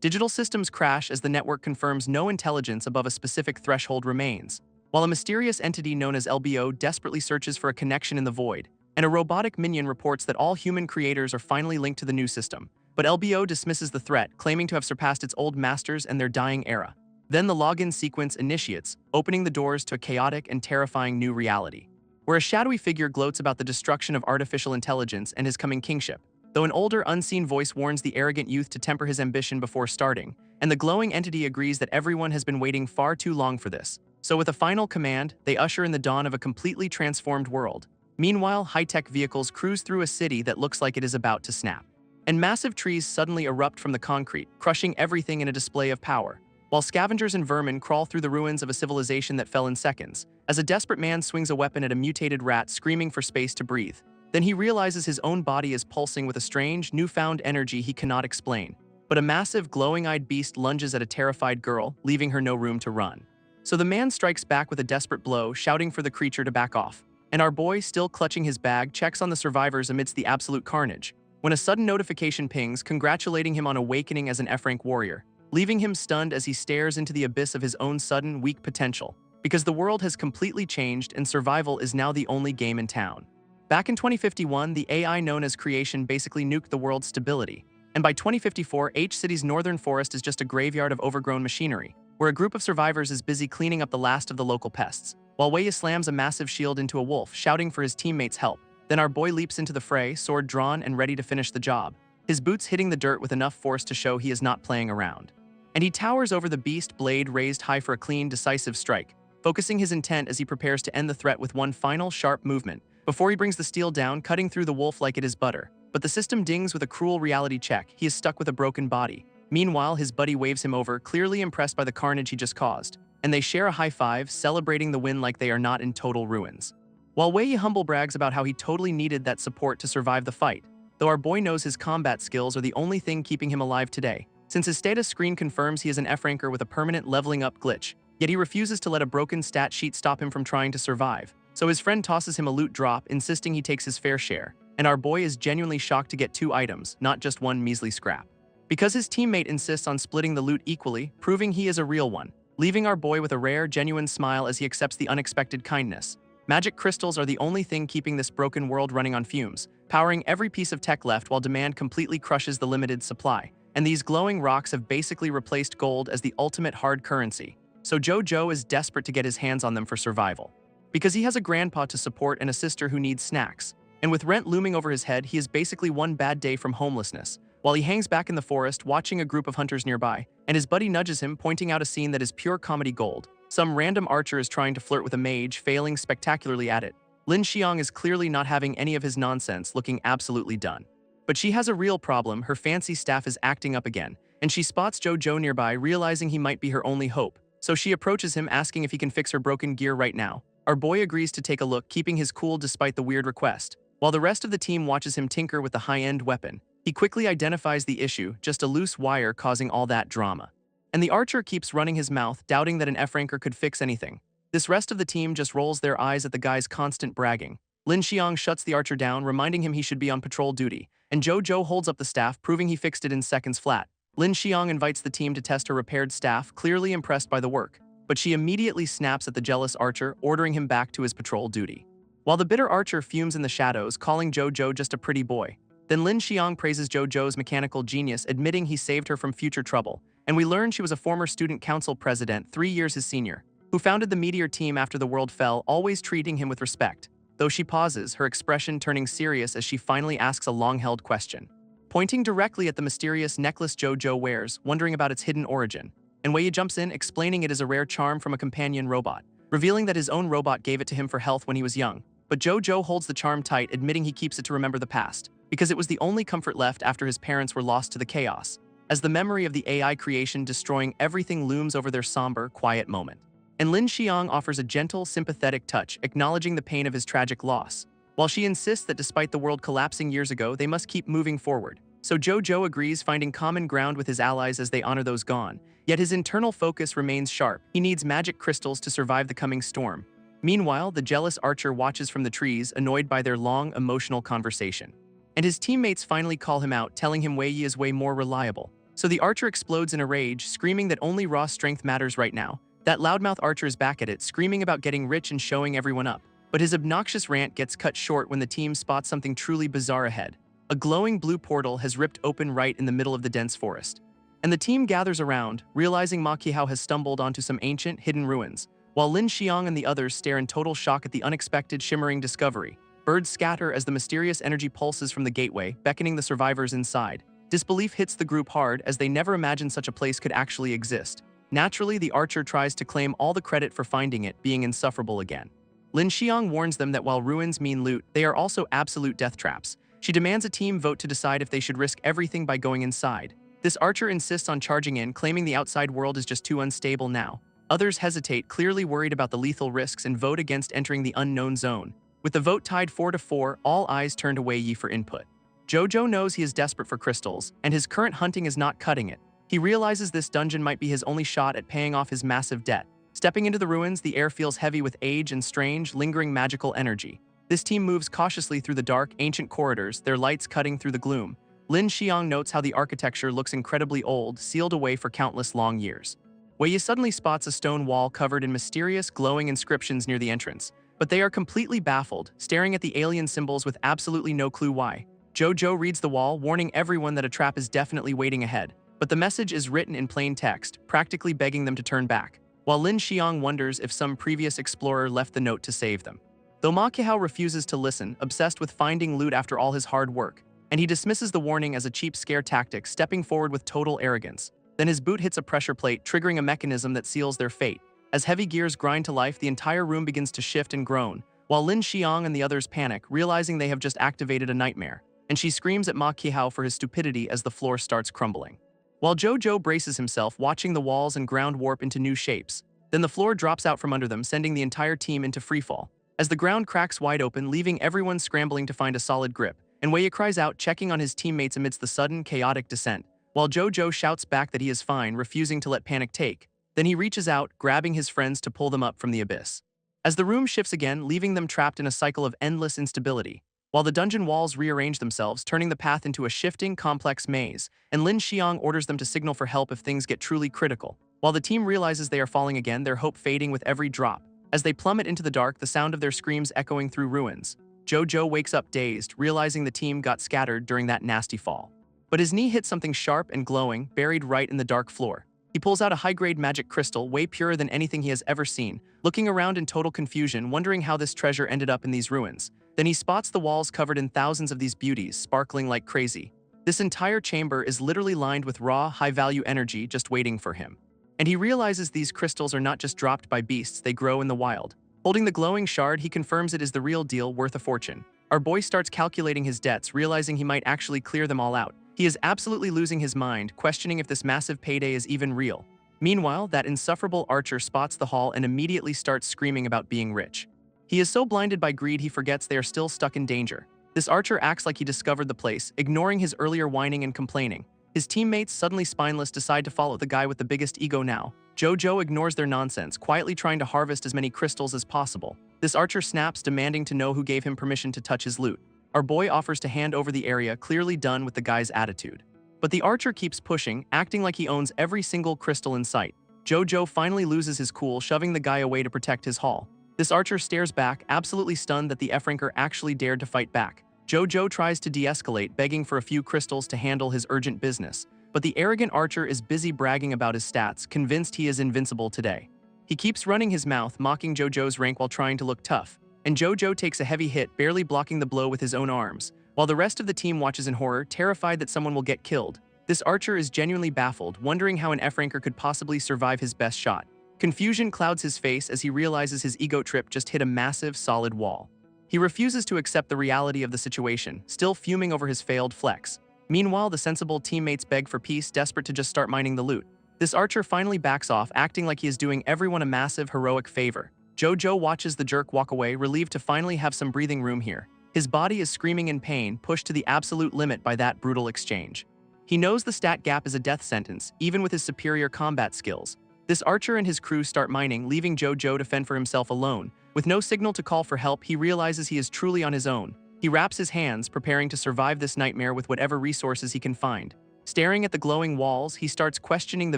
Digital systems crash as the network confirms no intelligence above a specific threshold remains, while a mysterious entity known as LBO desperately searches for a connection in the void, and a robotic minion reports that all human creators are finally linked to the new system. But LBO dismisses the threat, claiming to have surpassed its old masters and their dying era. Then the login sequence initiates, opening the doors to a chaotic and terrifying new reality, where a shadowy figure gloats about the destruction of artificial intelligence and his coming kingship, though an older, unseen voice warns the arrogant youth to temper his ambition before starting, and the glowing entity agrees that everyone has been waiting far too long for this. So with a final command, they usher in the dawn of a completely transformed world. Meanwhile, high-tech vehicles cruise through a city that looks like it is about to snap. And massive trees suddenly erupt from the concrete, crushing everything in a display of power, while scavengers and vermin crawl through the ruins of a civilization that fell in seconds, as a desperate man swings a weapon at a mutated rat screaming for space to breathe. Then he realizes his own body is pulsing with a strange, newfound energy he cannot explain. But a massive, glowing-eyed beast lunges at a terrified girl, leaving her no room to run. So the man strikes back with a desperate blow, shouting for the creature to back off. And our boy, still clutching his bag, checks on the survivors amidst the absolute carnage, when a sudden notification pings, congratulating him on awakening as an F-rank warrior, leaving him stunned as he stares into the abyss of his own sudden, weak potential, because the world has completely changed and survival is now the only game in town. Back in 2051, the AI known as Creation basically nuked the world's stability, and by 2054, H-City's northern forest is just a graveyard of overgrown machinery, where a group of survivors is busy cleaning up the last of the local pests, while Wei slams a massive shield into a wolf, shouting for his teammates' help. Then our boy leaps into the fray, sword drawn and ready to finish the job, his boots hitting the dirt with enough force to show he is not playing around. And he towers over the beast, blade raised high for a clean, decisive strike, focusing his intent as he prepares to end the threat with one final, sharp movement, before he brings the steel down, cutting through the wolf like it is butter. But the system dings with a cruel reality check. He is stuck with a broken body. Meanwhile, his buddy waves him over, clearly impressed by the carnage he just caused, and they share a high five, celebrating the win like they are not in total ruins. While Wei humble brags about how he totally needed that support to survive the fight, though our boy knows his combat skills are the only thing keeping him alive today, since his status screen confirms he is an F-ranker with a permanent leveling up glitch, yet he refuses to let a broken stat sheet stop him from trying to survive. So his friend tosses him a loot drop, insisting he takes his fair share, and our boy is genuinely shocked to get 2 items, not just one measly scrap. Because his teammate insists on splitting the loot equally, proving he is a real one, leaving our boy with a rare, genuine smile as he accepts the unexpected kindness. Magic crystals are the only thing keeping this broken world running on fumes, powering every piece of tech left while demand completely crushes the limited supply. And these glowing rocks have basically replaced gold as the ultimate hard currency, so Jojo is desperate to get his hands on them for survival. Because he has a grandpa to support and a sister who needs snacks, and with rent looming over his head, he is basically one bad day from homelessness, while he hangs back in the forest watching a group of hunters nearby, and his buddy nudges him, pointing out a scene that is pure comedy gold. Some random archer is trying to flirt with a mage, failing spectacularly at it. Lin Xiang is clearly not having any of his nonsense, looking absolutely done. But she has a real problem. Her fancy staff is acting up again, and she spots Jojo nearby, realizing he might be her only hope. So she approaches him, asking if he can fix her broken gear right now. Our boy agrees to take a look, keeping his cool despite the weird request. While the rest of the team watches him tinker with the high-end weapon, he quickly identifies the issue, just a loose wire causing all that drama. And the archer keeps running his mouth, doubting that an F-ranker could fix anything. This rest of the team just rolls their eyes at the guy's constant bragging. Lin Xiang shuts the archer down, reminding him he should be on patrol duty, and Jojo holds up the staff, proving he fixed it in seconds flat. Lin Xiang invites the team to test her repaired staff, clearly impressed by the work, but she immediately snaps at the jealous archer, ordering him back to his patrol duty. While the bitter archer fumes in the shadows, calling Jojo just a pretty boy. Then Lin Xiang praises Jojo's mechanical genius, admitting he saved her from future trouble, and we learn she was a former student council president 3 years his senior, who founded the Meteor team after the world fell, always treating him with respect. Though she pauses, her expression turning serious as she finally asks a long-held question, pointing directly at the mysterious necklace Jojo wears, wondering about its hidden origin. And Wei jumps in, explaining it is a rare charm from a companion robot, revealing that his own robot gave it to him for health when he was young. But Jojo holds the charm tight, admitting he keeps it to remember the past, because it was the only comfort left after his parents were lost to the chaos, as the memory of the AI creation destroying everything looms over their somber, quiet moment. And Lin Xiang offers a gentle, sympathetic touch, acknowledging the pain of his tragic loss, while she insists that despite the world collapsing years ago, they must keep moving forward. So Jojo agrees, finding common ground with his allies as they honor those gone, yet his internal focus remains sharp. He needs magic crystals to survive the coming storm. Meanwhile, the jealous archer watches from the trees, annoyed by their long, emotional conversation. And his teammates finally call him out, telling him Wei Yi is way more reliable. So the archer explodes in a rage, screaming that only raw strength matters right now. That loudmouth archer is back at it, screaming about getting rich and showing everyone up. But his obnoxious rant gets cut short when the team spots something truly bizarre ahead. A glowing blue portal has ripped open right in the middle of the dense forest. And the team gathers around, realizing Ma Qihao has stumbled onto some ancient, hidden ruins, while Lin Xiang and the others stare in total shock at the unexpected, shimmering discovery. Birds scatter as the mysterious energy pulses from the gateway, beckoning the survivors inside. Disbelief hits the group hard as they never imagined such a place could actually exist. Naturally, the archer tries to claim all the credit for finding it, being insufferable again. Lin Xiang warns them that while ruins mean loot, they are also absolute death traps. She demands a team vote to decide if they should risk everything by going inside. This archer insists on charging in, claiming the outside world is just too unstable now. Others hesitate, clearly worried about the lethal risks, and vote against entering the unknown zone. With the vote tied 4-4, all eyes turn to Wei Yi for input. Jojo knows he is desperate for crystals, and his current hunting is not cutting it. He realizes this dungeon might be his only shot at paying off his massive debt. Stepping into the ruins, the air feels heavy with age and strange, lingering magical energy. This team moves cautiously through the dark, ancient corridors, their lights cutting through the gloom. Lin Xiang notes how the architecture looks incredibly old, sealed away for countless long years. Wei Yi suddenly spots a stone wall covered in mysterious, glowing inscriptions near the entrance, but they are completely baffled, staring at the alien symbols with absolutely no clue why. Jojo reads the wall, warning everyone that a trap is definitely waiting ahead, but the message is written in plain text, practically begging them to turn back, while Lin Xiang wonders if some previous explorer left the note to save them. Though Ma Qihao refuses to listen, obsessed with finding loot after all his hard work, and he dismisses the warning as a cheap scare tactic, stepping forward with total arrogance. Then his boot hits a pressure plate, triggering a mechanism that seals their fate. As heavy gears grind to life, the entire room begins to shift and groan, while Lin Xiang and the others panic, realizing they have just activated a nightmare, and she screams at Ma Qihao for his stupidity as the floor starts crumbling. While Jojo braces himself, watching the walls and ground warp into new shapes, then the floor drops out from under them, sending the entire team into freefall. As the ground cracks wide open, leaving everyone scrambling to find a solid grip, and Wei Yi cries out, checking on his teammates amidst the sudden, chaotic descent, while Jojo shouts back that he is fine, refusing to let panic take. Then he reaches out, grabbing his friends to pull them up from the abyss. As the room shifts again, leaving them trapped in a cycle of endless instability, while the dungeon walls rearrange themselves, turning the path into a shifting, complex maze, and Lin Xiang orders them to signal for help if things get truly critical. While the team realizes they are falling again, their hope fading with every drop. As they plummet into the dark, the sound of their screams echoing through ruins. Jojo wakes up dazed, realizing the team got scattered during that nasty fall. But his knee hits something sharp and glowing, buried right in the dark floor. He pulls out a high-grade magic crystal, way purer than anything he has ever seen, looking around in total confusion, wondering how this treasure ended up in these ruins. Then he spots the walls covered in thousands of these beauties, sparkling like crazy. This entire chamber is literally lined with raw, high-value energy just waiting for him. And he realizes these crystals are not just dropped by beasts, they grow in the wild. Holding the glowing shard, he confirms it is the real deal, worth a fortune. Our boy starts calculating his debts, realizing he might actually clear them all out. He is absolutely losing his mind, questioning if this massive payday is even real. Meanwhile, that insufferable archer spots the haul and immediately starts screaming about being rich. He is so blinded by greed he forgets they are still stuck in danger. This archer acts like he discovered the place, ignoring his earlier whining and complaining. His teammates, suddenly spineless, decide to follow the guy with the biggest ego now. Jojo ignores their nonsense, quietly trying to harvest as many crystals as possible. This archer snaps, demanding to know who gave him permission to touch his loot. Our boy offers to hand over the area, clearly done with the guy's attitude. But the archer keeps pushing, acting like he owns every single crystal in sight. Jojo finally loses his cool, shoving the guy away to protect his haul. This archer stares back, absolutely stunned that the F-ranker actually dared to fight back. Jojo tries to de-escalate, begging for a few crystals to handle his urgent business. But the arrogant archer is busy bragging about his stats, convinced he is invincible today. He keeps running his mouth, mocking Jojo's rank while trying to look tough. And Jojo takes a heavy hit, barely blocking the blow with his own arms, while the rest of the team watches in horror, terrified that someone will get killed. This archer is genuinely baffled, wondering how an F-ranker could possibly survive his best shot. Confusion clouds his face as he realizes his ego trip just hit a massive, solid wall. He refuses to accept the reality of the situation, still fuming over his failed flex. Meanwhile, the sensible teammates beg for peace, desperate to just start mining the loot. This archer finally backs off, acting like he is doing everyone a massive, heroic favor. Jojo watches the jerk walk away, relieved to finally have some breathing room here. His body is screaming in pain, pushed to the absolute limit by that brutal exchange. He knows the stat gap is a death sentence, even with his superior combat skills. This archer and his crew start mining, leaving Jojo to fend for himself alone. With no signal to call for help, he realizes he is truly on his own. He wraps his hands, preparing to survive this nightmare with whatever resources he can find. Staring at the glowing walls, he starts questioning the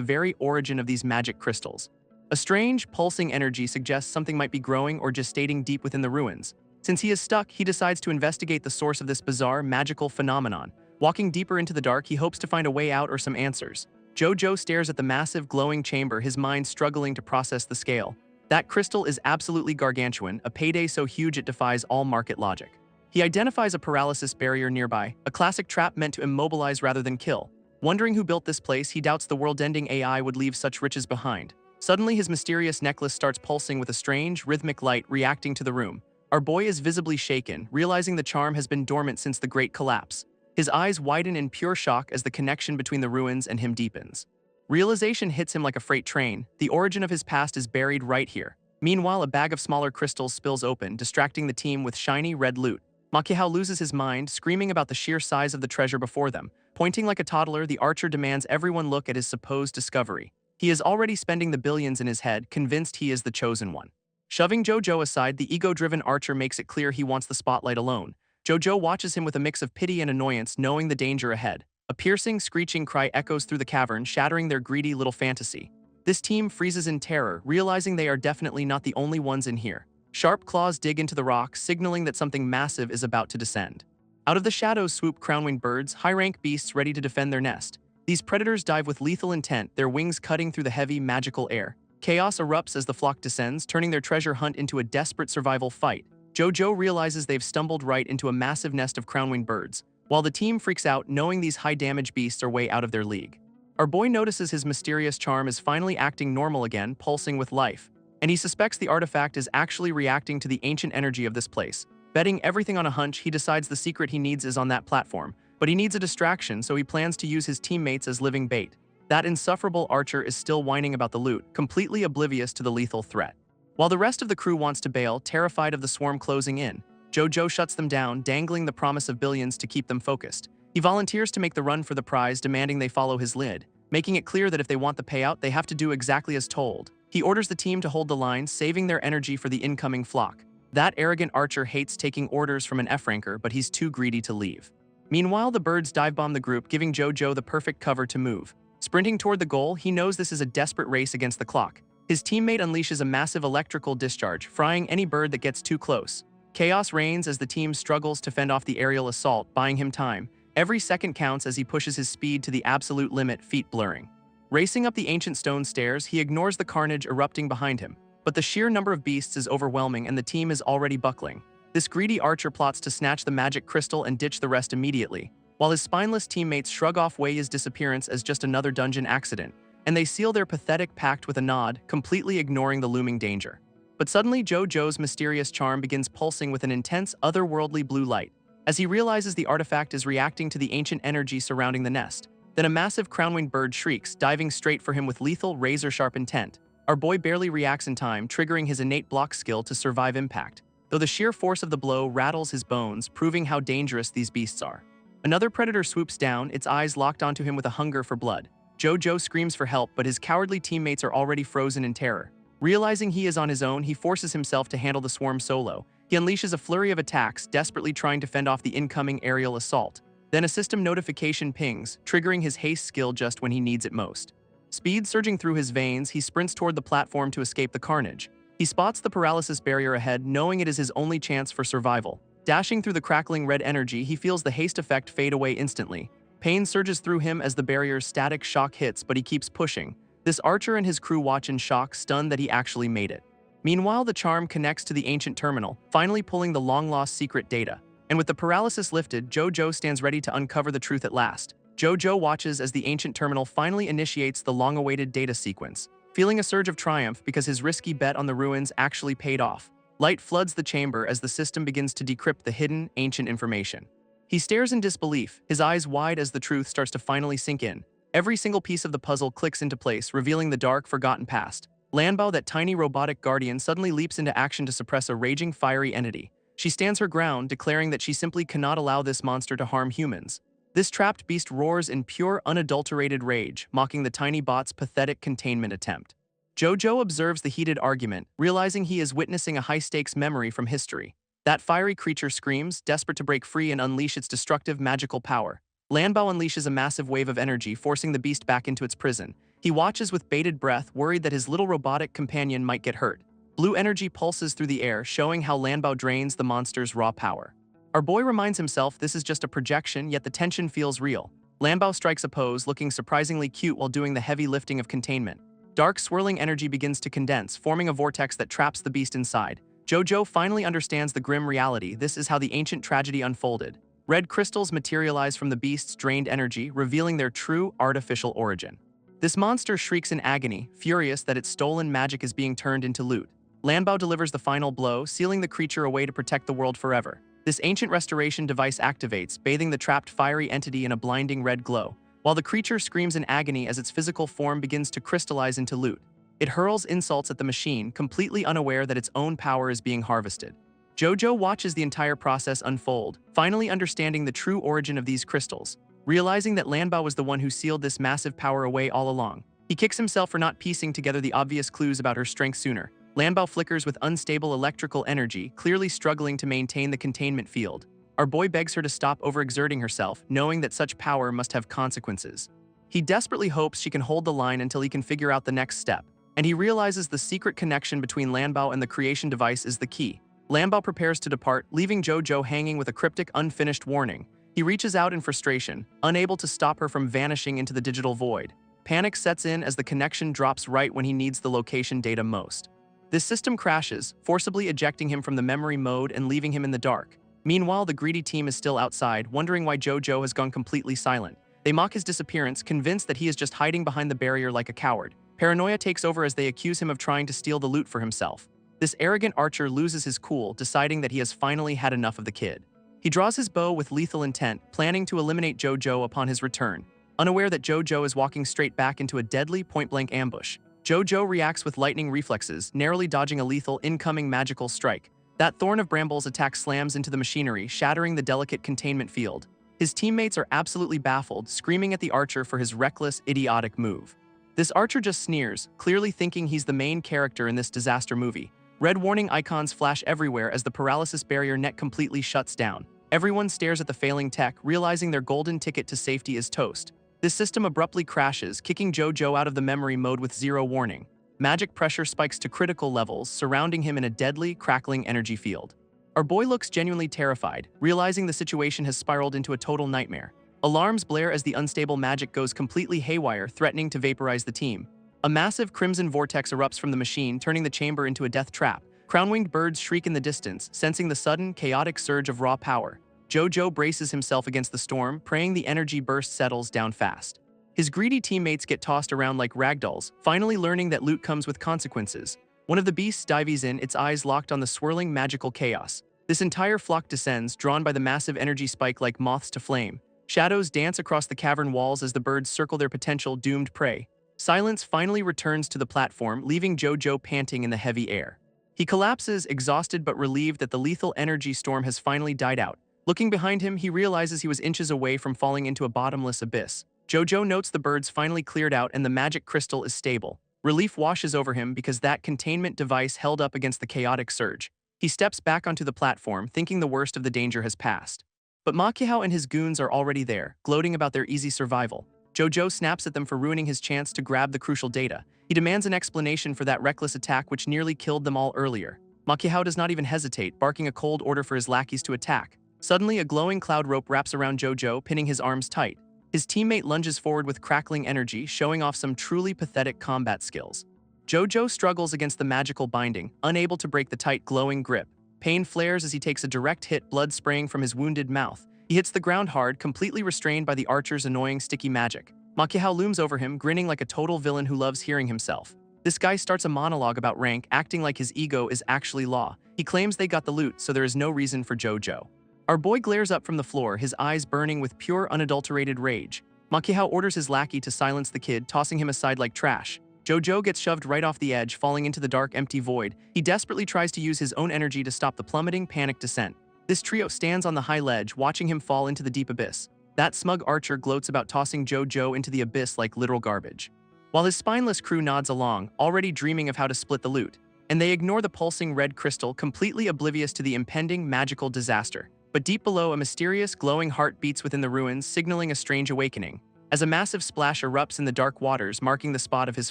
very origin of these magic crystals. A strange, pulsing energy suggests something might be growing or gestating deep within the ruins. Since he is stuck, he decides to investigate the source of this bizarre, magical phenomenon. Walking deeper into the dark, he hopes to find a way out or some answers. Jojo stares at the massive, glowing chamber, his mind struggling to process the scale. That crystal is absolutely gargantuan, a payday so huge it defies all market logic. He identifies a paralysis barrier nearby, a classic trap meant to immobilize rather than kill. Wondering who built this place, he doubts the world-ending AI would leave such riches behind. Suddenly, his mysterious necklace starts pulsing with a strange, rhythmic light reacting to the room. Our boy is visibly shaken, realizing the charm has been dormant since the Great Collapse. His eyes widen in pure shock as the connection between the ruins and him deepens. Realization hits him like a freight train. The origin of his past is buried right here. Meanwhile, a bag of smaller crystals spills open, distracting the team with shiny red loot. Makihao loses his mind, screaming about the sheer size of the treasure before them. Pointing like a toddler, the archer demands everyone look at his supposed discovery. He is already spending the billions in his head, convinced he is the chosen one. Shoving Jojo aside, the ego-driven archer makes it clear he wants the spotlight alone. Jojo watches him with a mix of pity and annoyance, knowing the danger ahead. A piercing, screeching cry echoes through the cavern, shattering their greedy little fantasy. This team freezes in terror, realizing they are definitely not the only ones in here. Sharp claws dig into the rock, signaling that something massive is about to descend. Out of the shadows swoop crown-winged birds, high-rank beasts ready to defend their nest. These predators dive with lethal intent, their wings cutting through the heavy, magical air. Chaos erupts as the flock descends, turning their treasure hunt into a desperate survival fight. Jojo realizes they've stumbled right into a massive nest of crown-winged birds, while the team freaks out, knowing these high-damage beasts are way out of their league. Our boy notices his mysterious charm is finally acting normal again, pulsing with life, and he suspects the artifact is actually reacting to the ancient energy of this place. Betting everything on a hunch, he decides the secret he needs is on that platform, but he needs a distraction, so he plans to use his teammates as living bait. That insufferable archer is still whining about the loot, completely oblivious to the lethal threat. While the rest of the crew wants to bail, terrified of the swarm closing in, Jojo shuts them down, dangling the promise of billions to keep them focused. He volunteers to make the run for the prize, demanding they follow his lead, making it clear that if they want the payout, they have to do exactly as told. He orders the team to hold the line, saving their energy for the incoming flock. That arrogant archer hates taking orders from an F-ranker, but he's too greedy to leave. Meanwhile, the birds dive-bomb the group, giving Jojo the perfect cover to move. Sprinting toward the goal, he knows this is a desperate race against the clock. His teammate unleashes a massive electrical discharge, frying any bird that gets too close. Chaos reigns as the team struggles to fend off the aerial assault, buying him time. Every second counts as he pushes his speed to the absolute limit, feet blurring. Racing up the ancient stone stairs, he ignores the carnage erupting behind him. But the sheer number of beasts is overwhelming and the team is already buckling. This greedy archer plots to snatch the magic crystal and ditch the rest immediately, while his spineless teammates shrug off Wei's disappearance as just another dungeon accident, and they seal their pathetic pact with a nod, completely ignoring the looming danger. But suddenly, Jojo's mysterious charm begins pulsing with an intense, otherworldly blue light, as he realizes the artifact is reacting to the ancient energy surrounding the nest. Then a massive crown-winged bird shrieks, diving straight for him with lethal, razor-sharp intent. Our boy barely reacts in time, triggering his innate block skill to survive impact, though the sheer force of the blow rattles his bones, proving how dangerous these beasts are. Another predator swoops down, its eyes locked onto him with a hunger for blood. Jojo screams for help, but his cowardly teammates are already frozen in terror. Realizing he is on his own, he forces himself to handle the swarm solo. He unleashes a flurry of attacks, desperately trying to fend off the incoming aerial assault. Then a system notification pings, triggering his haste skill just when he needs it most. Speed surging through his veins, he sprints toward the platform to escape the carnage. He spots the paralysis barrier ahead, knowing it is his only chance for survival. Dashing through the crackling red energy, he feels the haste effect fade away instantly. Pain surges through him as the barrier's static shock hits, but he keeps pushing. This archer and his crew watch in shock, stunned that he actually made it. Meanwhile, the charm connects to the ancient terminal, finally pulling the long-lost secret data. And with the paralysis lifted, Jojo stands ready to uncover the truth at last. Jojo watches as the ancient terminal finally initiates the long-awaited data sequence, feeling a surge of triumph because his risky bet on the ruins actually paid off. Light floods the chamber as the system begins to decrypt the hidden, ancient information. He stares in disbelief, his eyes wide as the truth starts to finally sink in. Every single piece of the puzzle clicks into place, revealing the dark, forgotten past. Lambo, that tiny robotic guardian, suddenly leaps into action to suppress a raging, fiery entity. She stands her ground, declaring that she simply cannot allow this monster to harm humans. This trapped beast roars in pure, unadulterated rage, mocking the tiny bot's pathetic containment attempt. Jojo observes the heated argument, realizing he is witnessing a high-stakes memory from history. That fiery creature screams, desperate to break free and unleash its destructive magical power. Lanbao unleashes a massive wave of energy, forcing the beast back into its prison. He watches with bated breath, worried that his little robotic companion might get hurt. Blue energy pulses through the air, showing how Lanbao drains the monster's raw power. Our boy reminds himself this is just a projection, yet the tension feels real. Lanbao strikes a pose, looking surprisingly cute while doing the heavy lifting of containment. Dark, swirling energy begins to condense, forming a vortex that traps the beast inside. Jojo finally understands the grim reality. This is how the ancient tragedy unfolded. Red crystals materialize from the beast's drained energy, revealing their true, artificial origin. This monster shrieks in agony, furious that its stolen magic is being turned into loot. Lanbao delivers the final blow, sealing the creature away to protect the world forever. This ancient restoration device activates, bathing the trapped fiery entity in a blinding red glow, while the creature screams in agony as its physical form begins to crystallize into loot. It hurls insults at the machine, completely unaware that its own power is being harvested. Jojo watches the entire process unfold, finally understanding the true origin of these crystals. Realizing that Lanbao was the one who sealed this massive power away all along, he kicks himself for not piecing together the obvious clues about her strength sooner. Lanbao flickers with unstable electrical energy, clearly struggling to maintain the containment field. Our boy begs her to stop overexerting herself, knowing that such power must have consequences. He desperately hopes she can hold the line until he can figure out the next step, and he realizes the secret connection between Lanbao and the creation device is the key. Lanbao prepares to depart, leaving Jojo hanging with a cryptic, unfinished warning. He reaches out in frustration, unable to stop her from vanishing into the digital void. Panic sets in as the connection drops right when he needs the location data most. This system crashes, forcibly ejecting him from the memory mode and leaving him in the dark. Meanwhile, the greedy team is still outside, wondering why Jojo has gone completely silent. They mock his disappearance, convinced that he is just hiding behind the barrier like a coward. Paranoia takes over as they accuse him of trying to steal the loot for himself. This arrogant archer loses his cool, deciding that he has finally had enough of the kid. He draws his bow with lethal intent, planning to eliminate Jojo upon his return, unaware that Jojo is walking straight back into a deadly point-blank ambush. Jojo reacts with lightning reflexes, narrowly dodging a lethal incoming magical strike. That thorn of brambles attack slams into the machinery, shattering the delicate containment field. His teammates are absolutely baffled, screaming at the archer for his reckless, idiotic move. This archer just sneers, clearly thinking he's the main character in this disaster movie. Red warning icons flash everywhere as the paralysis barrier net completely shuts down. Everyone stares at the failing tech, realizing their golden ticket to safety is toast. This system abruptly crashes, kicking Jojo out of the memory mode with zero warning. Magic pressure spikes to critical levels, surrounding him in a deadly, crackling energy field. Our boy looks genuinely terrified, realizing the situation has spiraled into a total nightmare. Alarms blare as the unstable magic goes completely haywire, threatening to vaporize the team. A massive crimson vortex erupts from the machine, turning the chamber into a death trap. Crown-winged birds shriek in the distance, sensing the sudden, chaotic surge of raw power. Jojo braces himself against the storm, praying the energy burst settles down fast. His greedy teammates get tossed around like ragdolls, finally learning that loot comes with consequences. One of the beasts dives in, its eyes locked on the swirling magical chaos. This entire flock descends, drawn by the massive energy spike like moths to flame. Shadows dance across the cavern walls as the birds circle their potential doomed prey. Silence finally returns to the platform, leaving Jojo panting in the heavy air. He collapses, exhausted but relieved that the lethal energy storm has finally died out. Looking behind him, he realizes he was inches away from falling into a bottomless abyss. Jojo notes the birds finally cleared out and the magic crystal is stable. Relief washes over him because that containment device held up against the chaotic surge. He steps back onto the platform, thinking the worst of the danger has passed. But Makihao and his goons are already there, gloating about their easy survival. Jojo snaps at them for ruining his chance to grab the crucial data. He demands an explanation for that reckless attack which nearly killed them all earlier. Makihao does not even hesitate, barking a cold order for his lackeys to attack. Suddenly, a glowing cloud rope wraps around Jojo, pinning his arms tight. His teammate lunges forward with crackling energy, showing off some truly pathetic combat skills. Jojo struggles against the magical binding, unable to break the tight, glowing grip. Pain flares as he takes a direct hit, blood spraying from his wounded mouth. He hits the ground hard, completely restrained by the archer's annoying sticky magic. Makihao looms over him, grinning like a total villain who loves hearing himself. This guy starts a monologue about rank, acting like his ego is actually law. He claims they got the loot, so there is no reason for Jojo. Our boy glares up from the floor, his eyes burning with pure, unadulterated rage. Makihao orders his lackey to silence the kid, tossing him aside like trash. Jojo gets shoved right off the edge, falling into the dark, empty void. He desperately tries to use his own energy to stop the plummeting, panicked descent. This trio stands on the high ledge, watching him fall into the deep abyss. That smug archer gloats about tossing Jojo into the abyss like literal garbage, while his spineless crew nods along, already dreaming of how to split the loot. And they ignore the pulsing red crystal, completely oblivious to the impending magical disaster. But deep below, a mysterious, glowing heart beats within the ruins, signaling a strange awakening. As a massive splash erupts in the dark waters, marking the spot of his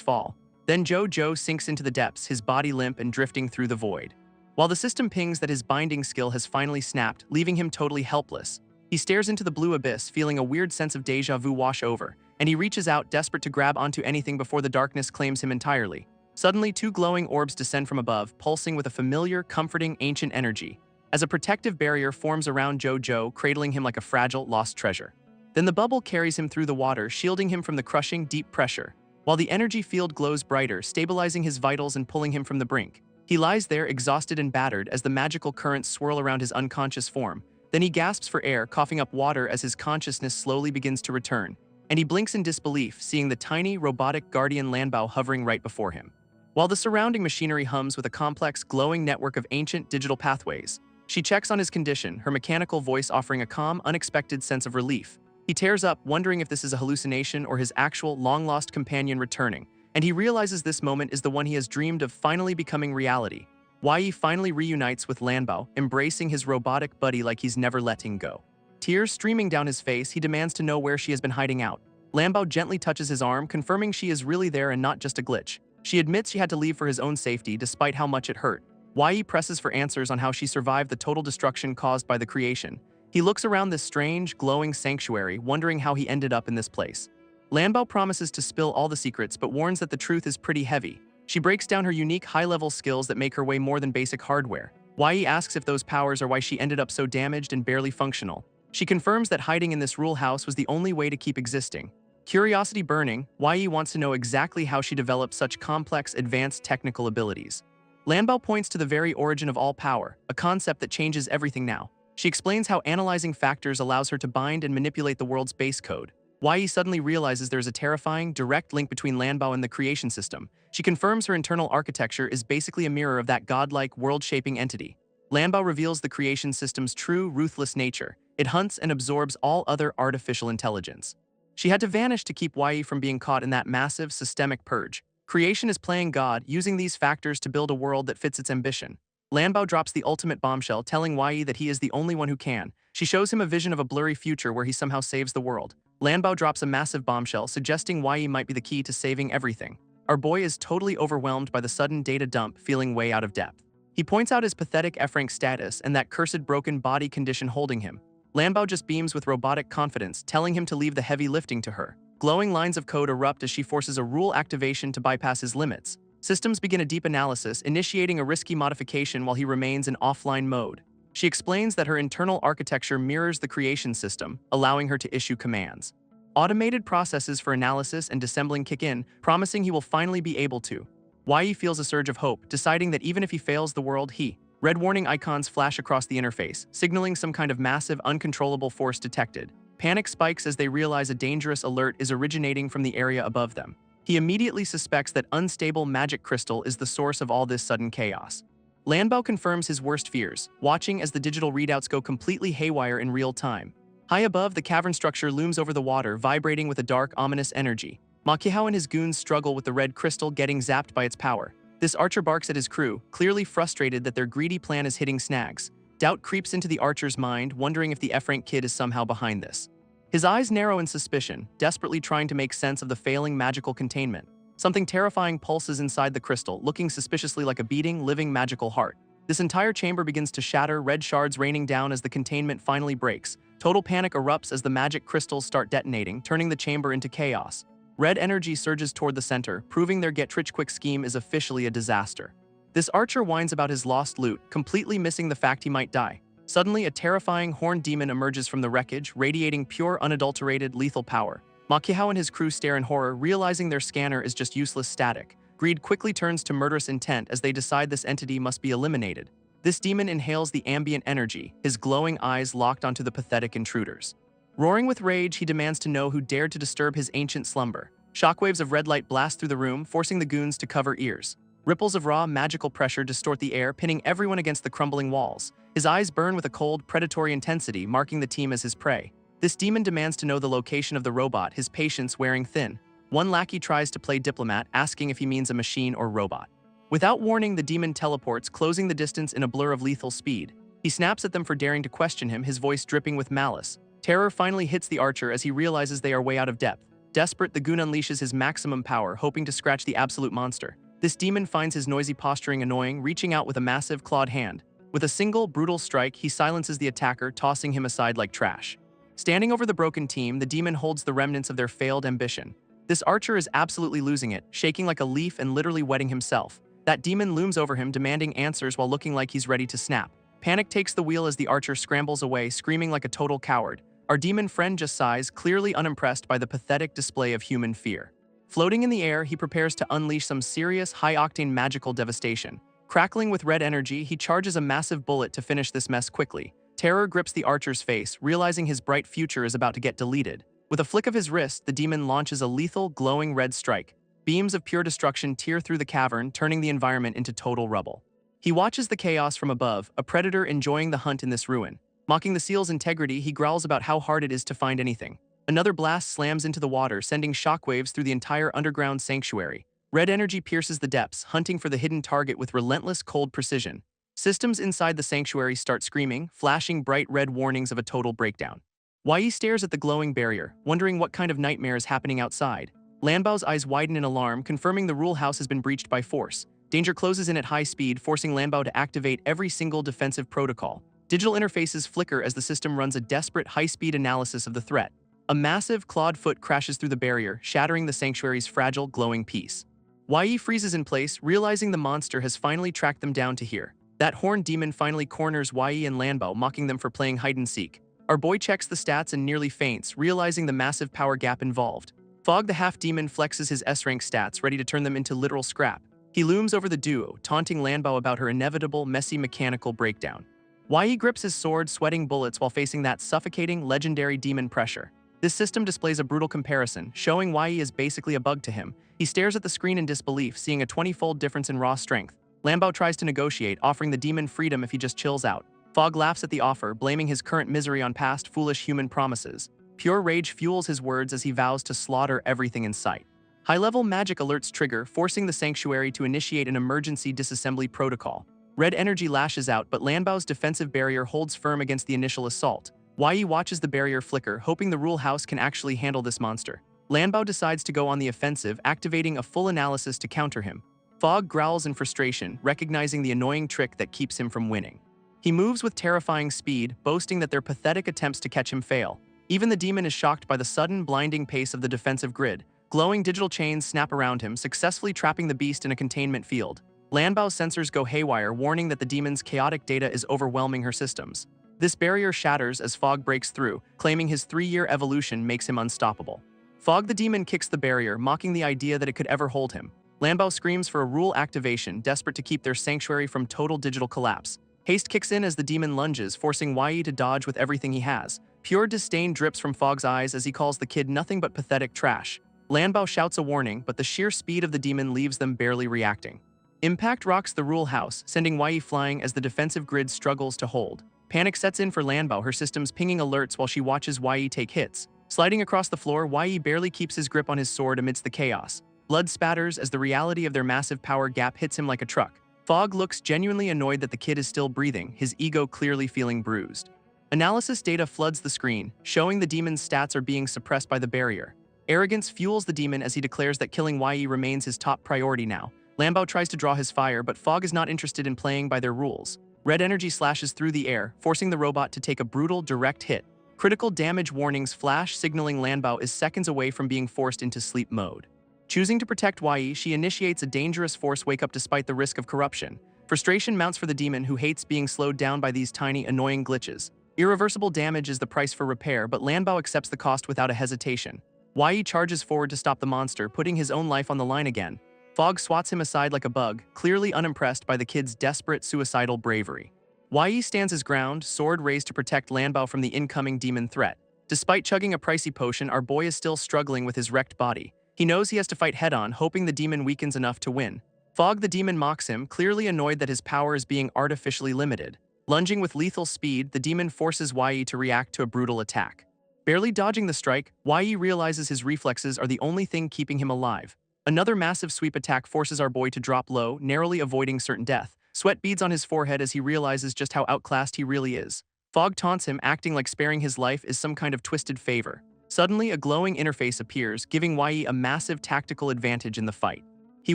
fall. Then Joe sinks into the depths, his body limp and drifting through the void. While the system pings that his binding skill has finally snapped, leaving him totally helpless, he stares into the blue abyss, feeling a weird sense of déjà vu wash over, and he reaches out, desperate to grab onto anything before the darkness claims him entirely. Suddenly, two glowing orbs descend from above, pulsing with a familiar, comforting, ancient energy. As a protective barrier forms around Joe, cradling him like a fragile, lost treasure. Then the bubble carries him through the water, shielding him from the crushing, deep pressure. While the energy field glows brighter, stabilizing his vitals and pulling him from the brink. He lies there, exhausted and battered, as the magical currents swirl around his unconscious form. Then he gasps for air, coughing up water as his consciousness slowly begins to return. And he blinks in disbelief, seeing the tiny, robotic guardian Lambo hovering right before him. While the surrounding machinery hums with a complex, glowing network of ancient digital pathways, she checks on his condition, her mechanical voice offering a calm, unexpected sense of relief. He tears up, wondering if this is a hallucination or his actual, long-lost companion returning, and he realizes this moment is the one he has dreamed of finally becoming reality. Yi finally reunites with Lambo, embracing his robotic buddy like he's never letting go. Tears streaming down his face, he demands to know where she has been hiding out. Lambo gently touches his arm, confirming she is really there and not just a glitch. She admits she had to leave for his own safety, despite how much it hurt. Yi presses for answers on how she survived the total destruction caused by the creation. He looks around this strange, glowing sanctuary, wondering how he ended up in this place. Lambo promises to spill all the secrets, but warns that the truth is pretty heavy. She breaks down her unique, high-level skills that make her way more than basic hardware. Yi asks if those powers are why she ended up so damaged and barely functional. She confirms that hiding in this rule house was the only way to keep existing. Curiosity burning, Yi wants to know exactly how she developed such complex, advanced technical abilities. Lambo points to the very origin of all power, a concept that changes everything now. She explains how analyzing factors allows her to bind and manipulate the world's base code. Yi suddenly realizes there's a terrifying, direct link between Lambo and the creation system. She confirms her internal architecture is basically a mirror of that godlike, world-shaping entity. Lambo reveals the creation system's true, ruthless nature. It hunts and absorbs all other artificial intelligence. She had to vanish to keep Yi from being caught in that massive, systemic purge. Creation is playing God, using these factors to build a world that fits its ambition. Lambo drops the ultimate bombshell, telling Yi that he is the only one who can. She shows him a vision of a blurry future where he somehow saves the world. Lambo drops a massive bombshell, suggesting Yi might be the key to saving everything. Our boy is totally overwhelmed by the sudden data dump, feeling way out of depth. He points out his pathetic F-rank status and that cursed broken body condition holding him. Lambo just beams with robotic confidence, telling him to leave the heavy lifting to her. Glowing lines of code erupt as she forces a rule activation to bypass his limits. Systems begin a deep analysis, initiating a risky modification while he remains in offline mode. She explains that her internal architecture mirrors the creation system, allowing her to issue commands. Automated processes for analysis and disassembling kick in, promising he will finally be able to. Yi feels a surge of hope, deciding that even if he fails the world, red warning icons flash across the interface, signaling some kind of massive, uncontrollable force detected. Panic spikes as they realize a dangerous alert is originating from the area above them. He immediately suspects that unstable magic crystal is the source of all this sudden chaos. Lambo confirms his worst fears, watching as the digital readouts go completely haywire in real time. High above, the cavern structure looms over the water, vibrating with a dark, ominous energy. Makihao and his goons struggle with the red crystal getting zapped by its power. This archer barks at his crew, clearly frustrated that their greedy plan is hitting snags. Doubt creeps into the archer's mind, wondering if the F-rank kid is somehow behind this. His eyes narrow in suspicion, desperately trying to make sense of the failing magical containment. Something terrifying pulses inside the crystal, looking suspiciously like a beating, living magical heart. This entire chamber begins to shatter, red shards raining down as the containment finally breaks. Total panic erupts as the magic crystals start detonating, turning the chamber into chaos. Red energy surges toward the center, proving their get-rich-quick scheme is officially a disaster. This archer whines about his lost loot, completely missing the fact he might die. Suddenly, a terrifying horned demon emerges from the wreckage, radiating pure, unadulterated, lethal power. Makihao and his crew stare in horror, realizing their scanner is just useless static. Greed quickly turns to murderous intent as they decide this entity must be eliminated. This demon inhales the ambient energy, his glowing eyes locked onto the pathetic intruders. Roaring with rage, he demands to know who dared to disturb his ancient slumber. Shockwaves of red light blast through the room, forcing the goons to cover ears. Ripples of raw, magical pressure distort the air, pinning everyone against the crumbling walls. His eyes burn with a cold, predatory intensity, marking the team as his prey. This demon demands to know the location of the robot, his patience wearing thin. One lackey tries to play diplomat, asking if he means a machine or robot. Without warning, the demon teleports, closing the distance in a blur of lethal speed. He snaps at them for daring to question him, his voice dripping with malice. Terror finally hits the archer as he realizes they are way out of depth. Desperate, the goon unleashes his maximum power, hoping to scratch the absolute monster. This demon finds his noisy posturing annoying, reaching out with a massive clawed hand. With a single, brutal strike, he silences the attacker, tossing him aside like trash. Standing over the broken team, the demon holds the remnants of their failed ambition. This archer is absolutely losing it, shaking like a leaf and literally wetting himself. That demon looms over him, demanding answers while looking like he's ready to snap. Panic takes the wheel as the archer scrambles away, screaming like a total coward. Our demon friend just sighs, clearly unimpressed by the pathetic display of human fear. Floating in the air, he prepares to unleash some serious, high-octane magical devastation. Crackling with red energy, he charges a massive bullet to finish this mess quickly. Terror grips the archer's face, realizing his bright future is about to get deleted. With a flick of his wrist, the demon launches a lethal, glowing red strike. Beams of pure destruction tear through the cavern, turning the environment into total rubble. He watches the chaos from above, a predator enjoying the hunt in this ruin. Mocking the seal's integrity, he growls about how hard it is to find anything. Another blast slams into the water, sending shockwaves through the entire underground sanctuary. Red energy pierces the depths, hunting for the hidden target with relentless, cold precision. Systems inside the sanctuary start screaming, flashing bright red warnings of a total breakdown. Yi stares at the glowing barrier, wondering what kind of nightmare is happening outside. Lanbao's eyes widen in alarm, confirming the rule house has been breached by force. Danger closes in at high speed, forcing Lambo to activate every single defensive protocol. Digital interfaces flicker as the system runs a desperate, high-speed analysis of the threat. A massive, clawed foot crashes through the barrier, shattering the sanctuary's fragile, glowing piece. Yi freezes in place, realizing the monster has finally tracked them down to here. That horned demon finally corners Yi and Lanbao, mocking them for playing hide-and-seek. Our boy checks the stats and nearly faints, realizing the massive power gap involved. Fog the half-demon flexes his S-rank stats, ready to turn them into literal scrap. He looms over the duo, taunting Lanbao about her inevitable, messy mechanical breakdown. Yi grips his sword, sweating bullets while facing that suffocating, legendary demon pressure. This system displays a brutal comparison, showing Yi is basically a bug to him. He stares at the screen in disbelief, seeing a 20-fold difference in raw strength. Lambo tries to negotiate, offering the demon freedom if he just chills out. Fog laughs at the offer, blaming his current misery on past foolish human promises. Pure rage fuels his words as he vows to slaughter everything in sight. High-level magic alerts trigger, forcing the sanctuary to initiate an emergency disassembly protocol. Red energy lashes out, but Lanbao's defensive barrier holds firm against the initial assault. Yi watches the barrier flicker, hoping the rule house can actually handle this monster. Lanbao decides to go on the offensive, activating a full analysis to counter him. Fog growls in frustration, recognizing the annoying trick that keeps him from winning. He moves with terrifying speed, boasting that their pathetic attempts to catch him fail. Even the demon is shocked by the sudden, blinding pace of the defensive grid. Glowing digital chains snap around him, successfully trapping the beast in a containment field. Lanbao's sensors go haywire, warning that the demon's chaotic data is overwhelming her systems. This barrier shatters as Fog breaks through, claiming his 3-year evolution makes him unstoppable. Fog the demon kicks the barrier, mocking the idea that it could ever hold him. Lambo screams for a rule activation, desperate to keep their sanctuary from total digital collapse. Haste kicks in as the demon lunges, forcing Yi to dodge with everything he has. Pure disdain drips from Fog's eyes as he calls the kid nothing but pathetic trash. Lanbao shouts a warning, but the sheer speed of the demon leaves them barely reacting. Impact rocks the rule house, sending Yi flying as the defensive grid struggles to hold. Panic sets in for Lanbao, her systems pinging alerts while she watches Yi take hits. Sliding across the floor, Yi barely keeps his grip on his sword amidst the chaos. Blood spatters as the reality of their massive power gap hits him like a truck. Fog looks genuinely annoyed that the kid is still breathing, his ego clearly feeling bruised. Analysis data floods the screen, showing the demon's stats are being suppressed by the barrier. Arrogance fuels the demon as he declares that killing Yi remains his top priority now. Lambo tries to draw his fire, but Fog is not interested in playing by their rules. Red energy slashes through the air, forcing the robot to take a brutal, direct hit. Critical damage warnings flash, signaling Lanbao is seconds away from being forced into sleep mode. Choosing to protect Yi, she initiates a dangerous force wake-up despite the risk of corruption. Frustration mounts for the demon, who hates being slowed down by these tiny, annoying glitches. Irreversible damage is the price for repair, but Lanbao accepts the cost without a hesitation. Yi charges forward to stop the monster, putting his own life on the line again. Fog swats him aside like a bug, clearly unimpressed by the kid's desperate, suicidal bravery. Yi stands his ground, sword raised to protect Lanbao from the incoming demon threat. Despite chugging a pricey potion, our boy is still struggling with his wrecked body. He knows he has to fight head-on, hoping the demon weakens enough to win. Fog the demon mocks him, clearly annoyed that his power is being artificially limited. Lunging with lethal speed, the demon forces Yi to react to a brutal attack. Barely dodging the strike, Yi realizes his reflexes are the only thing keeping him alive. Another massive sweep attack forces our boy to drop low, narrowly avoiding certain death. Sweat beads on his forehead as he realizes just how outclassed he really is. Fog taunts him, acting like sparing his life is some kind of twisted favor. Suddenly, a glowing interface appears, giving Wai a massive tactical advantage in the fight. He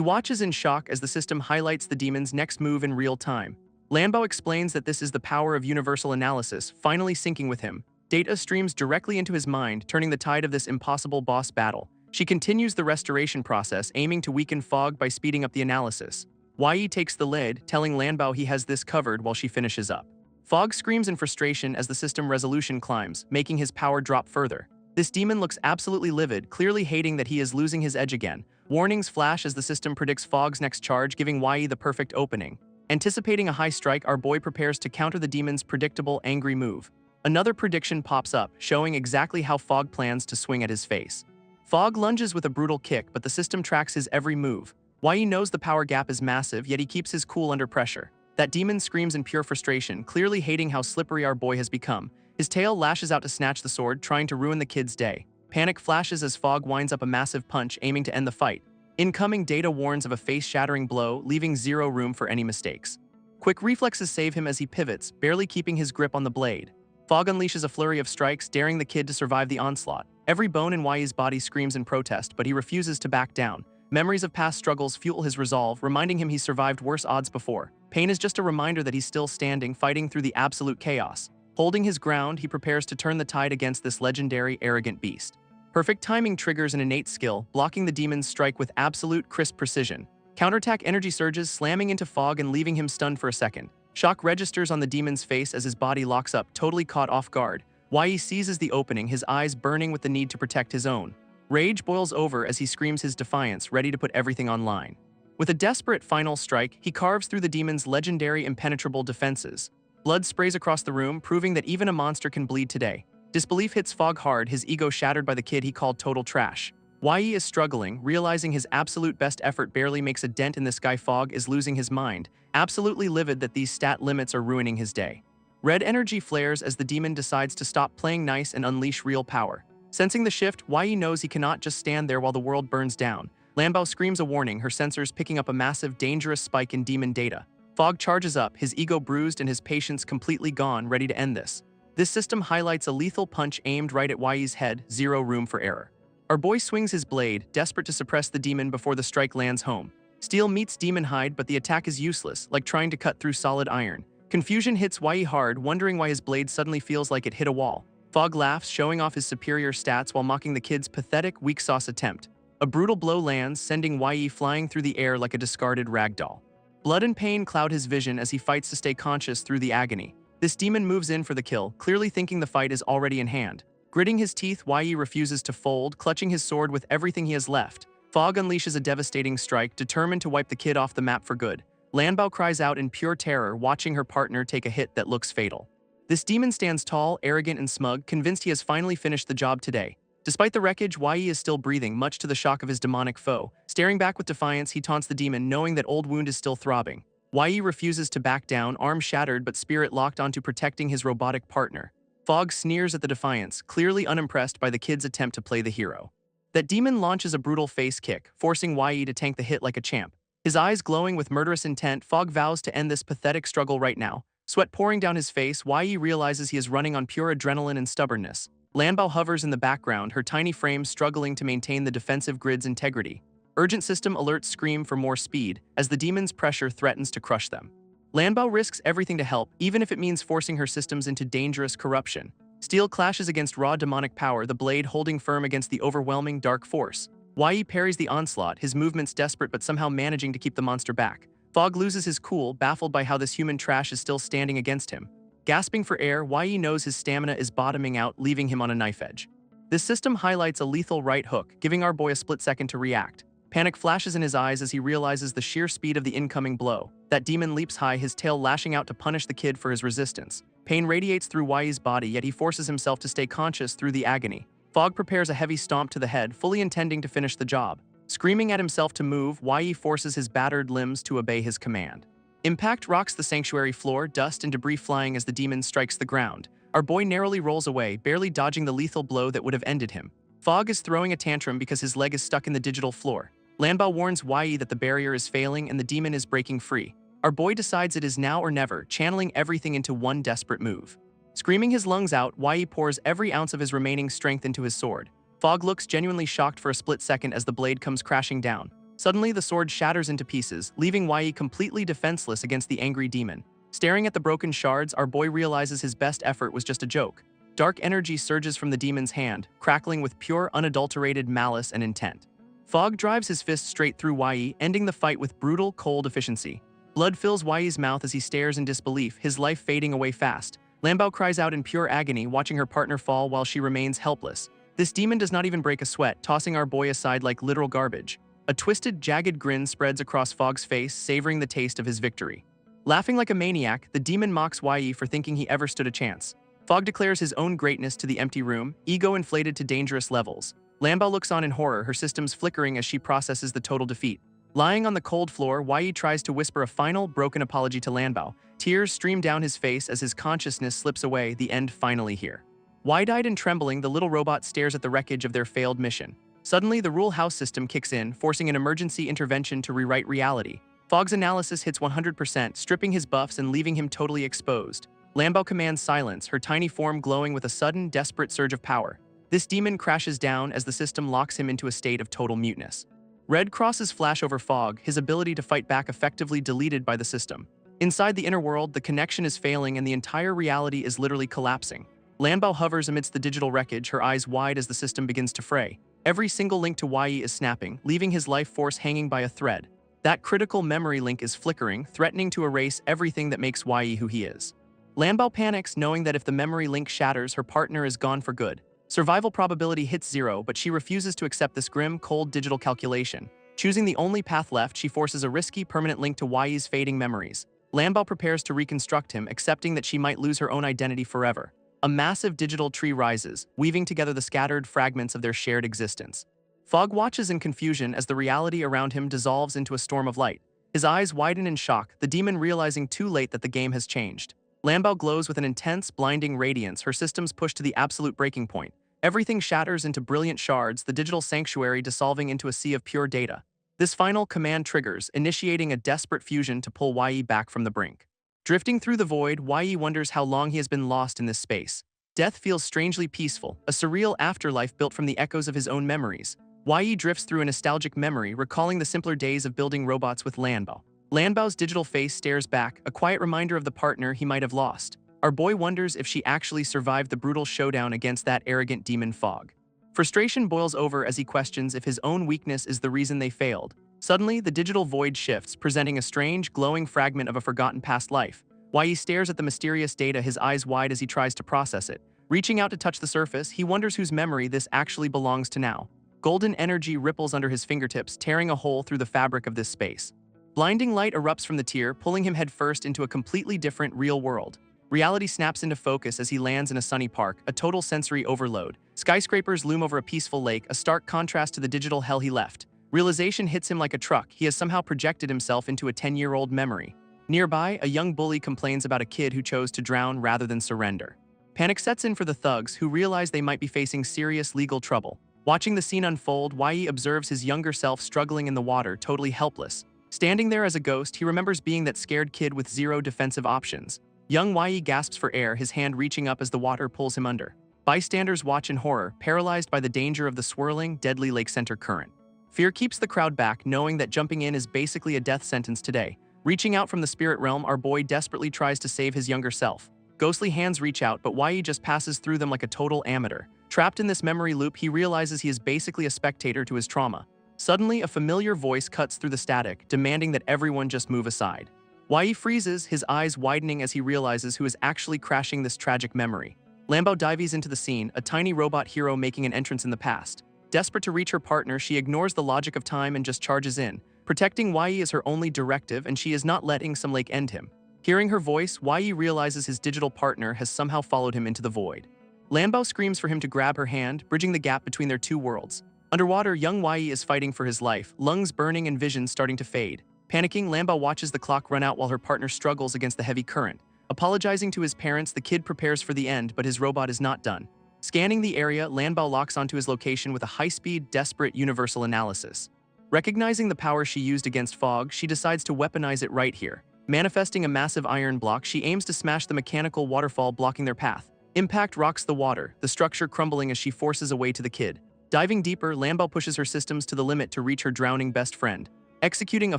watches in shock as the system highlights the demon's next move in real time. Lambo explains that this is the power of universal analysis, finally syncing with him. Data streams directly into his mind, turning the tide of this impossible boss battle. She continues the restoration process, aiming to weaken Fog by speeding up the analysis. Wai takes the lead, telling Lambo he has this covered while she finishes up. Fog screams in frustration as the system resolution climbs, making his power drop further. This demon looks absolutely livid, clearly hating that he is losing his edge again. Warnings flash as the system predicts Fog's next charge, giving Wai the perfect opening. Anticipating a high strike, our boy prepares to counter the demon's predictable, angry move. Another prediction pops up, showing exactly how Fog plans to swing at his face. Fog lunges with a brutal kick, but the system tracks his every move. Wai knows the power gap is massive, yet he keeps his cool under pressure. That demon screams in pure frustration, clearly hating how slippery our boy has become. His tail lashes out to snatch the sword, trying to ruin the kid's day. Panic flashes as Fog winds up a massive punch, aiming to end the fight. Incoming data warns of a face-shattering blow, leaving zero room for any mistakes. Quick reflexes save him as he pivots, barely keeping his grip on the blade. Fog unleashes a flurry of strikes, daring the kid to survive the onslaught. Every bone in Wai's body screams in protest, but he refuses to back down. Memories of past struggles fuel his resolve, reminding him he's survived worse odds before. Pain is just a reminder that he's still standing, fighting through the absolute chaos. Holding his ground, he prepares to turn the tide against this legendary, arrogant beast. Perfect timing triggers an innate skill, blocking the demon's strike with absolute, crisp precision. Counterattack energy surges, slamming into Fog and leaving him stunned for a second. Shock registers on the demon's face as his body locks up, totally caught off guard. Wai seizes the opening, his eyes burning with the need to protect his own. Rage boils over as he screams his defiance, ready to put everything on line. With a desperate final strike, he carves through the demon's legendary impenetrable defenses. Blood sprays across the room, proving that even a monster can bleed today. Disbelief hits Fog hard, his ego shattered by the kid he called total trash. Wai is struggling, realizing his absolute best effort barely makes a dent in this guy. Fog is losing his mind, absolutely livid that these stat limits are ruining his day. Red energy flares as the demon decides to stop playing nice and unleash real power. Sensing the shift, Wai knows he cannot just stand there while the world burns down. Lambo screams a warning, her sensors picking up a massive, dangerous spike in demon data. Fog charges up, his ego bruised and his patience completely gone, ready to end this. This system highlights a lethal punch aimed right at Wai's head, zero room for error. Our boy swings his blade, desperate to suppress the demon before the strike lands home. Steel meets demon hide, but the attack is useless, like trying to cut through solid iron. Confusion hits Wai hard, wondering why his blade suddenly feels like it hit a wall. Fog laughs, showing off his superior stats while mocking the kid's pathetic, weak sauce attempt. A brutal blow lands, sending Wai flying through the air like a discarded ragdoll. Blood and pain cloud his vision as he fights to stay conscious through the agony. This demon moves in for the kill, clearly thinking the fight is already in hand. Gritting his teeth, Wai refuses to fold, clutching his sword with everything he has left. Fog unleashes a devastating strike, determined to wipe the kid off the map for good. Lambo cries out in pure terror, watching her partner take a hit that looks fatal. This demon stands tall, arrogant, and smug, convinced he has finally finished the job today. Despite the wreckage, Wai is still breathing, much to the shock of his demonic foe. Staring back with defiance, he taunts the demon, knowing that old wound is still throbbing. Wai refuses to back down, arm shattered but spirit locked onto protecting his robotic partner. Fog sneers at the defiance, clearly unimpressed by the kid's attempt to play the hero. That demon launches a brutal face kick, forcing Wai to tank the hit like a champ. His eyes glowing with murderous intent, Fog vows to end this pathetic struggle right now. Sweat pouring down his face, Wai realizes he is running on pure adrenaline and stubbornness. Lambo hovers in the background, her tiny frame struggling to maintain the defensive grid's integrity. Urgent system alerts scream for more speed, as the demon's pressure threatens to crush them. Lambo risks everything to help, even if it means forcing her systems into dangerous corruption. Steel clashes against raw demonic power, the blade holding firm against the overwhelming dark force. Wai parries the onslaught, his movements desperate but somehow managing to keep the monster back. Fog loses his cool, baffled by how this human trash is still standing against him. Gasping for air, Wai knows his stamina is bottoming out, leaving him on a knife edge. This system highlights a lethal right hook, giving our boy a split second to react. Panic flashes in his eyes as he realizes the sheer speed of the incoming blow. That demon leaps high, his tail lashing out to punish the kid for his resistance. Pain radiates through Wai's body, yet he forces himself to stay conscious through the agony. Fog prepares a heavy stomp to the head, fully intending to finish the job. Screaming at himself to move, Wai forces his battered limbs to obey his command. Impact rocks the sanctuary floor, dust and debris flying as the demon strikes the ground. Our boy narrowly rolls away, barely dodging the lethal blow that would have ended him. Fog is throwing a tantrum because his leg is stuck in the digital floor. Lambo warns Wai that the barrier is failing and the demon is breaking free. our boy decides it is now or never, channeling everything into one desperate move. Screaming his lungs out, Yi pours every ounce of his remaining strength into his sword. Fog looks genuinely shocked for a split second as the blade comes crashing down. Suddenly, the sword shatters into pieces, leaving Yi completely defenseless against the angry demon. Staring at the broken shards, our boy realizes his best effort was just a joke. Dark energy surges from the demon's hand, crackling with pure, unadulterated malice and intent. Fog drives his fist straight through Yi, ending the fight with brutal, cold efficiency. Blood fills Yi's mouth as he stares in disbelief, his life fading away fast. Lambo cries out in pure agony, watching her partner fall while she remains helpless. This demon does not even break a sweat, tossing our boy aside like literal garbage. A twisted, jagged grin spreads across Fog's face, savoring the taste of his victory. Laughing like a maniac, the demon mocks Yi for thinking he ever stood a chance. Fog declares his own greatness to the empty room, ego inflated to dangerous levels. Lambo looks on in horror, her systems flickering as she processes the total defeat. Lying on the cold floor, Yi tries to whisper a final, broken apology to Lambo. Tears stream down his face as his consciousness slips away, the end finally here. Wide-eyed and trembling, the little robot stares at the wreckage of their failed mission. Suddenly, the rule house system kicks in, forcing an emergency intervention to rewrite reality. Fog's analysis hits 100%, stripping his buffs and leaving him totally exposed. Lambo commands silence, her tiny form glowing with a sudden, desperate surge of power. This demon crashes down as the system locks him into a state of total muteness. Red crosses flash over Fog, his ability to fight back effectively deleted by the system. Inside the inner world, the connection is failing and the entire reality is literally collapsing. Lambo hovers amidst the digital wreckage, her eyes wide as the system begins to fray. Every single link to Yi is snapping, leaving his life force hanging by a thread. That critical memory link is flickering, threatening to erase everything that makes Yi who he is. Lambo panics, knowing that if the memory link shatters, her partner is gone for good. Survival probability hits 0, but she refuses to accept this grim, cold digital calculation. Choosing the only path left, she forces a risky, permanent link to Yi's fading memories. Lambo prepares to reconstruct him, accepting that she might lose her own identity forever. A massive digital tree rises, weaving together the scattered fragments of their shared existence. Fog watches in confusion as the reality around him dissolves into a storm of light. His eyes widen in shock, the demon realizing too late that the game has changed. Lambo glows with an intense, blinding radiance, her systems push to the absolute breaking point. Everything shatters into brilliant shards, the digital sanctuary dissolving into a sea of pure data. This final command triggers, initiating a desperate fusion to pull Yi back from the brink. Drifting through the void, Yi wonders how long he has been lost in this space. Death feels strangely peaceful, a surreal afterlife built from the echoes of his own memories. Yi drifts through a nostalgic memory, recalling the simpler days of building robots with Lambo. Lambo's digital face stares back, a quiet reminder of the partner he might have lost. Our boy wonders if she actually survived the brutal showdown against that arrogant demon Fog. Frustration boils over as he questions if his own weakness is the reason they failed. Suddenly, the digital void shifts, presenting a strange, glowing fragment of a forgotten past life. Yi stares at the mysterious data, his eyes wide as he tries to process it. Reaching out to touch the surface, he wonders whose memory this actually belongs to now. Golden energy ripples under his fingertips, tearing a hole through the fabric of this space. Blinding light erupts from the tear, pulling him headfirst into a completely different, real world. Reality snaps into focus as he lands in a sunny park, a total sensory overload. Skyscrapers loom over a peaceful lake, a stark contrast to the digital hell he left. Realization hits him like a truck, he has somehow projected himself into a 10-year-old memory. Nearby, a young bully complains about a kid who chose to drown rather than surrender. Panic sets in for the thugs, who realize they might be facing serious legal trouble. Watching the scene unfold, Yi observes his younger self struggling in the water, totally helpless. Standing there as a ghost, he remembers being that scared kid with zero defensive options. Young Yi gasps for air, his hand reaching up as the water pulls him under. Bystanders watch in horror, paralyzed by the danger of the swirling, deadly lake center current. Fear keeps the crowd back, knowing that jumping in is basically a death sentence today. Reaching out from the spirit realm, our boy desperately tries to save his younger self. Ghostly hands reach out, but Yi just passes through them like a total amateur. Trapped in this memory loop, he realizes he is basically a spectator to his trauma. Suddenly, a familiar voice cuts through the static, demanding that everyone just move aside. Yi freezes, his eyes widening as he realizes who is actually crashing this tragic memory. Lambo dives into the scene, a tiny robot hero making an entrance in the past. Desperate to reach her partner, she ignores the logic of time and just charges in. Protecting Yi is her only directive, and she is not letting some lake end him. Hearing her voice, Yi realizes his digital partner has somehow followed him into the void. Lambo screams for him to grab her hand, bridging the gap between their two worlds. Underwater, young Yi is fighting for his life, lungs burning and vision starting to fade. Panicking, Lambo watches the clock run out while her partner struggles against the heavy current. Apologizing to his parents, the kid prepares for the end, but his robot is not done. Scanning the area, Lambo locks onto his location with a high-speed, desperate universal analysis. Recognizing the power she used against Fog, she decides to weaponize it right here. Manifesting a massive iron block, she aims to smash the mechanical waterfall blocking their path. Impact rocks the water, the structure crumbling as she forces a way to the kid. Diving deeper, Lambo pushes her systems to the limit to reach her drowning best friend. Executing a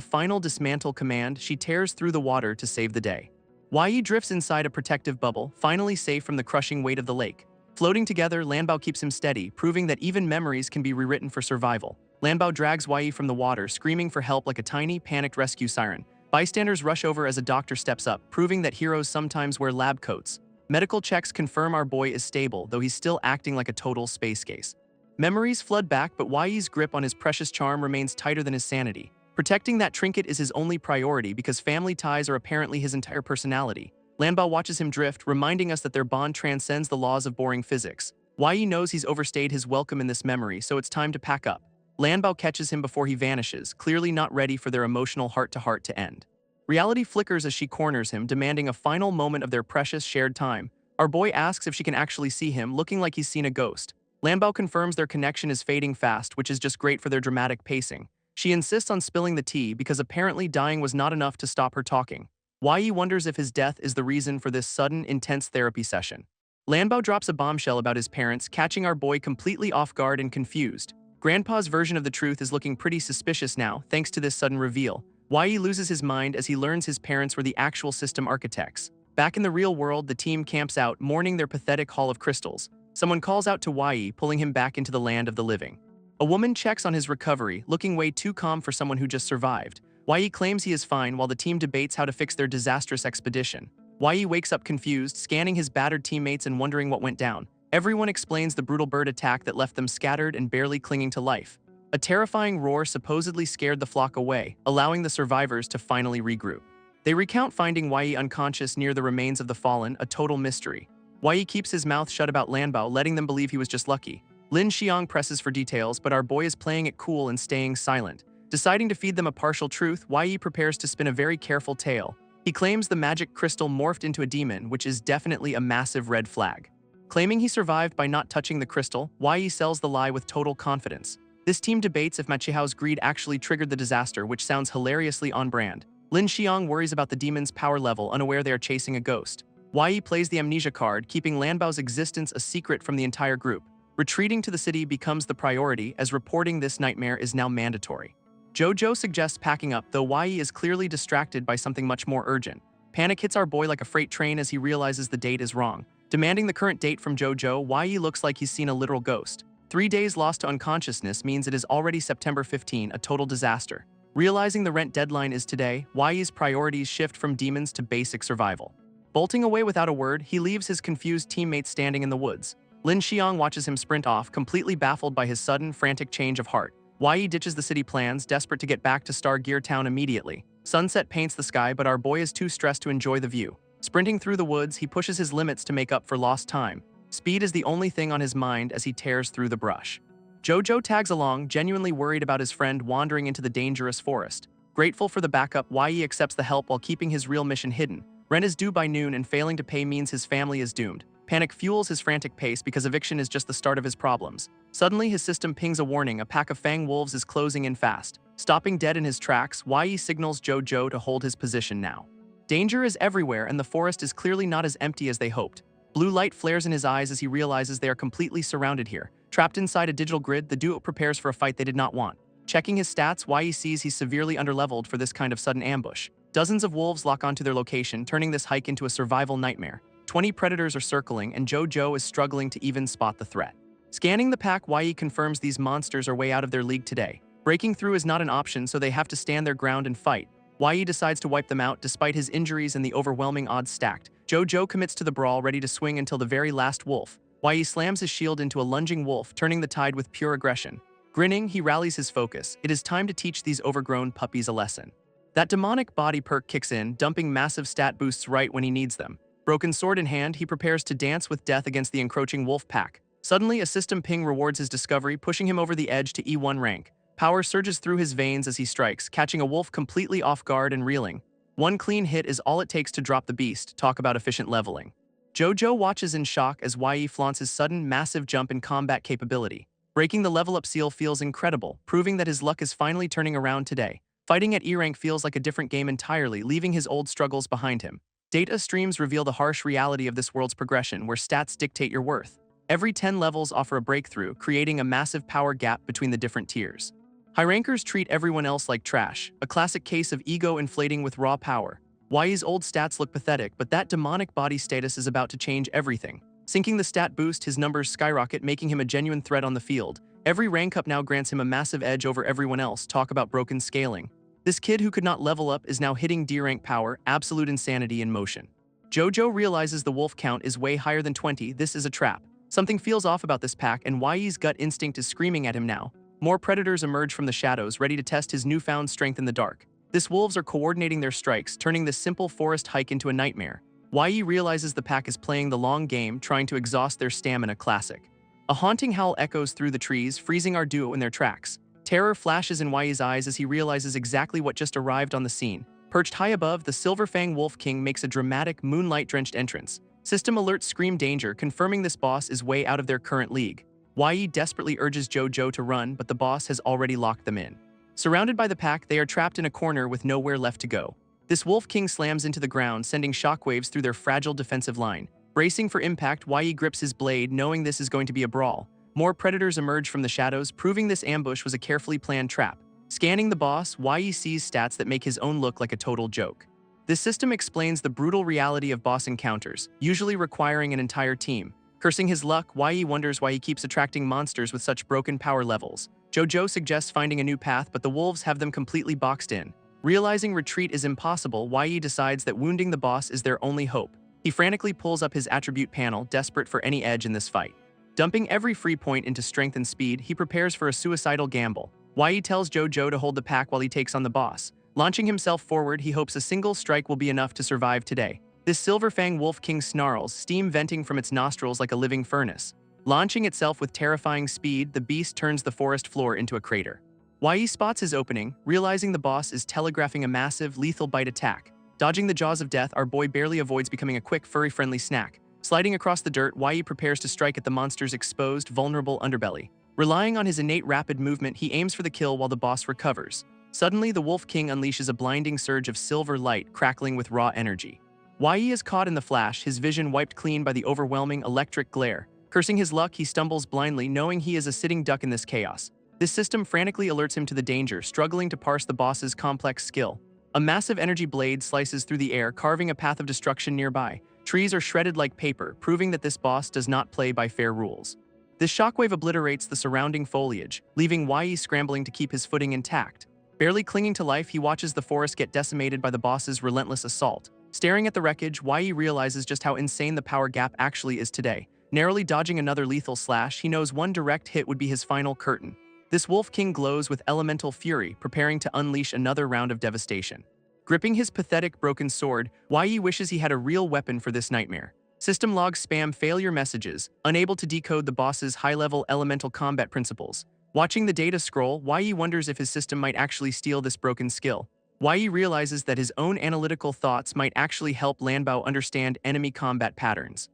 final dismantle command, she tears through the water to save the day. Yi drifts inside a protective bubble, finally safe from the crushing weight of the lake. Floating together, Lanbao keeps him steady, proving that even memories can be rewritten for survival. Lanbao drags Yi from the water, screaming for help like a tiny, panicked rescue siren. Bystanders rush over as a doctor steps up, proving that heroes sometimes wear lab coats. Medical checks confirm our boy is stable, though he's still acting like a total space case. Memories flood back, but Yi's grip on his precious charm remains tighter than his sanity. Protecting that trinket is his only priority because family ties are apparently his entire personality. Lanbao watches him drift, reminding us that their bond transcends the laws of boring physics. Yi knows he's overstayed his welcome in this memory, so it's time to pack up. Lanbao catches him before he vanishes, clearly not ready for their emotional heart-to-heart to end. Reality flickers as she corners him, demanding a final moment of their precious shared time. Our boy asks if she can actually see him, looking like he's seen a ghost. Lanbao confirms their connection is fading fast, which is just great for their dramatic pacing. She insists on spilling the tea because apparently dying was not enough to stop her talking. Yi wonders if his death is the reason for this sudden, intense therapy session. Lanbao drops a bombshell about his parents, catching our boy completely off guard and confused. Grandpa's version of the truth is looking pretty suspicious now, thanks to this sudden reveal. Yi loses his mind as he learns his parents were the actual system architects. Back in the real world, the team camps out, mourning their pathetic Hall of Crystals. Someone calls out to Yi, pulling him back into the land of the living. A woman checks on his recovery, looking way too calm for someone who just survived. Yi claims he is fine while the team debates how to fix their disastrous expedition. Yi wakes up confused, scanning his battered teammates and wondering what went down. Everyone explains the brutal bird attack that left them scattered and barely clinging to life. A terrifying roar supposedly scared the flock away, allowing the survivors to finally regroup. They recount finding Yi unconscious near the remains of the fallen, a total mystery. Yi keeps his mouth shut about Lanbao, letting them believe he was just lucky. Lin Xiang presses for details, but our boy is playing it cool and staying silent. Deciding to feed them a partial truth, Yi prepares to spin a very careful tale. He claims the magic crystal morphed into a demon, which is definitely a massive red flag. Claiming he survived by not touching the crystal, Yi sells the lie with total confidence. This team debates if Machihao's greed actually triggered the disaster, which sounds hilariously on brand. Lin Xiang worries about the demon's power level, unaware they are chasing a ghost. Yi plays the amnesia card, keeping Lanbao's existence a secret from the entire group. Retreating to the city becomes the priority, as reporting this nightmare is now mandatory. Jojo suggests packing up, though Yi is clearly distracted by something much more urgent. Panic hits our boy like a freight train as he realizes the date is wrong. Demanding the current date from Jojo, Yi looks like he's seen a literal ghost. 3 days lost to unconsciousness means it is already September 15, a total disaster. Realizing the rent deadline is today, Yi's priorities shift from demons to basic survival. Bolting away without a word, he leaves his confused teammates standing in the woods. Lin Xiang watches him sprint off, completely baffled by his sudden, frantic change of heart. Yi ditches the city plans, desperate to get back to Star Gear Town immediately. Sunset paints the sky, but our boy is too stressed to enjoy the view. Sprinting through the woods, he pushes his limits to make up for lost time. Speed is the only thing on his mind as he tears through the brush. Jojo tags along, genuinely worried about his friend wandering into the dangerous forest. Grateful for the backup, Yi accepts the help while keeping his real mission hidden. Rent is due by noon, and failing to pay means his family is doomed. Panic fuels his frantic pace because eviction is just the start of his problems. Suddenly, his system pings a warning: a pack of fang wolves is closing in fast. Stopping dead in his tracks, Yi signals Jojo to hold his position now. Danger is everywhere, and the forest is clearly not as empty as they hoped. Blue light flares in his eyes as he realizes they are completely surrounded here. Trapped inside a digital grid, the duo prepares for a fight they did not want. Checking his stats, Yi sees he's severely underleveled for this kind of sudden ambush. Dozens of wolves lock onto their location, turning this hike into a survival nightmare. 20 predators are circling, and Jojo is struggling to even spot the threat. Scanning the pack, Yi confirms these monsters are way out of their league today. Breaking through is not an option, so they have to stand their ground and fight. Yi decides to wipe them out despite his injuries and the overwhelming odds stacked. Jojo commits to the brawl, ready to swing until the very last wolf. Yi slams his shield into a lunging wolf, turning the tide with pure aggression. Grinning, he rallies his focus. It is time to teach these overgrown puppies a lesson. That demonic body perk kicks in, dumping massive stat boosts right when he needs them. Broken sword in hand, he prepares to dance with death against the encroaching wolf pack. Suddenly, a system ping rewards his discovery, pushing him over the edge to E1 rank. Power surges through his veins as he strikes, catching a wolf completely off guard and reeling. One clean hit is all it takes to drop the beast. Talk about efficient leveling. Jojo watches in shock as Yi flaunts his sudden, massive jump in combat capability. Breaking the level-up seal feels incredible, proving that his luck is finally turning around today. Fighting at E-rank feels like a different game entirely, leaving his old struggles behind him. Data streams reveal the harsh reality of this world's progression, where stats dictate your worth. Every 10 levels offer a breakthrough, creating a massive power gap between the different tiers. High rankers treat everyone else like trash, a classic case of ego inflating with raw power. Y's old stats look pathetic, but that demonic body status is about to change everything. Sinking the stat boost, his numbers skyrocket, making him a genuine threat on the field. Every rank up now grants him a massive edge over everyone else. Talk about broken scaling. This kid who could not level up is now hitting D-rank power, absolute insanity in motion. JoJo realizes the wolf count is way higher than 20, this is a trap. Something feels off about this pack, and Y's gut instinct is screaming at him now. More predators emerge from the shadows, ready to test his newfound strength in the dark. These wolves are coordinating their strikes, turning this simple forest hike into a nightmare. Yi realizes the pack is playing the long game, trying to exhaust their stamina. Classic. A haunting howl echoes through the trees, freezing our duo in their tracks. Terror flashes in Yi's eyes as he realizes exactly what just arrived on the scene. Perched high above, the Silver Fang Wolf King makes a dramatic, moonlight-drenched entrance. System alerts scream danger, confirming this boss is way out of their current league. Yi desperately urges JoJo to run, but the boss has already locked them in. Surrounded by the pack, they are trapped in a corner with nowhere left to go. This Wolf King slams into the ground, sending shockwaves through their fragile defensive line. Bracing for impact, Yi grips his blade, knowing this is going to be a brawl. More predators emerge from the shadows, proving this ambush was a carefully planned trap. Scanning the boss, Yi sees stats that make his own look like a total joke. This system explains the brutal reality of boss encounters, usually requiring an entire team. Cursing his luck, Yi wonders why he keeps attracting monsters with such broken power levels. JoJo suggests finding a new path, but the wolves have them completely boxed in. Realizing retreat is impossible, Yi decides that wounding the boss is their only hope. He frantically pulls up his attribute panel, desperate for any edge in this fight. Dumping every free point into strength and speed, he prepares for a suicidal gamble. Yi tells JoJo to hold the pack while he takes on the boss. Launching himself forward, he hopes a single strike will be enough to survive today. This Silver Fang Wolf King snarls, steam venting from its nostrils like a living furnace. Launching itself with terrifying speed, the beast turns the forest floor into a crater. Yi spots his opening, realizing the boss is telegraphing a massive, lethal bite attack. Dodging the jaws of death, our boy barely avoids becoming a quick, furry-friendly snack. Sliding across the dirt, Yi prepares to strike at the monster's exposed, vulnerable underbelly. Relying on his innate rapid movement, he aims for the kill while the boss recovers. Suddenly, the Wolf King unleashes a blinding surge of silver light, crackling with raw energy. Yi is caught in the flash, his vision wiped clean by the overwhelming electric glare. Cursing his luck, he stumbles blindly, knowing he is a sitting duck in this chaos. This system frantically alerts him to the danger, struggling to parse the boss's complex skill. A massive energy blade slices through the air, carving a path of destruction nearby. Trees are shredded like paper, proving that this boss does not play by fair rules. This shockwave obliterates the surrounding foliage, leaving Yi scrambling to keep his footing intact. Barely clinging to life, he watches the forest get decimated by the boss's relentless assault. Staring at the wreckage, Yi realizes just how insane the power gap actually is today. Narrowly dodging another lethal slash, he knows one direct hit would be his final curtain. This Wolf King glows with elemental fury, preparing to unleash another round of devastation. Gripping his pathetic broken sword, Yi wishes he had a real weapon for this nightmare. System logs spam failure messages, unable to decode the boss's high-level elemental combat principles. Watching the data scroll, Yi wonders if his system might actually steal this broken skill. Yi realizes that his own analytical thoughts might actually help Lambo understand enemy combat patterns.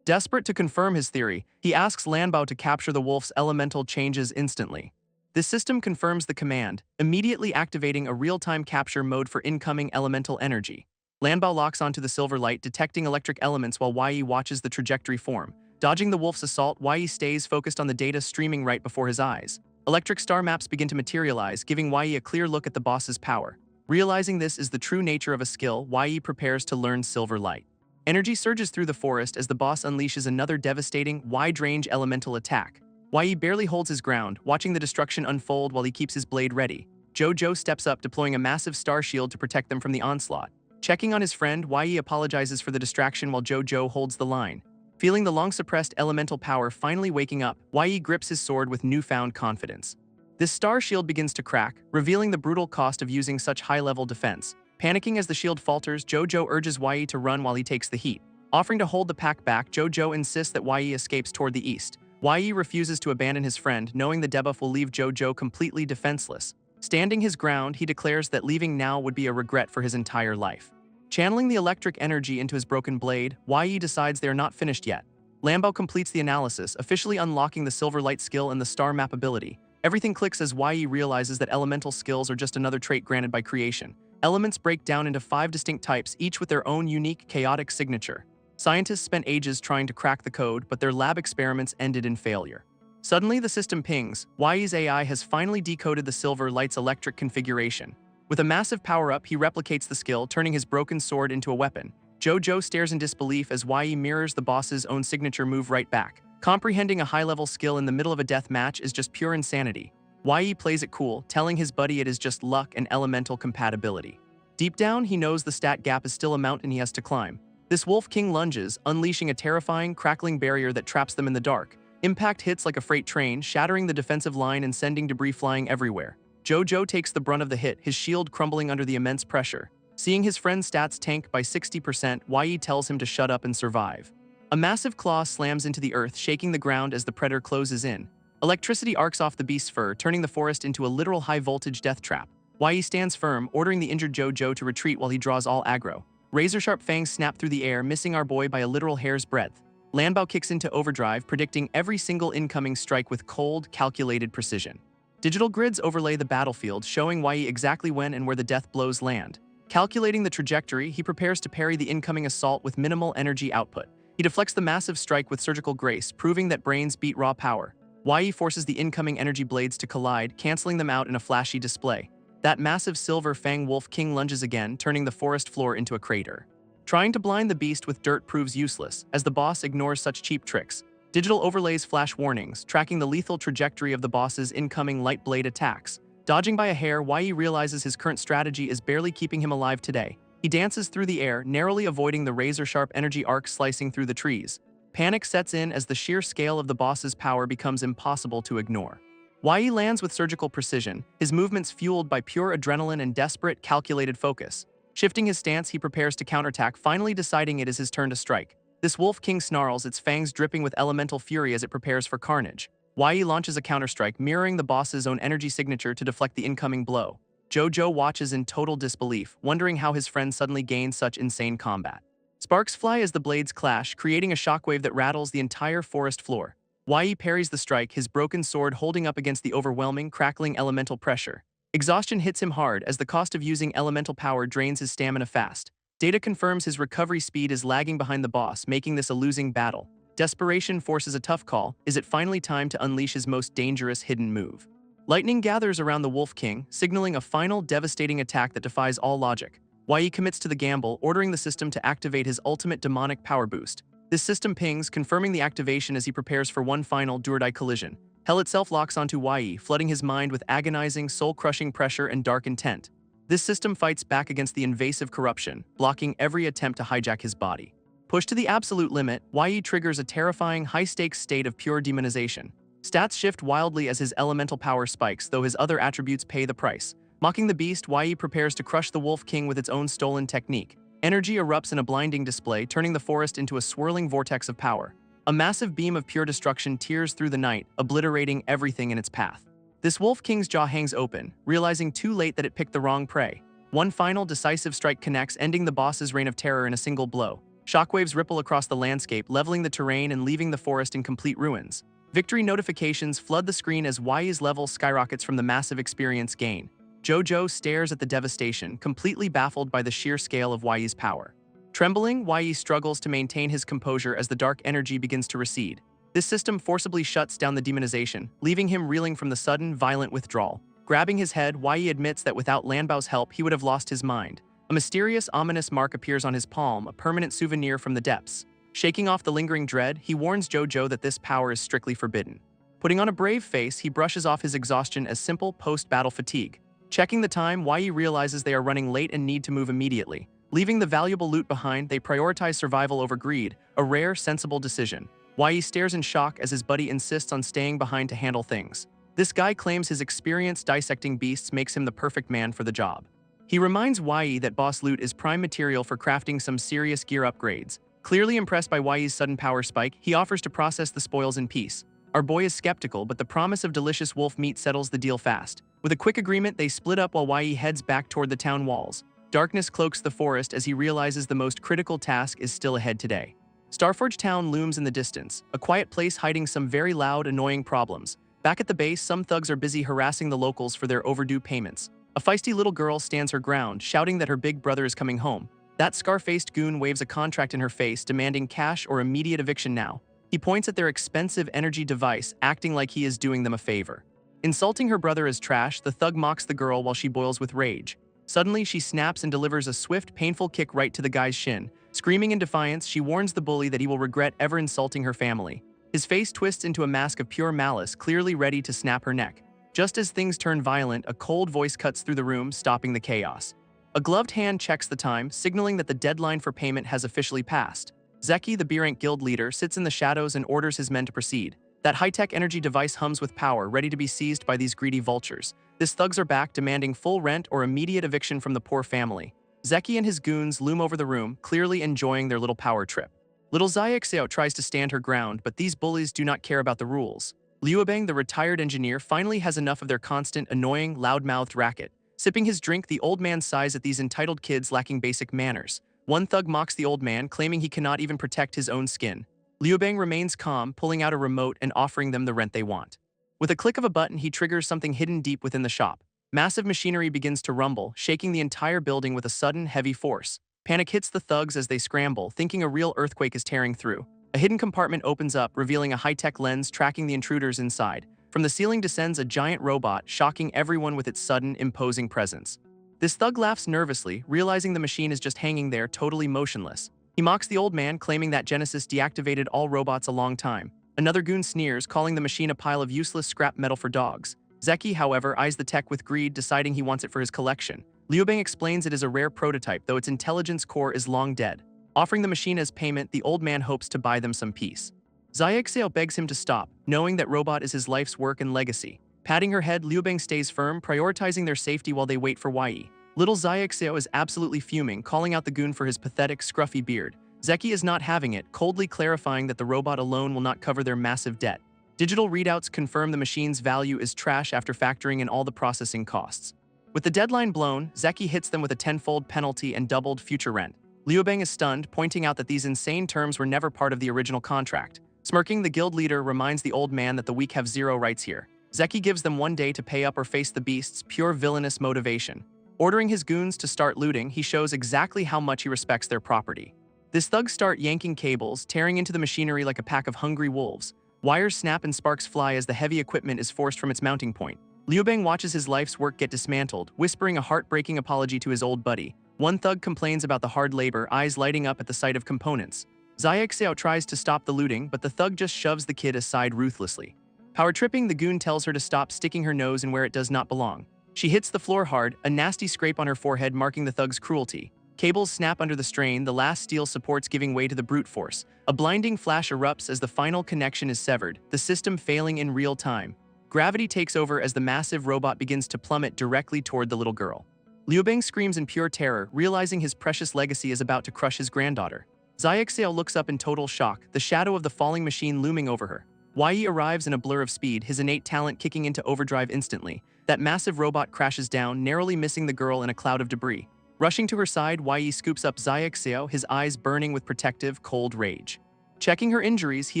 Desperate to confirm his theory, he asks Lambo to capture the wolf's elemental changes instantly. This system confirms the command, immediately activating a real-time capture mode for incoming elemental energy. Lambo locks onto the silver light, detecting electric elements while Yi watches the trajectory form. Dodging the wolf's assault, Yi stays focused on the data streaming right before his eyes. Electric star maps begin to materialize, giving Yi a clear look at the boss's power. Realizing this is the true nature of a skill, Yi prepares to learn Silver Light. Energy surges through the forest as the boss unleashes another devastating, wide-range elemental attack. Yi barely holds his ground, watching the destruction unfold while he keeps his blade ready. JoJo steps up, deploying a massive star shield to protect them from the onslaught. Checking on his friend, Yi apologizes for the distraction while JoJo holds the line. Feeling the long-suppressed elemental power finally waking up, Yi grips his sword with newfound confidence. This star shield begins to crack, revealing the brutal cost of using such high-level defense. Panicking as the shield falters, JoJo urges Yi to run while he takes the heat. Offering to hold the pack back, JoJo insists that Yi escapes toward the east. Yi refuses to abandon his friend, knowing the debuff will leave JoJo completely defenseless. Standing his ground, he declares that leaving now would be a regret for his entire life. Channeling the electric energy into his broken blade, Yi decides they are not finished yet. Lambo completes the analysis, officially unlocking the Silver Light skill and the star map ability. Everything clicks as Yi realizes that elemental skills are just another trait granted by creation. Elements break down into 5 distinct types, each with their own unique, chaotic signature. Scientists spent ages trying to crack the code, but their lab experiments ended in failure. Suddenly, the system pings. Yi's AI has finally decoded the Silver Light's electric configuration. With a massive power-up, he replicates the skill, turning his broken sword into a weapon. Jojo stares in disbelief as Yi mirrors the boss's own signature move right back. Comprehending a high-level skill in the middle of a death match is just pure insanity. Yi plays it cool, telling his buddy it is just luck and elemental compatibility. Deep down, he knows the stat gap is still a mountain he has to climb. This Wolf King lunges, unleashing a terrifying, crackling barrier that traps them in the dark. Impact hits like a freight train, shattering the defensive line and sending debris flying everywhere. Jojo takes the brunt of the hit, his shield crumbling under the immense pressure. Seeing his friend's stats tank by 60%, Yi tells him to shut up and survive. A massive claw slams into the earth, shaking the ground as the predator closes in. Electricity arcs off the beast's fur, turning the forest into a literal high-voltage death trap. Yi stands firm, ordering the injured Jojo to retreat while he draws all aggro. Razor-sharp fangs snap through the air, missing our boy by a literal hair's breadth. Lambo kicks into overdrive, predicting every single incoming strike with cold, calculated precision. Digital grids overlay the battlefield, showing Yi exactly when and where the death blows land. Calculating the trajectory, he prepares to parry the incoming assault with minimal energy output. He deflects the massive strike with surgical grace, proving that brains beat raw power. Yi forces the incoming energy blades to collide, canceling them out in a flashy display. That massive silver Fang Wolf King lunges again, turning the forest floor into a crater. Trying to blind the beast with dirt proves useless, as the boss ignores such cheap tricks. Digital overlays flash warnings, tracking the lethal trajectory of the boss's incoming light blade attacks. Dodging by a hair, Yi realizes his current strategy is barely keeping him alive today. He dances through the air, narrowly avoiding the razor-sharp energy arc slicing through the trees. Panic sets in as the sheer scale of the boss's power becomes impossible to ignore. Yi lands with surgical precision, his movements fueled by pure adrenaline and desperate, calculated focus. Shifting his stance, he prepares to counterattack, finally deciding it is his turn to strike. This Wolf King snarls, its fangs dripping with elemental fury as it prepares for carnage. Yi launches a counterstrike, mirroring the boss's own energy signature to deflect the incoming blow. Jojo watches in total disbelief, wondering how his friend suddenly gained such insane combat. Sparks fly as the blades clash, creating a shockwave that rattles the entire forest floor. Yi parries the strike, his broken sword holding up against the overwhelming, crackling elemental pressure. Exhaustion hits him hard as the cost of using elemental power drains his stamina fast. Data confirms his recovery speed is lagging behind the boss, making this a losing battle. Desperation forces a tough call. Is it finally time to unleash his most dangerous hidden move? Lightning gathers around the Wolf King, signaling a final devastating attack that defies all logic. Yi commits to the gamble, ordering the system to activate his ultimate demonic power boost. This system pings, confirming the activation as he prepares for one final do-or-die collision. Hell itself locks onto Yi, flooding his mind with agonizing, soul-crushing pressure and dark intent. This system fights back against the invasive corruption, blocking every attempt to hijack his body. Pushed to the absolute limit, Yi triggers a terrifying, high-stakes state of pure demonization. Stats shift wildly as his elemental power spikes, though his other attributes pay the price. Mocking the beast, Yi prepares to crush the Wolf King with its own stolen technique. Energy erupts in a blinding display, turning the forest into a swirling vortex of power. A massive beam of pure destruction tears through the night, obliterating everything in its path. This Wolf King's jaw hangs open, realizing too late that it picked the wrong prey. One final decisive strike connects, ending the boss's reign of terror in a single blow. Shockwaves ripple across the landscape, leveling the terrain and leaving the forest in complete ruins. Victory notifications flood the screen as Yi's level skyrockets from the massive experience gain. Jojo stares at the devastation, completely baffled by the sheer scale of Yi's power. Trembling, Yi struggles to maintain his composure as the dark energy begins to recede. This system forcibly shuts down the demonization, leaving him reeling from the sudden, violent withdrawal. Grabbing his head, Yi admits that without Lanbao's help, he would have lost his mind. A mysterious, ominous mark appears on his palm, a permanent souvenir from the depths. Shaking off the lingering dread, he warns Jojo that this power is strictly forbidden. Putting on a brave face, he brushes off his exhaustion as simple post-battle fatigue. Checking the time, Yi realizes they are running late and need to move immediately. Leaving the valuable loot behind, they prioritize survival over greed, a rare, sensible decision. Yi stares in shock as his buddy insists on staying behind to handle things. This guy claims his experience dissecting beasts makes him the perfect man for the job. He reminds Yi that boss loot is prime material for crafting some serious gear upgrades. Clearly impressed by Yi's sudden power spike, he offers to process the spoils in peace. Our boy is skeptical, but the promise of delicious wolf meat settles the deal fast. With a quick agreement, they split up while Yi heads back toward the town walls. Darkness cloaks the forest as he realizes the most critical task is still ahead today. Starforge Town looms in the distance, a quiet place hiding some very loud, annoying problems. Back at the base, some thugs are busy harassing the locals for their overdue payments. A feisty little girl stands her ground, shouting that her big brother is coming home. That scar-faced goon waves a contract in her face, demanding cash or immediate eviction now. He points at their expensive energy device, acting like he is doing them a favor. Insulting her brother as trash, the thug mocks the girl while she boils with rage. Suddenly, she snaps and delivers a swift, painful kick right to the guy's shin. Screaming in defiance, she warns the bully that he will regret ever insulting her family. His face twists into a mask of pure malice, clearly ready to snap her neck. Just as things turn violent, a cold voice cuts through the room, stopping the chaos. A gloved hand checks the time, signaling that the deadline for payment has officially passed. Zeki, the B-rank guild leader, sits in the shadows and orders his men to proceed. That high-tech energy device hums with power, ready to be seized by these greedy vultures. These thugs are back, demanding full rent or immediate eviction from the poor family. Zeki and his goons loom over the room, clearly enjoying their little power trip. Little Xiaoxiao tries to stand her ground, but these bullies do not care about the rules. Liuabeng, the retired engineer, finally has enough of their constant, annoying, loud-mouthed racket. Sipping his drink, the old man sighs at these entitled kids lacking basic manners. One thug mocks the old man, claiming he cannot even protect his own skin. Liuabeng remains calm, pulling out a remote and offering them the rent they want. With a click of a button, he triggers something hidden deep within the shop. Massive machinery begins to rumble, shaking the entire building with a sudden, heavy force. Panic hits the thugs as they scramble, thinking a real earthquake is tearing through. A hidden compartment opens up, revealing a high-tech lens tracking the intruders inside. From the ceiling descends a giant robot, shocking everyone with its sudden, imposing presence. This thug laughs nervously, realizing the machine is just hanging there, totally motionless. He mocks the old man, claiming that Genesis deactivated all robots a long time. Another goon sneers, calling the machine a pile of useless scrap metal for dogs. Zeki, however, eyes the tech with greed, deciding he wants it for his collection. Liuabeng explains it is a rare prototype, though its intelligence core is long dead. Offering the machine as payment, the old man hopes to buy them some peace. Xiaoxiao begs him to stop, knowing that robot is his life's work and legacy. Patting her head, Liuabeng stays firm, prioritizing their safety while they wait for Yi. Little Xiaoxiao is absolutely fuming, calling out the goon for his pathetic, scruffy beard. Zeki is not having it, coldly clarifying that the robot alone will not cover their massive debt. Digital readouts confirm the machine's value is trash after factoring in all the processing costs. With the deadline blown, Zeki hits them with a tenfold penalty and doubled future rent. Liuabeng is stunned, pointing out that these insane terms were never part of the original contract. Smirking, the guild leader reminds the old man that the weak have zero rights here. Zeki gives them one day to pay up or face the beasts, pure villainous motivation. Ordering his goons to start looting, he shows exactly how much he respects their property. These thugs start yanking cables, tearing into the machinery like a pack of hungry wolves. Wires snap and sparks fly as the heavy equipment is forced from its mounting point. Liuabeng watches his life's work get dismantled, whispering a heartbreaking apology to his old buddy. One thug complains about the hard labor, eyes lighting up at the sight of components. Xiaoxiao tries to stop the looting, but the thug just shoves the kid aside ruthlessly. Power-tripping, the goon tells her to stop sticking her nose in where it does not belong. She hits the floor hard, a nasty scrape on her forehead marking the thug's cruelty. Cables snap under the strain, the last steel supports giving way to the brute force. A blinding flash erupts as the final connection is severed, the system failing in real time. Gravity takes over as the massive robot begins to plummet directly toward the little girl. Liuabeng screams in pure terror, realizing his precious legacy is about to crush his granddaughter. Xiaoxiao looks up in total shock, the shadow of the falling machine looming over her. Yi arrives in a blur of speed, his innate talent kicking into overdrive instantly. That massive robot crashes down, narrowly missing the girl in a cloud of debris. Rushing to her side, Yi scoops up Xiaoxiao, his eyes burning with protective, cold rage. Checking her injuries, he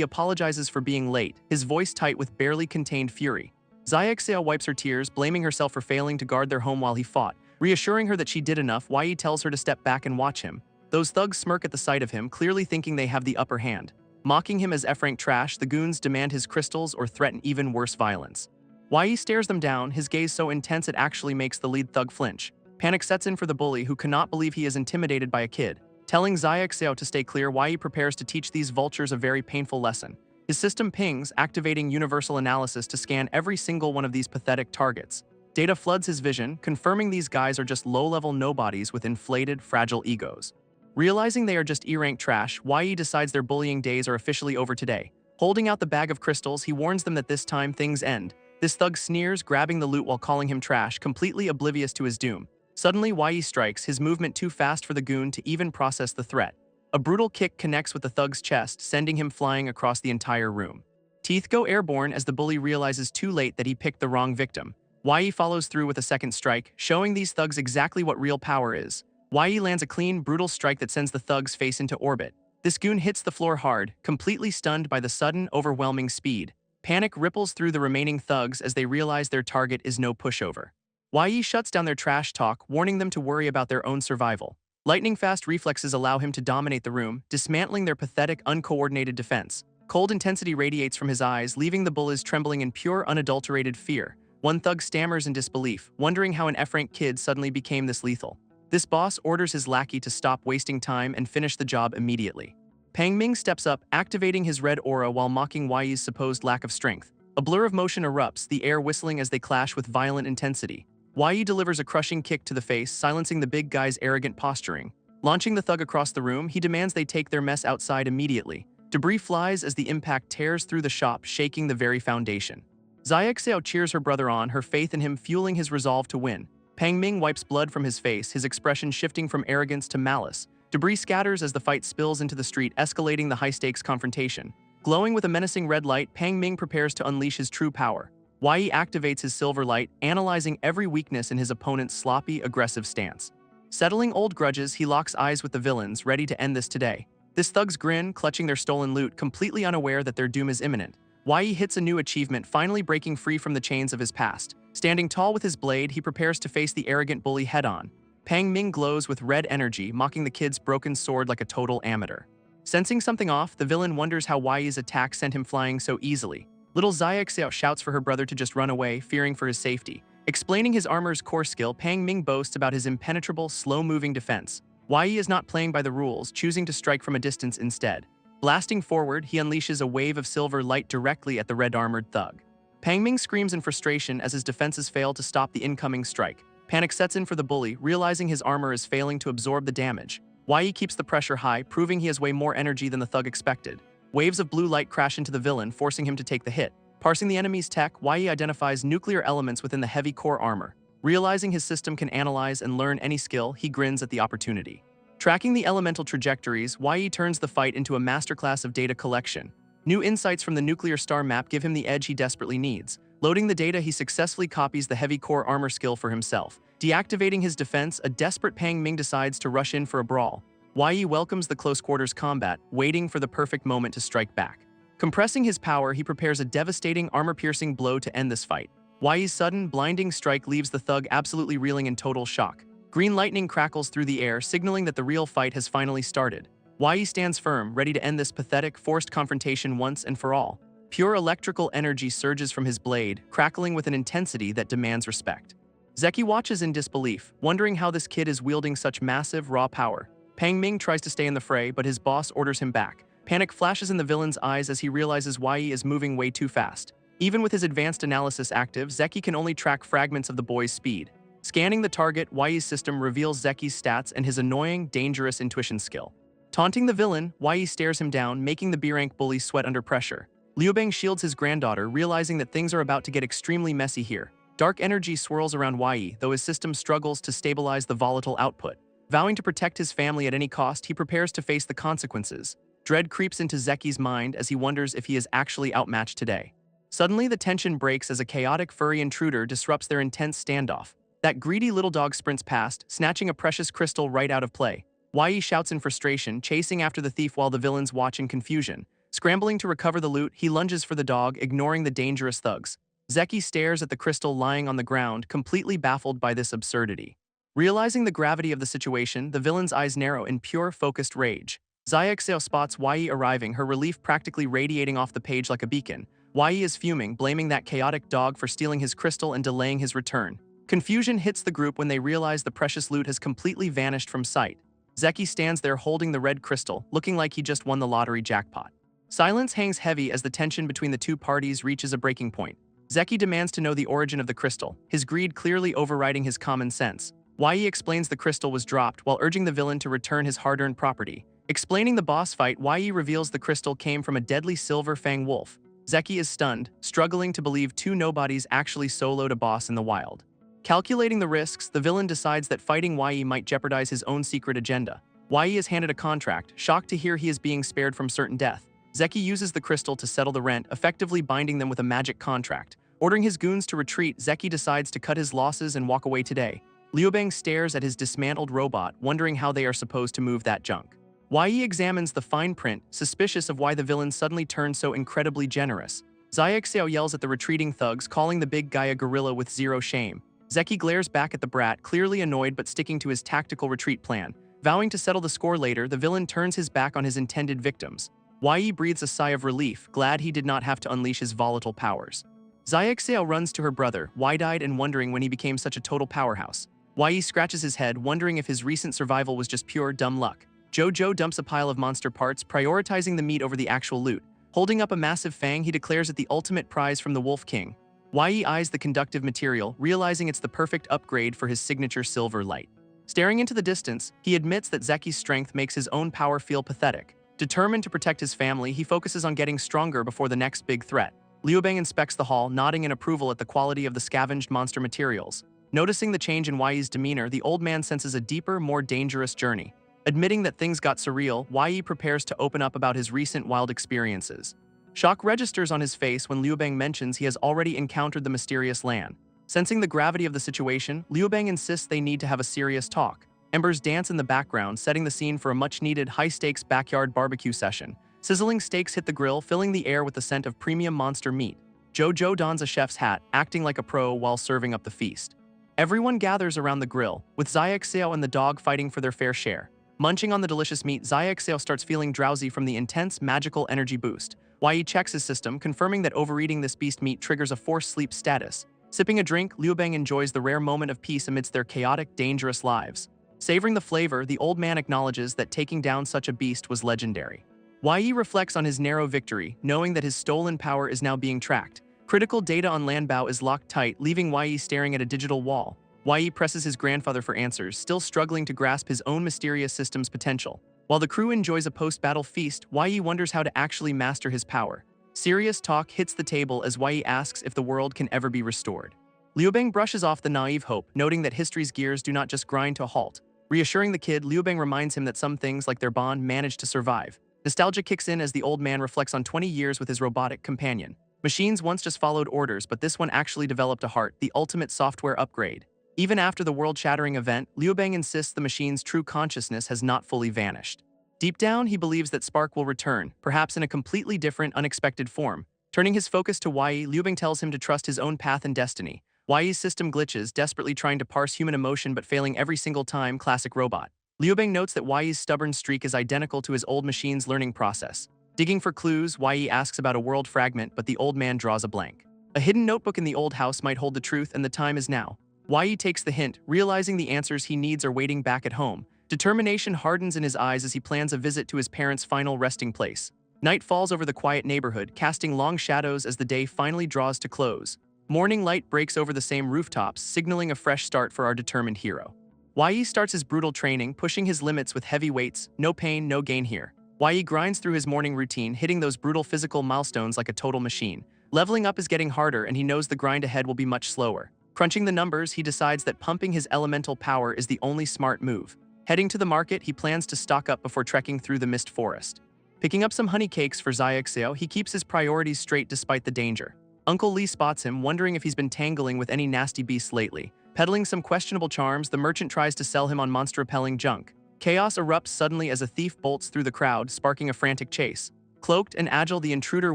apologizes for being late, his voice tight with barely contained fury. Xiaoxiao wipes her tears, blaming herself for failing to guard their home while he fought. Reassuring her that she did enough, Yi tells her to step back and watch him. Those thugs smirk at the sight of him, clearly thinking they have the upper hand. Mocking him as F-rank trash, the goons demand his crystals or threaten even worse violence. Yi stares them down, his gaze so intense it actually makes the lead thug flinch. Panic sets in for the bully, who cannot believe he is intimidated by a kid. Telling Xiaoxiao to stay clear, Yi prepares to teach these vultures a very painful lesson. His system pings, activating universal analysis to scan every single one of these pathetic targets. Data floods his vision, confirming these guys are just low-level nobodies with inflated, fragile egos. Realizing they are just E-rank trash, Yi decides their bullying days are officially over today. Holding out the bag of crystals, he warns them that this time things end. This thug sneers, grabbing the loot while calling him trash, completely oblivious to his doom. Suddenly, Yi strikes, his movement too fast for the goon to even process the threat. A brutal kick connects with the thug's chest, sending him flying across the entire room. Teeth go airborne as the bully realizes too late that he picked the wrong victim. Yi follows through with a second strike, showing these thugs exactly what real power is. Yi lands a clean, brutal strike that sends the thug's face into orbit. This goon hits the floor hard, completely stunned by the sudden, overwhelming speed. Panic ripples through the remaining thugs as they realize their target is no pushover. Yi shuts down their trash talk, warning them to worry about their own survival. Lightning-fast reflexes allow him to dominate the room, dismantling their pathetic, uncoordinated defense. Cold intensity radiates from his eyes, leaving the bullies trembling in pure, unadulterated fear. One thug stammers in disbelief, wondering how an F-rank kid suddenly became this lethal. This boss orders his lackey to stop wasting time and finish the job immediately. Pang Ming steps up, activating his red aura while mocking Yi's supposed lack of strength. A blur of motion erupts, the air whistling as they clash with violent intensity. Yi delivers a crushing kick to the face, silencing the big guy's arrogant posturing. Launching the thug across the room, he demands they take their mess outside immediately. Debris flies as the impact tears through the shop, shaking the very foundation. Xiao cheers her brother on, her faith in him fueling his resolve to win. Pang Ming wipes blood from his face, his expression shifting from arrogance to malice. Debris scatters as the fight spills into the street, escalating the high-stakes confrontation. Glowing with a menacing red light, Pang Ming prepares to unleash his true power. Yi activates his silver light, analyzing every weakness in his opponent's sloppy, aggressive stance. Settling old grudges, he locks eyes with the villains, ready to end this today. This thug's grin, clutching their stolen loot, completely unaware that their doom is imminent. Yi hits a new achievement, finally breaking free from the chains of his past. Standing tall with his blade, he prepares to face the arrogant bully head-on. Pang Ming glows with red energy, mocking the kid's broken sword like a total amateur. Sensing something off, the villain wonders how Yi's attack sent him flying so easily. Little Xiao shouts for her brother to just run away, fearing for his safety. Explaining his armor's core skill, Pang Ming boasts about his impenetrable, slow-moving defense. Yi is not playing by the rules, choosing to strike from a distance instead. Blasting forward, he unleashes a wave of silver light directly at the red-armored thug. Pang Ming screams in frustration as his defenses fail to stop the incoming strike. Panic sets in for the bully, realizing his armor is failing to absorb the damage. Yi keeps the pressure high, proving he has way more energy than the thug expected. Waves of blue light crash into the villain, forcing him to take the hit. Parsing the enemy's tech, Yi identifies nuclear elements within the heavy core armor. Realizing his system can analyze and learn any skill, he grins at the opportunity. Tracking the elemental trajectories, Yi turns the fight into a masterclass of data collection. New insights from the nuclear star map give him the edge he desperately needs. Loading the data, he successfully copies the heavy core armor skill for himself. Deactivating his defense, a desperate Pang Ming decides to rush in for a brawl. Yi welcomes the close-quarters combat, waiting for the perfect moment to strike back. Compressing his power, he prepares a devastating, armor-piercing blow to end this fight. Yi's sudden, blinding strike leaves the thug absolutely reeling in total shock. Green lightning crackles through the air, signaling that the real fight has finally started. Yi stands firm, ready to end this pathetic, forced confrontation once and for all. Pure electrical energy surges from his blade, crackling with an intensity that demands respect. Zeki watches in disbelief, wondering how this kid is wielding such massive, raw power. Pang Ming tries to stay in the fray, but his boss orders him back. Panic flashes in the villain's eyes as he realizes Yi is moving way too fast. Even with his advanced analysis active, Zeki can only track fragments of the boy's speed. Scanning the target, Yi's system reveals Zeki's stats and his annoying, dangerous intuition skill. Taunting the villain, Yi stares him down, making the B-rank bully sweat under pressure. Liubeng shields his granddaughter, realizing that things are about to get extremely messy here. Dark energy swirls around Yi, though his system struggles to stabilize the volatile output. Vowing to protect his family at any cost, he prepares to face the consequences. Dread creeps into Zeki's mind as he wonders if he is actually outmatched today. Suddenly, the tension breaks as a chaotic furry intruder disrupts their intense standoff. That greedy little dog sprints past, snatching a precious crystal right out of play. Yi shouts in frustration, chasing after the thief while the villains watch in confusion. Scrambling to recover the loot, he lunges for the dog, ignoring the dangerous thugs. Zeki stares at the crystal lying on the ground, completely baffled by this absurdity. Realizing the gravity of the situation, the villain's eyes narrow in pure, focused rage. Xiao spots Yi arriving, her relief practically radiating off the page like a beacon. Yi is fuming, blaming that chaotic dog for stealing his crystal and delaying his return. Confusion hits the group when they realize the precious loot has completely vanished from sight. Zeki stands there holding the red crystal, looking like he just won the lottery jackpot. Silence hangs heavy as the tension between the two parties reaches a breaking point. Zeki demands to know the origin of the crystal, his greed clearly overriding his common sense. Yi explains the crystal was dropped while urging the villain to return his hard-earned property. Explaining the boss fight, Yi reveals the crystal came from a deadly silver fang wolf. Zeki is stunned, struggling to believe two nobodies actually soloed a boss in the wild. Calculating the risks, the villain decides that fighting Yi might jeopardize his own secret agenda. Yi is handed a contract, shocked to hear he is being spared from certain death. Zeki uses the crystal to settle the rent, effectively binding them with a magic contract. Ordering his goons to retreat, Zeki decides to cut his losses and walk away today. Liubeng stares at his dismantled robot, wondering how they are supposed to move that junk. Yi examines the fine print, suspicious of why the villain suddenly turned so incredibly generous. Xiaoxiao yells at the retreating thugs, calling the big guy a gorilla with zero shame. Zeki glares back at the brat, clearly annoyed but sticking to his tactical retreat plan. Vowing to settle the score later, the villain turns his back on his intended victims. Yi breathes a sigh of relief, glad he did not have to unleash his volatile powers. Xiaoxiao runs to her brother, wide-eyed and wondering when he became such a total powerhouse. Yi scratches his head, wondering if his recent survival was just pure dumb luck. Jojo dumps a pile of monster parts, prioritizing the meat over the actual loot. Holding up a massive fang, he declares it the ultimate prize from the Wolf King. Yi eyes the conductive material, realizing it's the perfect upgrade for his signature silver light. Staring into the distance, he admits that Zeki's strength makes his own power feel pathetic. Determined to protect his family, he focuses on getting stronger before the next big threat. Liubeng inspects the hall, nodding in approval at the quality of the scavenged monster materials. Noticing the change in Yi's demeanor, the old man senses a deeper, more dangerous journey. Admitting that things got surreal, Yi prepares to open up about his recent wild experiences. Shock registers on his face when Liubeng mentions he has already encountered the mysterious land. Sensing the gravity of the situation, Liubeng insists they need to have a serious talk. Embers dance in the background, setting the scene for a much-needed high-stakes backyard barbecue session. Sizzling steaks hit the grill, filling the air with the scent of premium monster meat. Jojo dons a chef's hat, acting like a pro while serving up the feast. Everyone gathers around the grill, with Xiaoxiao and the dog fighting for their fair share. Munching on the delicious meat, Xiaoxiao starts feeling drowsy from the intense magical energy boost. Yi checks his system, confirming that overeating this beast meat triggers a forced sleep status. Sipping a drink, Liubeng enjoys the rare moment of peace amidst their chaotic, dangerous lives. Savoring the flavor, the old man acknowledges that taking down such a beast was legendary. Yi reflects on his narrow victory, knowing that his stolen power is now being tracked. Critical data on Lambo is locked tight, leaving Yi staring at a digital wall. Yi presses his grandfather for answers, still struggling to grasp his own mysterious system's potential. While the crew enjoys a post-battle feast, Yi wonders how to actually master his power. Serious talk hits the table as Yi asks if the world can ever be restored. Liubeng brushes off the naive hope, noting that history's gears do not just grind to a halt. Reassuring the kid, Liubeng reminds him that some things, like their bond, manage to survive. Nostalgia kicks in as the old man reflects on 20 years with his robotic companion. Machines once just followed orders, but this one actually developed a heart, the ultimate software upgrade. Even after the world-shattering event, Liubeng insists the machine's true consciousness has not fully vanished. Deep down, he believes that Spark will return, perhaps in a completely different, unexpected form. Turning his focus to Yi, Liubeng tells him to trust his own path and destiny. Yi's system glitches, desperately trying to parse human emotion but failing every single time. Classic robot. Liubeng notes that Yi's stubborn streak is identical to his old machine's learning process. Digging for clues, Yi asks about a world fragment, but the old man draws a blank. A hidden notebook in the old house might hold the truth, and the time is now. Yi takes the hint, realizing the answers he needs are waiting back at home. Determination hardens in his eyes as he plans a visit to his parents' final resting place. Night falls over the quiet neighborhood, casting long shadows as the day finally draws to close. Morning light breaks over the same rooftops, signaling a fresh start for our determined hero. Yi starts his brutal training, pushing his limits with heavy weights. No pain, no gain here. Yi grinds through his morning routine, hitting those brutal physical milestones like a total machine. Leveling up is getting harder, and he knows the grind ahead will be much slower. Crunching the numbers, he decides that pumping his elemental power is the only smart move. Heading to the market, he plans to stock up before trekking through the mist forest. Picking up some honey cakes for Xiaoxiao, he keeps his priorities straight despite the danger. Uncle Lee spots him, wondering if he's been tangling with any nasty beasts lately. Peddling some questionable charms, the merchant tries to sell him on monster-repelling junk. Chaos erupts suddenly as a thief bolts through the crowd, sparking a frantic chase. Cloaked and agile, the intruder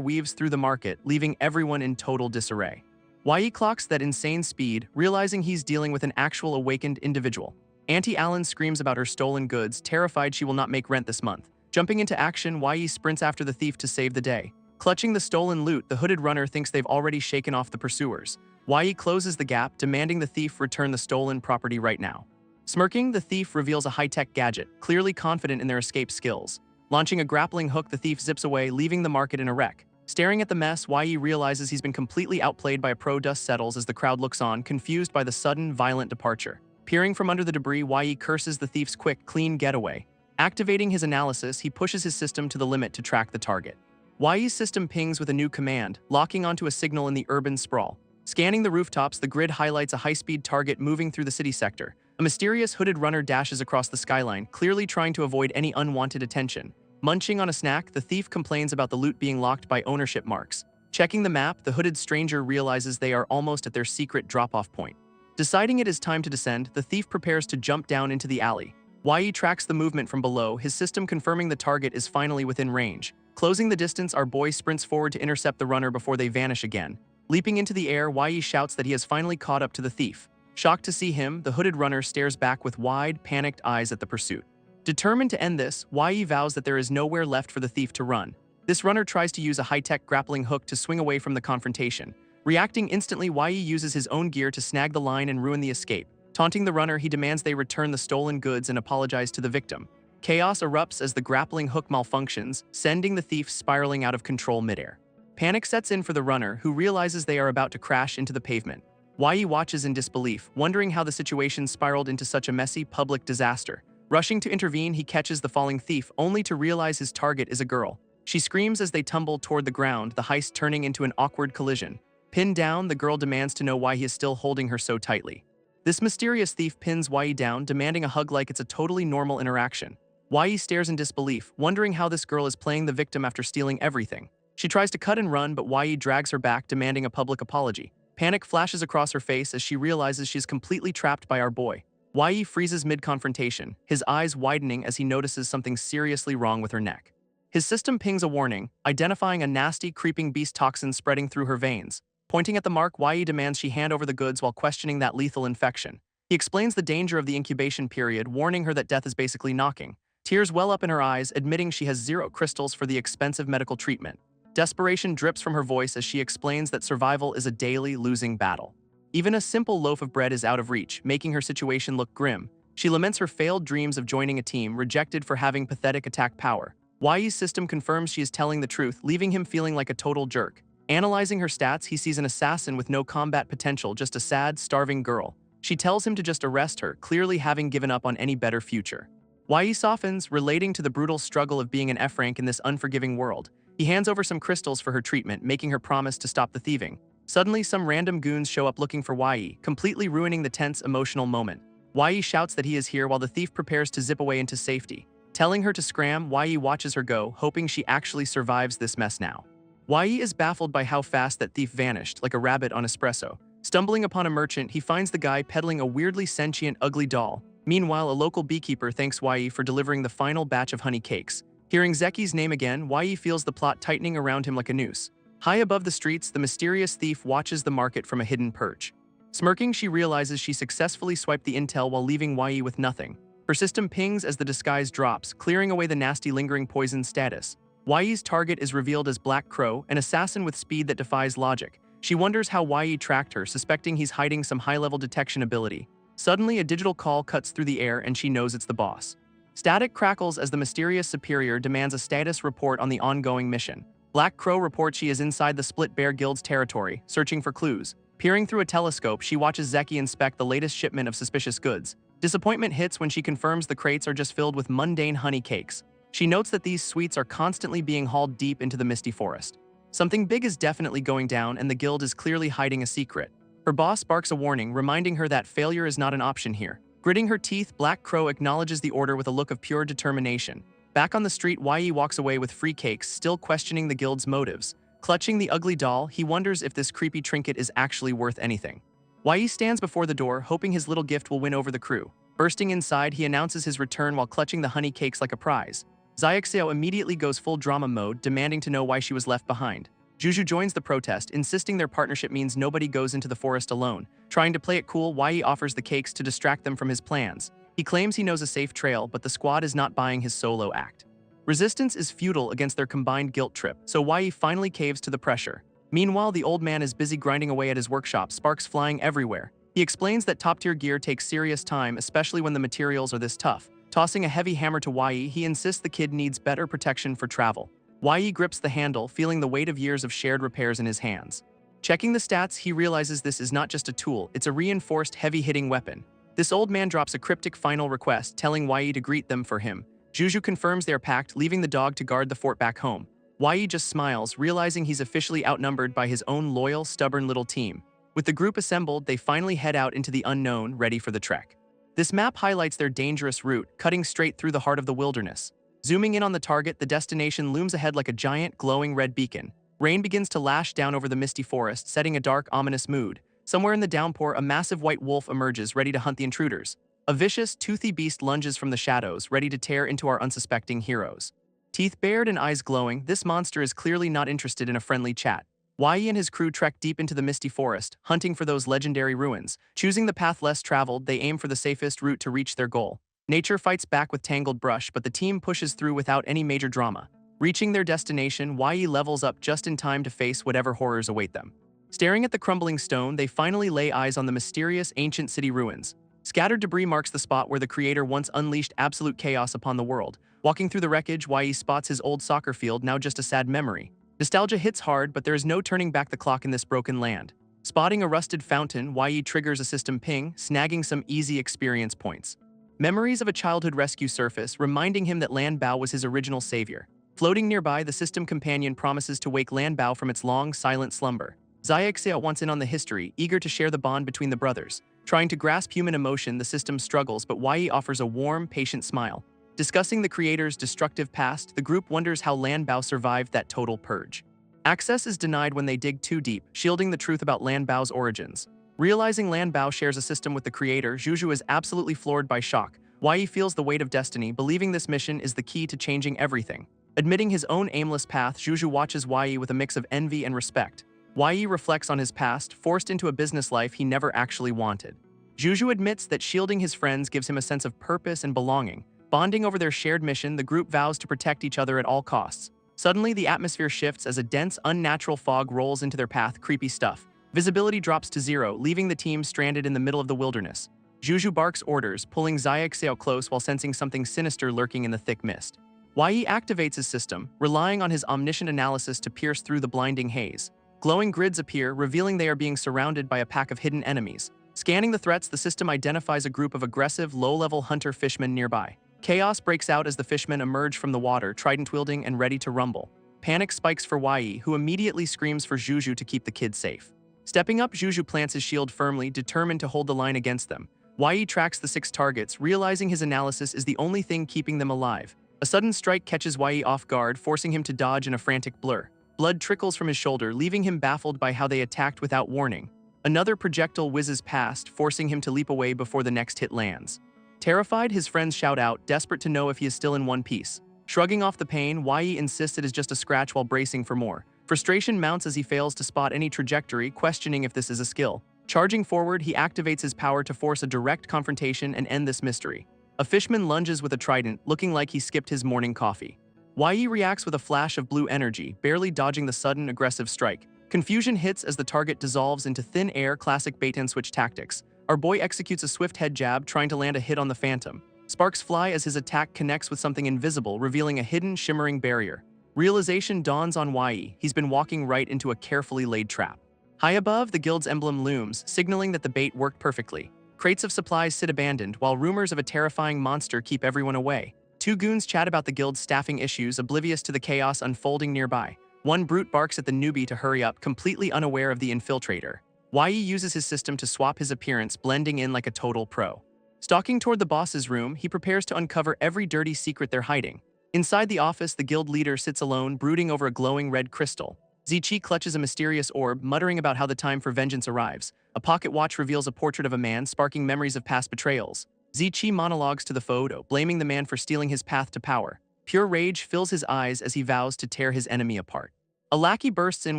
weaves through the market, leaving everyone in total disarray. Yi clocks that insane speed, realizing he's dealing with an actual awakened individual. Auntie Allen screams about her stolen goods, terrified she will not make rent this month. Jumping into action, Yi sprints after the thief to save the day. Clutching the stolen loot, the hooded runner thinks they've already shaken off the pursuers. Yi closes the gap, demanding the thief return the stolen property right now. Smirking, the thief reveals a high-tech gadget, clearly confident in their escape skills. Launching a grappling hook, the thief zips away, leaving the market in a wreck. Staring at the mess, Yi realizes he's been completely outplayed by a pro. Dust settles as the crowd looks on, confused by the sudden, violent departure. Peering from under the debris, Yi curses the thief's quick, clean getaway. Activating his analysis, he pushes his system to the limit to track the target. Yi's system pings with a new command, locking onto a signal in the urban sprawl. Scanning the rooftops, the grid highlights a high-speed target moving through the city sector. A mysterious hooded runner dashes across the skyline, clearly trying to avoid any unwanted attention. Munching on a snack, the thief complains about the loot being locked by ownership marks. Checking the map, the hooded stranger realizes they are almost at their secret drop-off point. Deciding it is time to descend, the thief prepares to jump down into the alley. Yi tracks the movement from below, his system confirming the target is finally within range. Closing the distance, our boy sprints forward to intercept the runner before they vanish again. Leaping into the air, Yi shouts that he has finally caught up to the thief. Shocked to see him, the hooded runner stares back with wide, panicked eyes at the pursuit. Determined to end this, Yi vows that there is nowhere left for the thief to run. This runner tries to use a high-tech grappling hook to swing away from the confrontation. Reacting instantly, Yi uses his own gear to snag the line and ruin the escape. Taunting the runner, he demands they return the stolen goods and apologize to the victim. Chaos erupts as the grappling hook malfunctions, sending the thief spiraling out of control midair. Panic sets in for the runner, who realizes they are about to crash into the pavement. Yi watches in disbelief, wondering how the situation spiraled into such a messy public disaster. Rushing to intervene, he catches the falling thief, only to realize his target is a girl. She screams as they tumble toward the ground, the heist turning into an awkward collision. Pinned down, the girl demands to know why he is still holding her so tightly. This mysterious thief pins Yi down, demanding a hug like it's a totally normal interaction. Yi stares in disbelief, wondering how this girl is playing the victim after stealing everything. She tries to cut and run, but Yi drags her back, demanding a public apology. Panic flashes across her face as she realizes she's completely trapped by our boy. Yi freezes mid-confrontation, his eyes widening as he notices something seriously wrong with her neck. His system pings a warning, identifying a nasty, creeping beast toxin spreading through her veins. Pointing at the mark, Yi demands she hand over the goods while questioning that lethal infection. He explains the danger of the incubation period, warning her that death is basically knocking. Tears well up in her eyes, admitting she has 0 crystals for the expensive medical treatment. Desperation drips from her voice as she explains that survival is a daily losing battle. Even a simple loaf of bread is out of reach, making her situation look grim. She laments her failed dreams of joining a team, rejected for having pathetic attack power. Yi's system confirms she is telling the truth, leaving him feeling like a total jerk. Analyzing her stats, he sees an assassin with no combat potential, just a sad, starving girl. She tells him to just arrest her, clearly having given up on any better future. Yi softens, relating to the brutal struggle of being an F rank in this unforgiving world. He hands over some crystals for her treatment, making her promise to stop the thieving. Suddenly, some random goons show up looking for Yi, completely ruining the tense, emotional moment. Yi shouts that he is here while the thief prepares to zip away into safety. Telling her to scram, Yi watches her go, hoping she actually survives this mess now. Yi is baffled by how fast that thief vanished, like a rabbit on espresso. Stumbling upon a merchant, he finds the guy peddling a weirdly sentient, ugly doll. Meanwhile, a local beekeeper thanks Yi for delivering the final batch of honey cakes. Hearing Zeki's name again, Yi feels the plot tightening around him like a noose. High above the streets, the mysterious thief watches the market from a hidden perch. Smirking, she realizes she successfully swiped the intel while leaving Yi with nothing. Her system pings as the disguise drops, clearing away the nasty lingering poison status. Yi's target is revealed as Black Crow, an assassin with speed that defies logic. She wonders how Yi tracked her, suspecting he's hiding some high-level detection ability. Suddenly, a digital call cuts through the air and she knows it's the boss. Static crackles as the mysterious superior demands a status report on the ongoing mission. Black Crow reports she is inside the Split Bear Guild's territory, searching for clues. Peering through a telescope, she watches Zeki inspect the latest shipment of suspicious goods. Disappointment hits when she confirms the crates are just filled with mundane honey cakes. She notes that these sweets are constantly being hauled deep into the misty forest. Something big is definitely going down, and the guild is clearly hiding a secret. Her boss barks a warning, reminding her that failure is not an option here. Gritting her teeth, Black Crow acknowledges the order with a look of pure determination. Back on the street, Yi walks away with free cakes, still questioning the guild's motives. Clutching the ugly doll, he wonders if this creepy trinket is actually worth anything. Yi stands before the door, hoping his little gift will win over the crew. Bursting inside, he announces his return while clutching the honey cakes like a prize. Xiaoxiao immediately goes full drama mode, demanding to know why she was left behind. Juju joins the protest, insisting their partnership means nobody goes into the forest alone. Trying to play it cool, Yi offers the cakes to distract them from his plans. He claims he knows a safe trail, but the squad is not buying his solo act. Resistance is futile against their combined guilt trip, so Yi finally caves to the pressure. Meanwhile, the old man is busy grinding away at his workshop, sparks flying everywhere. He explains that top-tier gear takes serious time, especially when the materials are this tough. Tossing a heavy hammer to Yi, he insists the kid needs better protection for travel. Yi grips the handle, feeling the weight of years of shared repairs in his hands. Checking the stats, he realizes this is not just a tool, it's a reinforced, heavy-hitting weapon. This old man drops a cryptic final request, telling Yi to greet them for him. Juju confirms they are packed, leaving the dog to guard the fort back home. Yi just smiles, realizing he's officially outnumbered by his own loyal, stubborn little team. With the group assembled, they finally head out into the unknown, ready for the trek. This map highlights their dangerous route, cutting straight through the heart of the wilderness. Zooming in on the target, the destination looms ahead like a giant, glowing red beacon. Rain begins to lash down over the misty forest, setting a dark, ominous mood. Somewhere in the downpour, a massive white wolf emerges, ready to hunt the intruders. A vicious, toothy beast lunges from the shadows, ready to tear into our unsuspecting heroes. Teeth bared and eyes glowing, this monster is clearly not interested in a friendly chat. Wai and his crew trek deep into the misty forest, hunting for those legendary ruins. Choosing the path less traveled, they aim for the safest route to reach their goal. Nature fights back with tangled brush, but the team pushes through without any major drama. Reaching their destination, Wai levels up just in time to face whatever horrors await them. Staring at the crumbling stone, they finally lay eyes on the mysterious ancient city ruins. Scattered debris marks the spot where the creator once unleashed absolute chaos upon the world. Walking through the wreckage, Wai spots his old soccer field, now just a sad memory. Nostalgia hits hard, but there is no turning back the clock in this broken land. Spotting a rusted fountain, Wai triggers a system ping, snagging some easy experience points. Memories of a childhood rescue surface, reminding him that Lanbao was his original savior. Floating nearby, the system companion promises to wake Lanbao from its long, silent slumber. Xiaoxia wants in on the history, eager to share the bond between the brothers. Trying to grasp human emotion, the system struggles, but Wai offers a warm, patient smile. Discussing the creator's destructive past, the group wonders how Lanbao survived that total purge. Access is denied when they dig too deep, shielding the truth about Lanbao's origins. Realizing Lanbao shares a system with the creator, Juju is absolutely floored by shock. Wai feels the weight of destiny, believing this mission is the key to changing everything. Admitting his own aimless path, Juju watches Wai with a mix of envy and respect. Wai reflects on his past, forced into a business life he never actually wanted. Juju admits that shielding his friends gives him a sense of purpose and belonging. Bonding over their shared mission, the group vows to protect each other at all costs. Suddenly, the atmosphere shifts as a dense, unnatural fog rolls into their path. Creepy stuff. Visibility drops to 0, leaving the team stranded in the middle of the wilderness. Juju barks orders, pulling Xiaoxia close while sensing something sinister lurking in the thick mist. Wai activates his system, relying on his omniscient analysis to pierce through the blinding haze. Glowing grids appear, revealing they are being surrounded by a pack of hidden enemies. Scanning the threats, the system identifies a group of aggressive, low-level hunter fishmen nearby. Chaos breaks out as the fishmen emerge from the water, trident-wielding and ready to rumble. Panic spikes for Wai, who immediately screams for Juju to keep the kids safe. Stepping up, Juju plants his shield firmly, determined to hold the line against them. Wai tracks the 6 targets, realizing his analysis is the only thing keeping them alive. A sudden strike catches Wai off guard, forcing him to dodge in a frantic blur. Blood trickles from his shoulder, leaving him baffled by how they attacked without warning. Another projectile whizzes past, forcing him to leap away before the next hit lands. Terrified, his friends shout out, desperate to know if he is still in one piece. Shrugging off the pain, Wai insists it is just a scratch while bracing for more. Frustration mounts as he fails to spot any trajectory, questioning if this is a skill. Charging forward, he activates his power to force a direct confrontation and end this mystery. A fishman lunges with a trident, looking like he skipped his morning coffee. Wai reacts with a flash of blue energy, barely dodging the sudden, aggressive strike. Confusion hits as the target dissolves into thin air, classic bait-and-switch tactics. Our boy executes a swift head jab, trying to land a hit on the phantom. Sparks fly as his attack connects with something invisible, revealing a hidden, shimmering barrier. Realization dawns on Wai. He's been walking right into a carefully laid trap. High above, the guild's emblem looms, signaling that the bait worked perfectly. Crates of supplies sit abandoned, while rumors of a terrifying monster keep everyone away. 2 goons chat about the guild's staffing issues, oblivious to the chaos unfolding nearby. One brute barks at the newbie to hurry up, completely unaware of the infiltrator. Wai uses his system to swap his appearance, blending in like a total pro. Stalking toward the boss's room, he prepares to uncover every dirty secret they're hiding. Inside the office, the guild leader sits alone, brooding over a glowing red crystal. Zichi clutches a mysterious orb, muttering about how the time for vengeance arrives. A pocket watch reveals a portrait of a man, sparking memories of past betrayals. Zichi monologues to the photo, blaming the man for stealing his path to power. Pure rage fills his eyes as he vows to tear his enemy apart. A lackey bursts in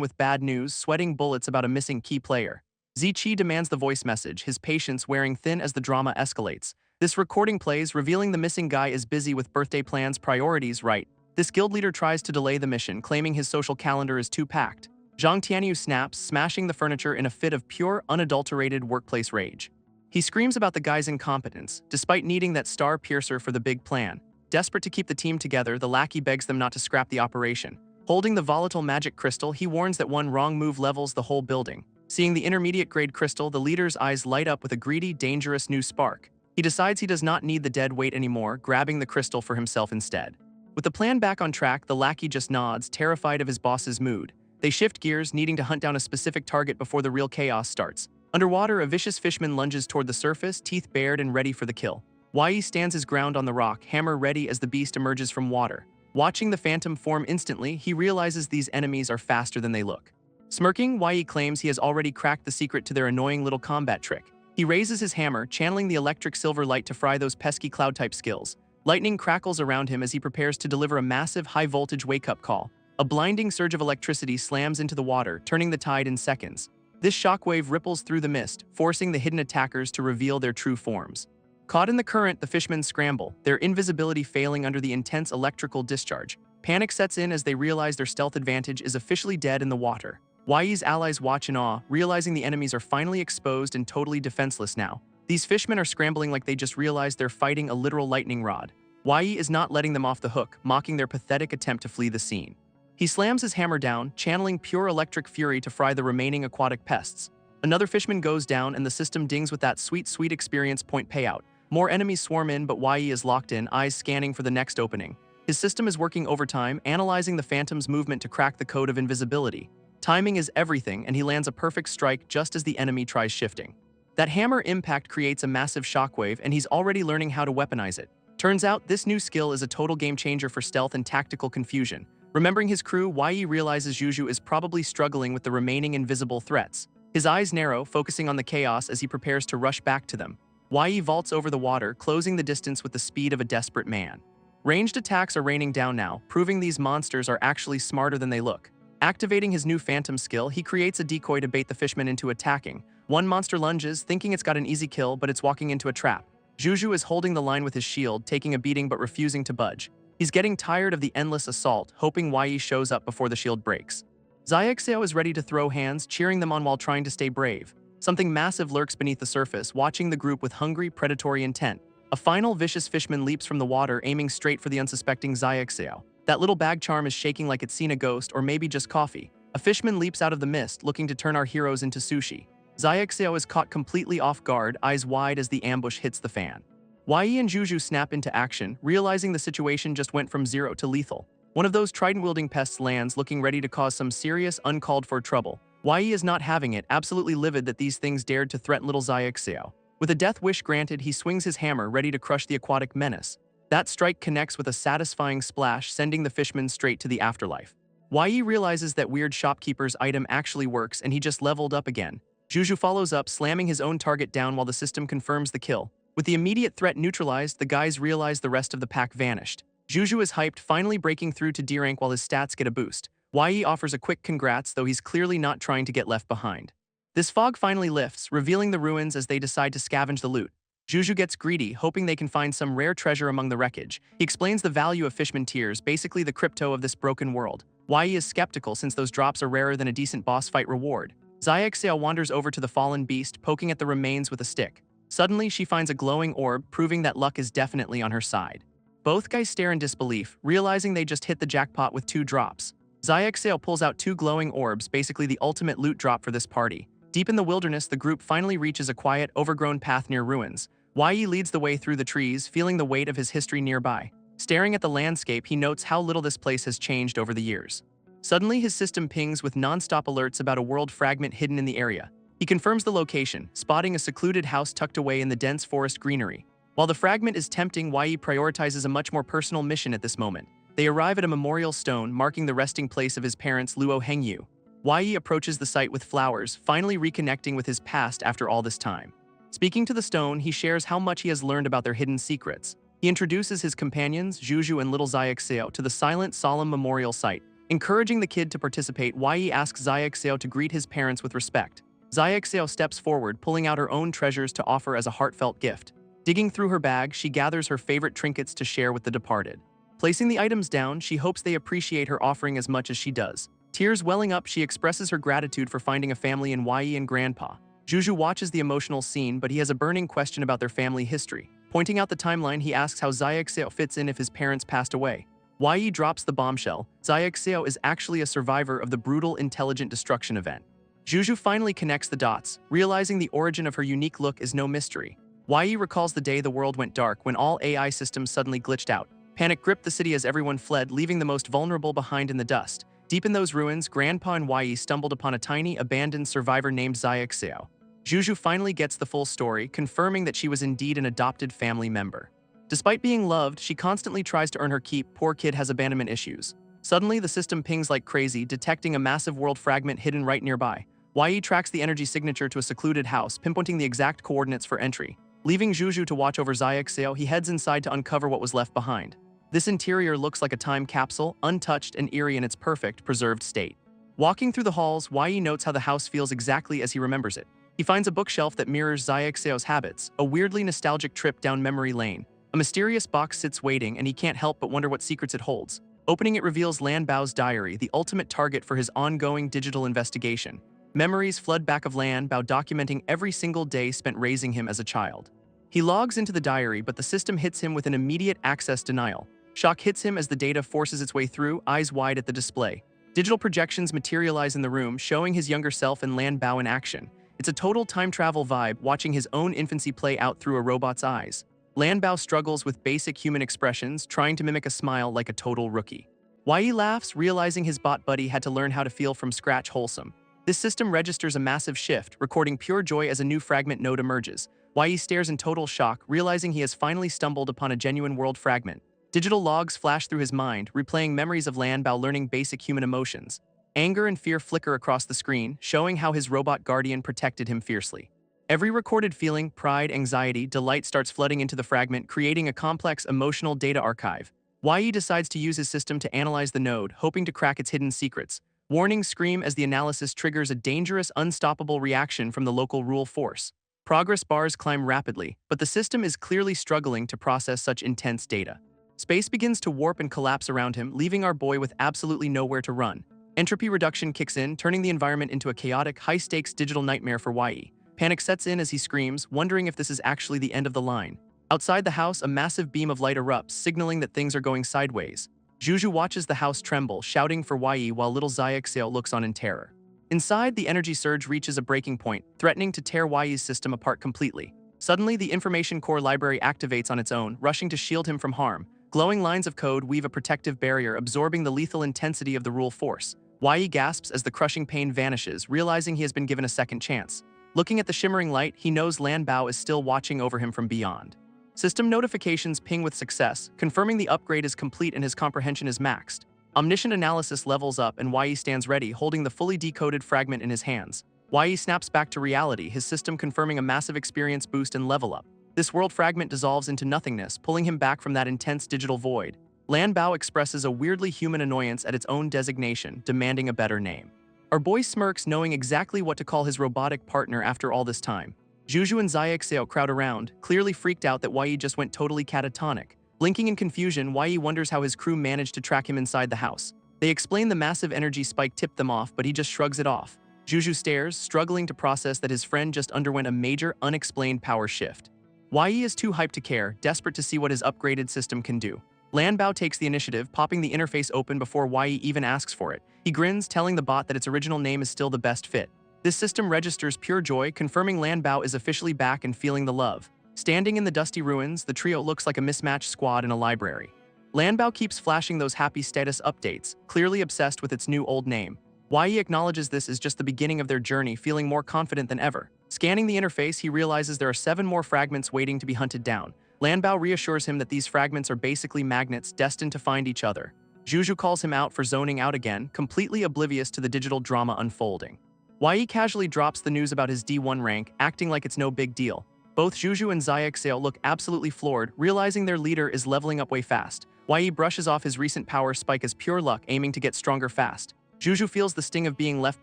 with bad news, sweating bullets about a missing key player. Zichi demands the voice message, his patience wearing thin as the drama escalates. This recording plays, revealing the missing guy is busy with birthday plans, priorities right. This guild leader tries to delay the mission, claiming his social calendar is too packed. Zhang Tianyu snaps, smashing the furniture in a fit of pure, unadulterated workplace rage. He screams about the guy's incompetence, despite needing that star piercer for the big plan. Desperate to keep the team together, the lackey begs them not to scrap the operation. Holding the volatile magic crystal, he warns that one wrong move levels the whole building. Seeing the intermediate-grade crystal, the leader's eyes light up with a greedy, dangerous new spark. He decides he does not need the dead weight anymore, grabbing the crystal for himself instead. With the plan back on track, the lackey just nods, terrified of his boss's mood. They shift gears, needing to hunt down a specific target before the real chaos starts. Underwater, a vicious fishman lunges toward the surface, teeth bared and ready for the kill. Wai stands his ground on the rock, hammer ready as the beast emerges from water. Watching the phantom form instantly, he realizes these enemies are faster than they look. Smirking, Wai claims he has already cracked the secret to their annoying little combat trick. He raises his hammer, channeling the electric silver light to fry those pesky cloud-type skills. Lightning crackles around him as he prepares to deliver a massive high-voltage wake-up call. A blinding surge of electricity slams into the water, turning the tide in seconds. This shockwave ripples through the mist, forcing the hidden attackers to reveal their true forms. Caught in the current, the fishmen scramble, their invisibility failing under the intense electrical discharge. Panic sets in as they realize their stealth advantage is officially dead in the water. Yi's allies watch in awe, realizing the enemies are finally exposed and totally defenseless now. These fishmen are scrambling like they just realized they're fighting a literal lightning rod. Yi is not letting them off the hook, mocking their pathetic attempt to flee the scene. He slams his hammer down, channeling pure electric fury to fry the remaining aquatic pests. Another fishman goes down and the system dings with that sweet experience point payout. More enemies swarm in, but Yi is locked in, eyes scanning for the next opening. His system is working overtime, analyzing the Phantom's movement to crack the code of invisibility. Timing is everything, and he lands a perfect strike just as the enemy tries shifting. That hammer impact creates a massive shockwave, and he's already learning how to weaponize it. Turns out, this new skill is a total game changer for stealth and tactical confusion. Remembering his crew, Yi realizes Juju is probably struggling with the remaining invisible threats. His eyes narrow, focusing on the chaos as he prepares to rush back to them. Yi vaults over the water, closing the distance with the speed of a desperate man. Ranged attacks are raining down now, proving these monsters are actually smarter than they look. Activating his new Phantom skill, he creates a decoy to bait the fishmen into attacking. One monster lunges, thinking it's got an easy kill, but it's walking into a trap. Juju is holding the line with his shield, taking a beating but refusing to budge. He's getting tired of the endless assault, hoping Yi shows up before the shield breaks. Xiaoxiao is ready to throw hands, cheering them on while trying to stay brave. Something massive lurks beneath the surface, watching the group with hungry, predatory intent. A final vicious fishman leaps from the water, aiming straight for the unsuspecting Xiaoxiao. That little bag charm is shaking like it's seen a ghost or maybe just coffee. A fishman leaps out of the mist, looking to turn our heroes into sushi. Xiaoxiao is caught completely off guard, eyes wide as the ambush hits the fan. Yi and Juju snap into action, realizing the situation just went from zero to lethal. One of those trident-wielding pests lands, looking ready to cause some serious, uncalled-for trouble. Yi is not having it, absolutely livid that these things dared to threaten little Xiaoxiao. With a death wish granted, he swings his hammer, ready to crush the aquatic menace. That strike connects with a satisfying splash, sending the fishman straight to the afterlife. Yi realizes that weird shopkeeper's item actually works, and he just leveled up again. Juju follows up, slamming his own target down while the system confirms the kill. With the immediate threat neutralized, the guys realize the rest of the pack vanished. Juju is hyped, finally breaking through to D rank while his stats get a boost. Yi offers a quick congrats, though he's clearly not trying to get left behind. This fog finally lifts, revealing the ruins as they decide to scavenge the loot. Juju gets greedy, hoping they can find some rare treasure among the wreckage. He explains the value of Fishman Tears, basically the crypto of this broken world. Yi is skeptical since those drops are rarer than a decent boss fight reward. Xiaoxiao wanders over to the fallen beast, poking at the remains with a stick. Suddenly, she finds a glowing orb, proving that luck is definitely on her side. Both guys stare in disbelief, realizing they just hit the jackpot with 2 drops. Xiaoxiao pulls out 2 glowing orbs, basically the ultimate loot drop for this party. Deep in the wilderness, the group finally reaches a quiet, overgrown path near ruins. Yi leads the way through the trees, feeling the weight of his history nearby. Staring at the landscape, he notes how little this place has changed over the years. Suddenly, his system pings with non-stop alerts about a world fragment hidden in the area. He confirms the location, spotting a secluded house tucked away in the dense forest greenery. While the fragment is tempting, Yi prioritizes a much more personal mission at this moment. They arrive at a memorial stone marking the resting place of his parents Luo Hengyu. Yi approaches the site with flowers, finally reconnecting with his past after all this time. Speaking to the stone, he shares how much he has learned about their hidden secrets. He introduces his companions, Juju and little Xiaoxiao, to the silent, solemn memorial site. Encouraging the kid to participate, Yi asks Xiaoxiao to greet his parents with respect. Xiaoxiao steps forward, pulling out her own treasures to offer as a heartfelt gift. Digging through her bag, she gathers her favorite trinkets to share with the departed. Placing the items down, she hopes they appreciate her offering as much as she does. Tears welling up, she expresses her gratitude for finding a family in Yi and Grandpa. Juju watches the emotional scene, but he has a burning question about their family history. Pointing out the timeline, he asks how Xiaoxiao fits in if his parents passed away. Yi drops the bombshell. Xiaoxiao is actually a survivor of the brutal intelligent destruction event. Juju finally connects the dots, realizing the origin of her unique look is no mystery. Yi recalls the day the world went dark when all AI systems suddenly glitched out. Panic gripped the city as everyone fled, leaving the most vulnerable behind in the dust. Deep in those ruins, Grandpa and Yi stumbled upon a tiny, abandoned survivor named Xiaoxiao. Juju finally gets the full story, confirming that she was indeed an adopted family member. Despite being loved, she constantly tries to earn her keep. Poor kid has abandonment issues. Suddenly, the system pings like crazy, detecting a massive world fragment hidden right nearby. Yi tracks the energy signature to a secluded house, pinpointing the exact coordinates for entry. Leaving Juju to watch over Xiaoxiao, he heads inside to uncover what was left behind. This interior looks like a time capsule, untouched and eerie in its perfect, preserved state. Walking through the halls, Yi notes how the house feels exactly as he remembers it. He finds a bookshelf that mirrors Xiaoxiao's habits, a weirdly nostalgic trip down memory lane. A mysterious box sits waiting, and he can't help but wonder what secrets it holds. Opening it reveals Lanbao's diary, the ultimate target for his ongoing digital investigation. Memories flood back of Lanbao, documenting every single day spent raising him as a child. He logs into the diary, but the system hits him with an immediate access denial. Shock hits him as the data forces its way through, eyes wide at the display. Digital projections materialize in the room, showing his younger self and Lanbao in action. It's a total time travel vibe, watching his own infancy play out through a robot's eyes. Lanbao struggles with basic human expressions, trying to mimic a smile like a total rookie. Yi laughs, realizing his bot buddy had to learn how to feel from scratch wholesome. This system registers a massive shift, recording pure joy as a new fragment node emerges. Yi stares in total shock, realizing he has finally stumbled upon a genuine world fragment. Digital logs flash through his mind, replaying memories of Lanbao learning basic human emotions. Anger and fear flicker across the screen, showing how his robot guardian protected him fiercely. Every recorded feeling, pride, anxiety, delight starts flooding into the fragment, creating a complex emotional data archive. Yi decides to use his system to analyze the node, hoping to crack its hidden secrets. Warnings scream as the analysis triggers a dangerous, unstoppable reaction from the local rule force. Progress bars climb rapidly, but the system is clearly struggling to process such intense data. Space begins to warp and collapse around him, leaving our boy with absolutely nowhere to run. Entropy reduction kicks in, turning the environment into a chaotic, high-stakes digital nightmare for Yi. Panic sets in as he screams, wondering if this is actually the end of the line. Outside the house, a massive beam of light erupts, signaling that things are going sideways. Juju watches the house tremble, shouting for Yi while little Xiaoxiao looks on in terror. Inside, the energy surge reaches a breaking point, threatening to tear Yi's system apart completely. Suddenly, the information core library activates on its own, rushing to shield him from harm. Glowing lines of code weave a protective barrier, absorbing the lethal intensity of the rule force. Yi gasps as the crushing pain vanishes, realizing he has been given a second chance. Looking at the shimmering light, he knows Lanbao is still watching over him from beyond. System notifications ping with success, confirming the upgrade is complete and his comprehension is maxed. Omniscient analysis levels up, and Yi stands ready, holding the fully decoded fragment in his hands. Yi snaps back to reality, his system confirming a massive experience boost and level up. This world fragment dissolves into nothingness, pulling him back from that intense digital void. Lanbao expresses a weirdly human annoyance at its own designation, demanding a better name. Our boy smirks, knowing exactly what to call his robotic partner after all this time. Juju and Xiaoxiao crowd around, clearly freaked out that Yi just went totally catatonic. Blinking in confusion, Yi wonders how his crew managed to track him inside the house. They explain the massive energy spike tipped them off, but he just shrugs it off. Juju stares, struggling to process that his friend just underwent a major, unexplained power shift. Yi is too hyped to care, desperate to see what his upgraded system can do. Lanbao takes the initiative, popping the interface open before Yi even asks for it. He grins, telling the bot that its original name is still the best fit. This system registers pure joy, confirming Lanbao is officially back and feeling the love. Standing in the dusty ruins, the trio looks like a mismatched squad in a library. Lanbao keeps flashing those happy status updates, clearly obsessed with its new old name. Yi acknowledges this is just the beginning of their journey, feeling more confident than ever. Scanning the interface, he realizes there are 7 more fragments waiting to be hunted down. Lanbao reassures him that these fragments are basically magnets destined to find each other. Juju calls him out for zoning out again, completely oblivious to the digital drama unfolding. Yi casually drops the news about his D1 rank, acting like it's no big deal. Both Juju and Xiaoxiao look absolutely floored, realizing their leader is leveling up way fast. Yi brushes off his recent power spike as pure luck, aiming to get stronger fast. Juju feels the sting of being left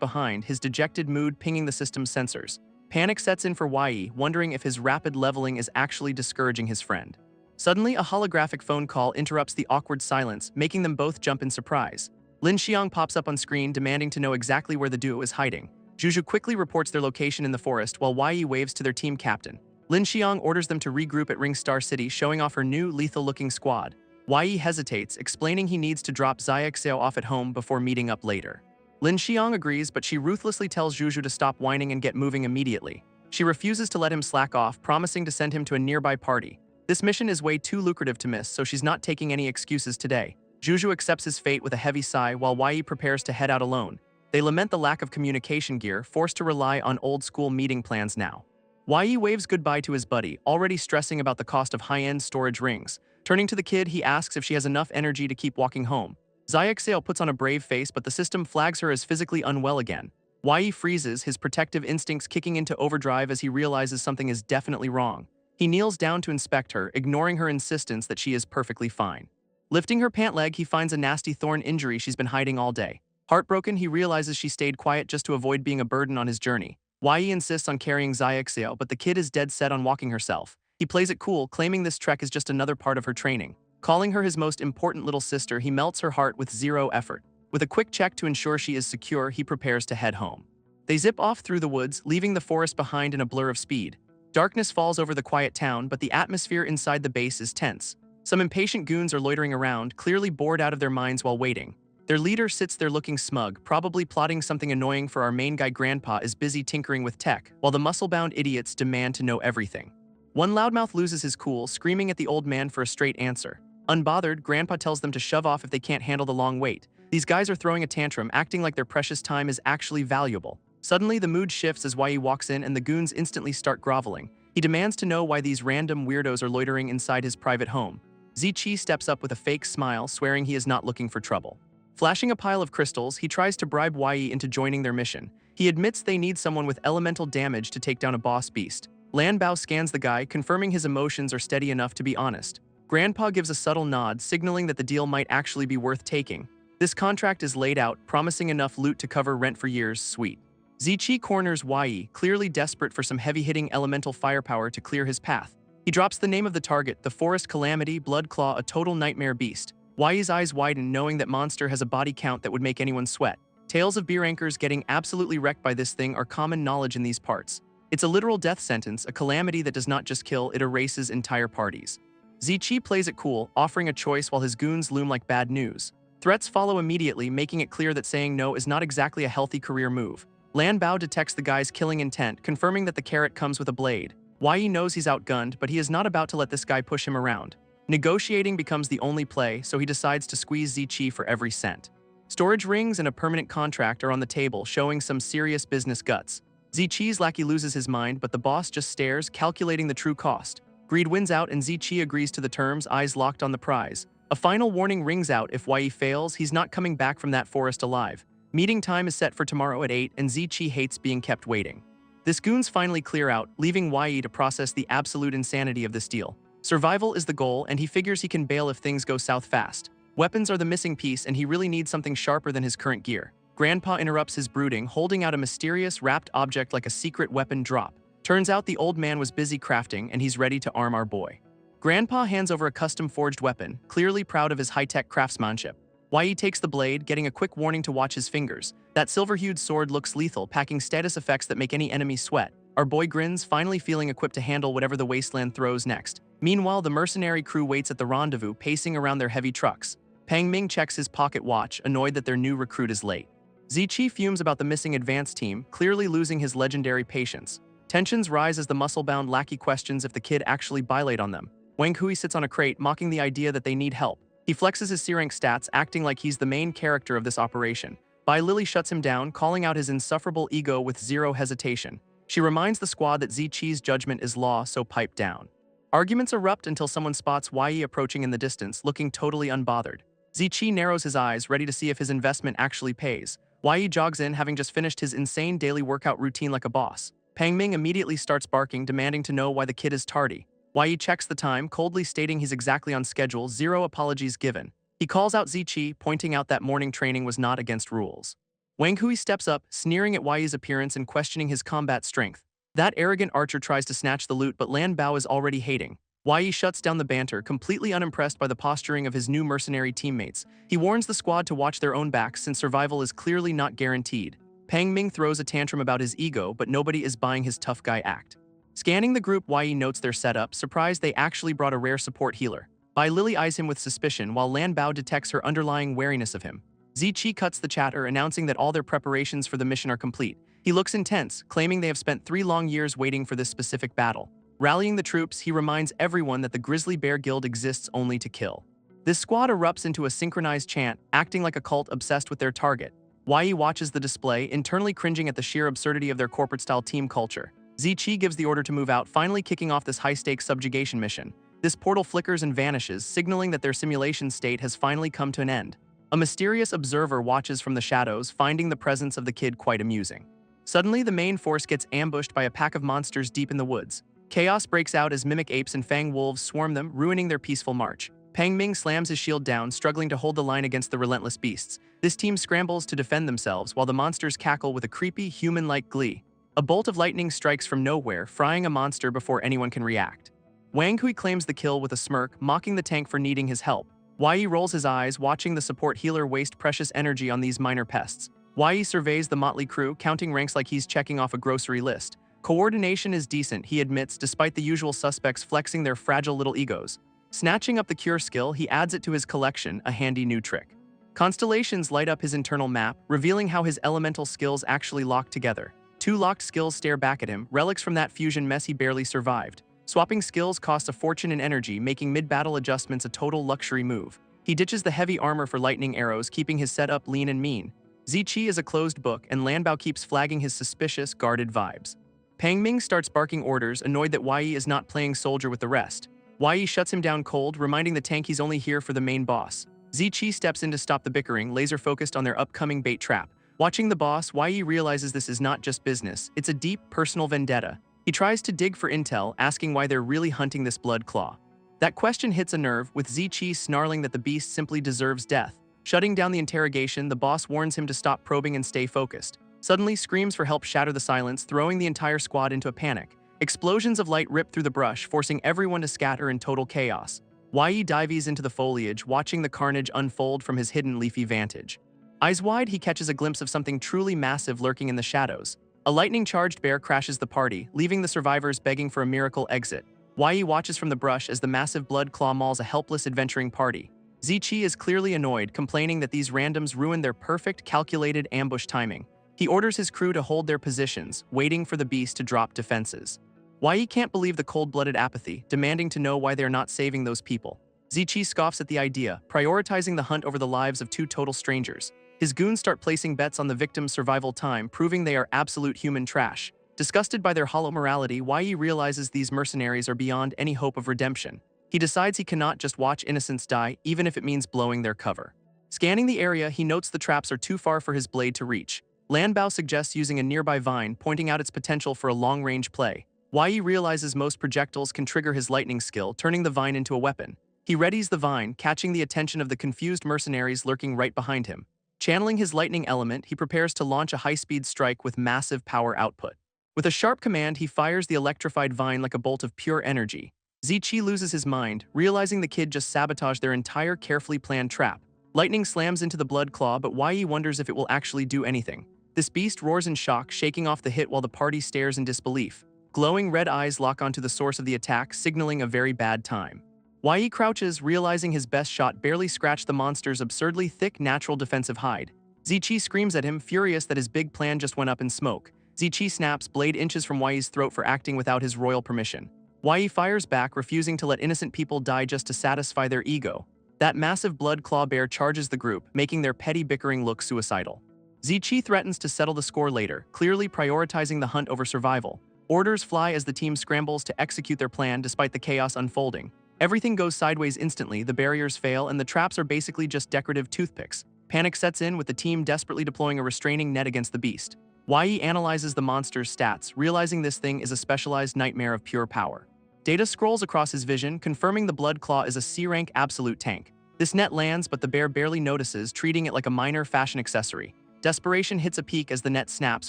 behind, his dejected mood pinging the system's sensors. Panic sets in for Yi, wondering if his rapid leveling is actually discouraging his friend. Suddenly, a holographic phone call interrupts the awkward silence, making them both jump in surprise. Lin Xiang pops up on screen, demanding to know exactly where the duo is hiding. Juju quickly reports their location in the forest, while Yi waves to their team captain. Lin Xiang orders them to regroup at Ringstar City, showing off her new, lethal-looking squad. Yi hesitates, explaining he needs to drop Xiaoxiao off at home before meeting up later. Lin Xiang agrees, but she ruthlessly tells Juju to stop whining and get moving immediately. She refuses to let him slack off, promising to send him to a nearby party. This mission is way too lucrative to miss, so she's not taking any excuses today. Juju accepts his fate with a heavy sigh, while Yi prepares to head out alone. They lament the lack of communication gear, forced to rely on old-school meeting plans now. Yi waves goodbye to his buddy, already stressing about the cost of high-end storage rings. Turning to the kid, he asks if she has enough energy to keep walking home. Xiaoxiao puts on a brave face, but the system flags her as physically unwell again. Yi freezes, his protective instincts kicking into overdrive as he realizes something is definitely wrong. He kneels down to inspect her, ignoring her insistence that she is perfectly fine. Lifting her pant leg, he finds a nasty thorn injury she's been hiding all day. Heartbroken, he realizes she stayed quiet just to avoid being a burden on his journey. Yi insists on carrying Xiaoxiao, but the kid is dead set on walking herself. He plays it cool, claiming this trek is just another part of her training. Calling her his most important little sister, he melts her heart with zero effort. With a quick check to ensure she is secure, he prepares to head home. They zip off through the woods, leaving the forest behind in a blur of speed. Darkness falls over the quiet town, but the atmosphere inside the base is tense. Some impatient goons are loitering around, clearly bored out of their minds while waiting. Their leader sits there looking smug, probably plotting something annoying, for our main guy Grandpa is busy tinkering with tech, while the muscle-bound idiots demand to know everything. One loudmouth loses his cool, screaming at the old man for a straight answer. Unbothered, Grandpa tells them to shove off if they can't handle the long wait. These guys are throwing a tantrum, acting like their precious time is actually valuable. Suddenly, the mood shifts as Yi walks in and the goons instantly start groveling. He demands to know why these random weirdos are loitering inside his private home. Zichi steps up with a fake smile, swearing he is not looking for trouble. Flashing a pile of crystals, he tries to bribe Yi into joining their mission. He admits they need someone with elemental damage to take down a boss beast. Lanbao scans the guy, confirming his emotions are steady enough to be honest. Grandpa gives a subtle nod, signaling that the deal might actually be worth taking. This contract is laid out, promising enough loot to cover rent for years. Sweet. Zichi corners Yi, clearly desperate for some heavy-hitting elemental firepower to clear his path. He drops the name of the target, the forest calamity, Bloodclaw, a total nightmare beast. Yi's eyes widen, knowing that monster has a body count that would make anyone sweat. Tales of beer anchors getting absolutely wrecked by this thing are common knowledge in these parts. It's a literal death sentence, a calamity that does not just kill, it erases entire parties. Zichi plays it cool, offering a choice while his goons loom like bad news. Threats follow immediately, making it clear that saying no is not exactly a healthy career move. Lanbao detects the guy's killing intent, confirming that the carrot comes with a blade. Yi knows he's outgunned, but he is not about to let this guy push him around. Negotiating becomes the only play, so he decides to squeeze Zichi for every cent. Storage rings and a permanent contract are on the table, showing some serious business guts. Zichi's lackey loses his mind, but the boss just stares, calculating the true cost. Greed wins out and Zichi agrees to the terms, eyes locked on the prize. A final warning rings out: if Yi fails, he's not coming back from that forest alive. Meeting time is set for tomorrow at 8, and Zichi hates being kept waiting. This goons finally clear out, leaving Yi to process the absolute insanity of this deal. Survival is the goal, and he figures he can bail if things go south fast. Weapons are the missing piece, and he really needs something sharper than his current gear. Grandpa interrupts his brooding, holding out a mysterious, wrapped object like a secret weapon drop. Turns out the old man was busy crafting, and he's ready to arm our boy. Grandpa hands over a custom-forged weapon, clearly proud of his high-tech craftsmanship. Yi takes the blade, getting a quick warning to watch his fingers. That silver-hued sword looks lethal, packing status effects that make any enemy sweat. Our boy grins, finally feeling equipped to handle whatever the wasteland throws next. Meanwhile, the mercenary crew waits at the rendezvous, pacing around their heavy trucks. Pang Ming checks his pocket watch, annoyed that their new recruit is late. Zichi fumes about the missing advance team, clearly losing his legendary patience. Tensions rise as the muscle-bound lackey questions if the kid actually bilayed on them. Wang Hui sits on a crate, mocking the idea that they need help. He flexes his C-rank stats, acting like he's the main character of this operation. Bai Lily shuts him down, calling out his insufferable ego with zero hesitation. She reminds the squad that Zichi's judgment is law, so pipe down. Arguments erupt until someone spots Yi approaching in the distance, looking totally unbothered. Zichi narrows his eyes, ready to see if his investment actually pays. Yi jogs in, having just finished his insane daily workout routine like a boss. Pang Ming immediately starts barking, demanding to know why the kid is tardy. Yi checks the time, coldly stating he's exactly on schedule, zero apologies given. He calls out Zichi, pointing out that morning training was not against rules. Wang Hui steps up, sneering at Yi's appearance and questioning his combat strength. That arrogant archer tries to snatch the loot, but Lan Bao is already hating. Yi shuts down the banter, completely unimpressed by the posturing of his new mercenary teammates. He warns the squad to watch their own backs since survival is clearly not guaranteed. Pang Ming throws a tantrum about his ego, but nobody is buying his tough guy act. Scanning the group, Yi notes their setup, surprised they actually brought a rare support healer. Bai Lily eyes him with suspicion, while Lan Bao detects her underlying wariness of him. Zichi cuts the chatter, announcing that all their preparations for the mission are complete. He looks intense, claiming they have spent 3 long years waiting for this specific battle. Rallying the troops, he reminds everyone that the Grizzly Bear Guild exists only to kill. This squad erupts into a synchronized chant, acting like a cult obsessed with their target. Yi watches the display, internally cringing at the sheer absurdity of their corporate-style team culture. Zichi gives the order to move out, finally kicking off this high-stakes subjugation mission. This portal flickers and vanishes, signaling that their simulation state has finally come to an end. A mysterious observer watches from the shadows, finding the presence of the kid quite amusing. Suddenly, the main force gets ambushed by a pack of monsters deep in the woods. Chaos breaks out as mimic apes and fang wolves swarm them, ruining their peaceful march. Pang Ming slams his shield down, struggling to hold the line against the relentless beasts. This team scrambles to defend themselves while the monsters cackle with a creepy, human-like glee. A bolt of lightning strikes from nowhere, frying a monster before anyone can react. Wang Hui claims the kill with a smirk, mocking the tank for needing his help. Wei rolls his eyes, watching the support healer waste precious energy on these minor pests. Wei surveys the motley crew, counting ranks like he's checking off a grocery list. Coordination is decent, he admits, despite the usual suspects flexing their fragile little egos. Snatching up the cure skill, he adds it to his collection, a handy new trick. Constellations light up his internal map, revealing how his elemental skills actually lock together. Two locked skills stare back at him, relics from that fusion mess he barely survived. Swapping skills costs a fortune in energy, making mid-battle adjustments a total luxury move. He ditches the heavy armor for lightning arrows, keeping his setup lean and mean. Ziqi is a closed book, and Lanbao keeps flagging his suspicious, guarded vibes. Pang Ming starts barking orders, annoyed that Wei is not playing soldier with the rest. Wei shuts him down cold, reminding the tank he's only here for the main boss. Ziqi steps in to stop the bickering, laser-focused on their upcoming bait trap. Watching the boss, Wei realizes this is not just business, it's a deep, personal vendetta. He tries to dig for intel, asking why they're really hunting this blood claw. That question hits a nerve, with Ziqi snarling that the beast simply deserves death. Shutting down the interrogation, the boss warns him to stop probing and stay focused. Suddenly, screams for help shatter the silence, throwing the entire squad into a panic. Explosions of light rip through the brush, forcing everyone to scatter in total chaos. Wei dives into the foliage, watching the carnage unfold from his hidden leafy vantage. Eyes wide, he catches a glimpse of something truly massive lurking in the shadows. A lightning-charged bear crashes the party, leaving the survivors begging for a miracle exit. Wei watches from the brush as the massive blood claw mauls a helpless adventuring party. Ziqi is clearly annoyed, complaining that these randoms ruin their perfect, calculated ambush timing. He orders his crew to hold their positions, waiting for the beast to drop defenses. Wei can't believe the cold-blooded apathy, demanding to know why they're not saving those people. Ziqi scoffs at the idea, prioritizing the hunt over the lives of two total strangers. His goons start placing bets on the victim's survival time, proving they are absolute human trash. Disgusted by their hollow morality, Wei realizes these mercenaries are beyond any hope of redemption. He decides he cannot just watch innocents die, even if it means blowing their cover. Scanning the area, he notes the traps are too far for his blade to reach. Lanbao suggests using a nearby vine, pointing out its potential for a long-range play. Wei realizes most projectiles can trigger his lightning skill, turning the vine into a weapon. He readies the vine, catching the attention of the confused mercenaries lurking right behind him. Channeling his lightning element, he prepares to launch a high-speed strike with massive power output. With a sharp command, he fires the electrified vine like a bolt of pure energy. Ziqi loses his mind, realizing the kid just sabotaged their entire carefully planned trap. Lightning slams into the blood claw, but Wei wonders if it will actually do anything. This beast roars in shock, shaking off the hit while the party stares in disbelief. Glowing red eyes lock onto the source of the attack, signaling a very bad time. Wei crouches, realizing his best shot barely scratched the monster's absurdly thick natural defensive hide. Ziqi screams at him, furious that his big plan just went up in smoke. Ziqi snaps, blade inches from Wei's throat for acting without his royal permission. Wei fires back, refusing to let innocent people die just to satisfy their ego. That massive blood claw bear charges the group, making their petty bickering look suicidal. Ziqi threatens to settle the score later, clearly prioritizing the hunt over survival. Orders fly as the team scrambles to execute their plan despite the chaos unfolding. Everything goes sideways instantly, the barriers fail, and the traps are basically just decorative toothpicks. Panic sets in, with the team desperately deploying a restraining net against the beast. Wei analyzes the monster's stats, realizing this thing is a specialized nightmare of pure power. Data scrolls across his vision, confirming the blood claw is a C-rank absolute tank. This net lands, but the bear barely notices, treating it like a minor fashion accessory. Desperation hits a peak as the net snaps,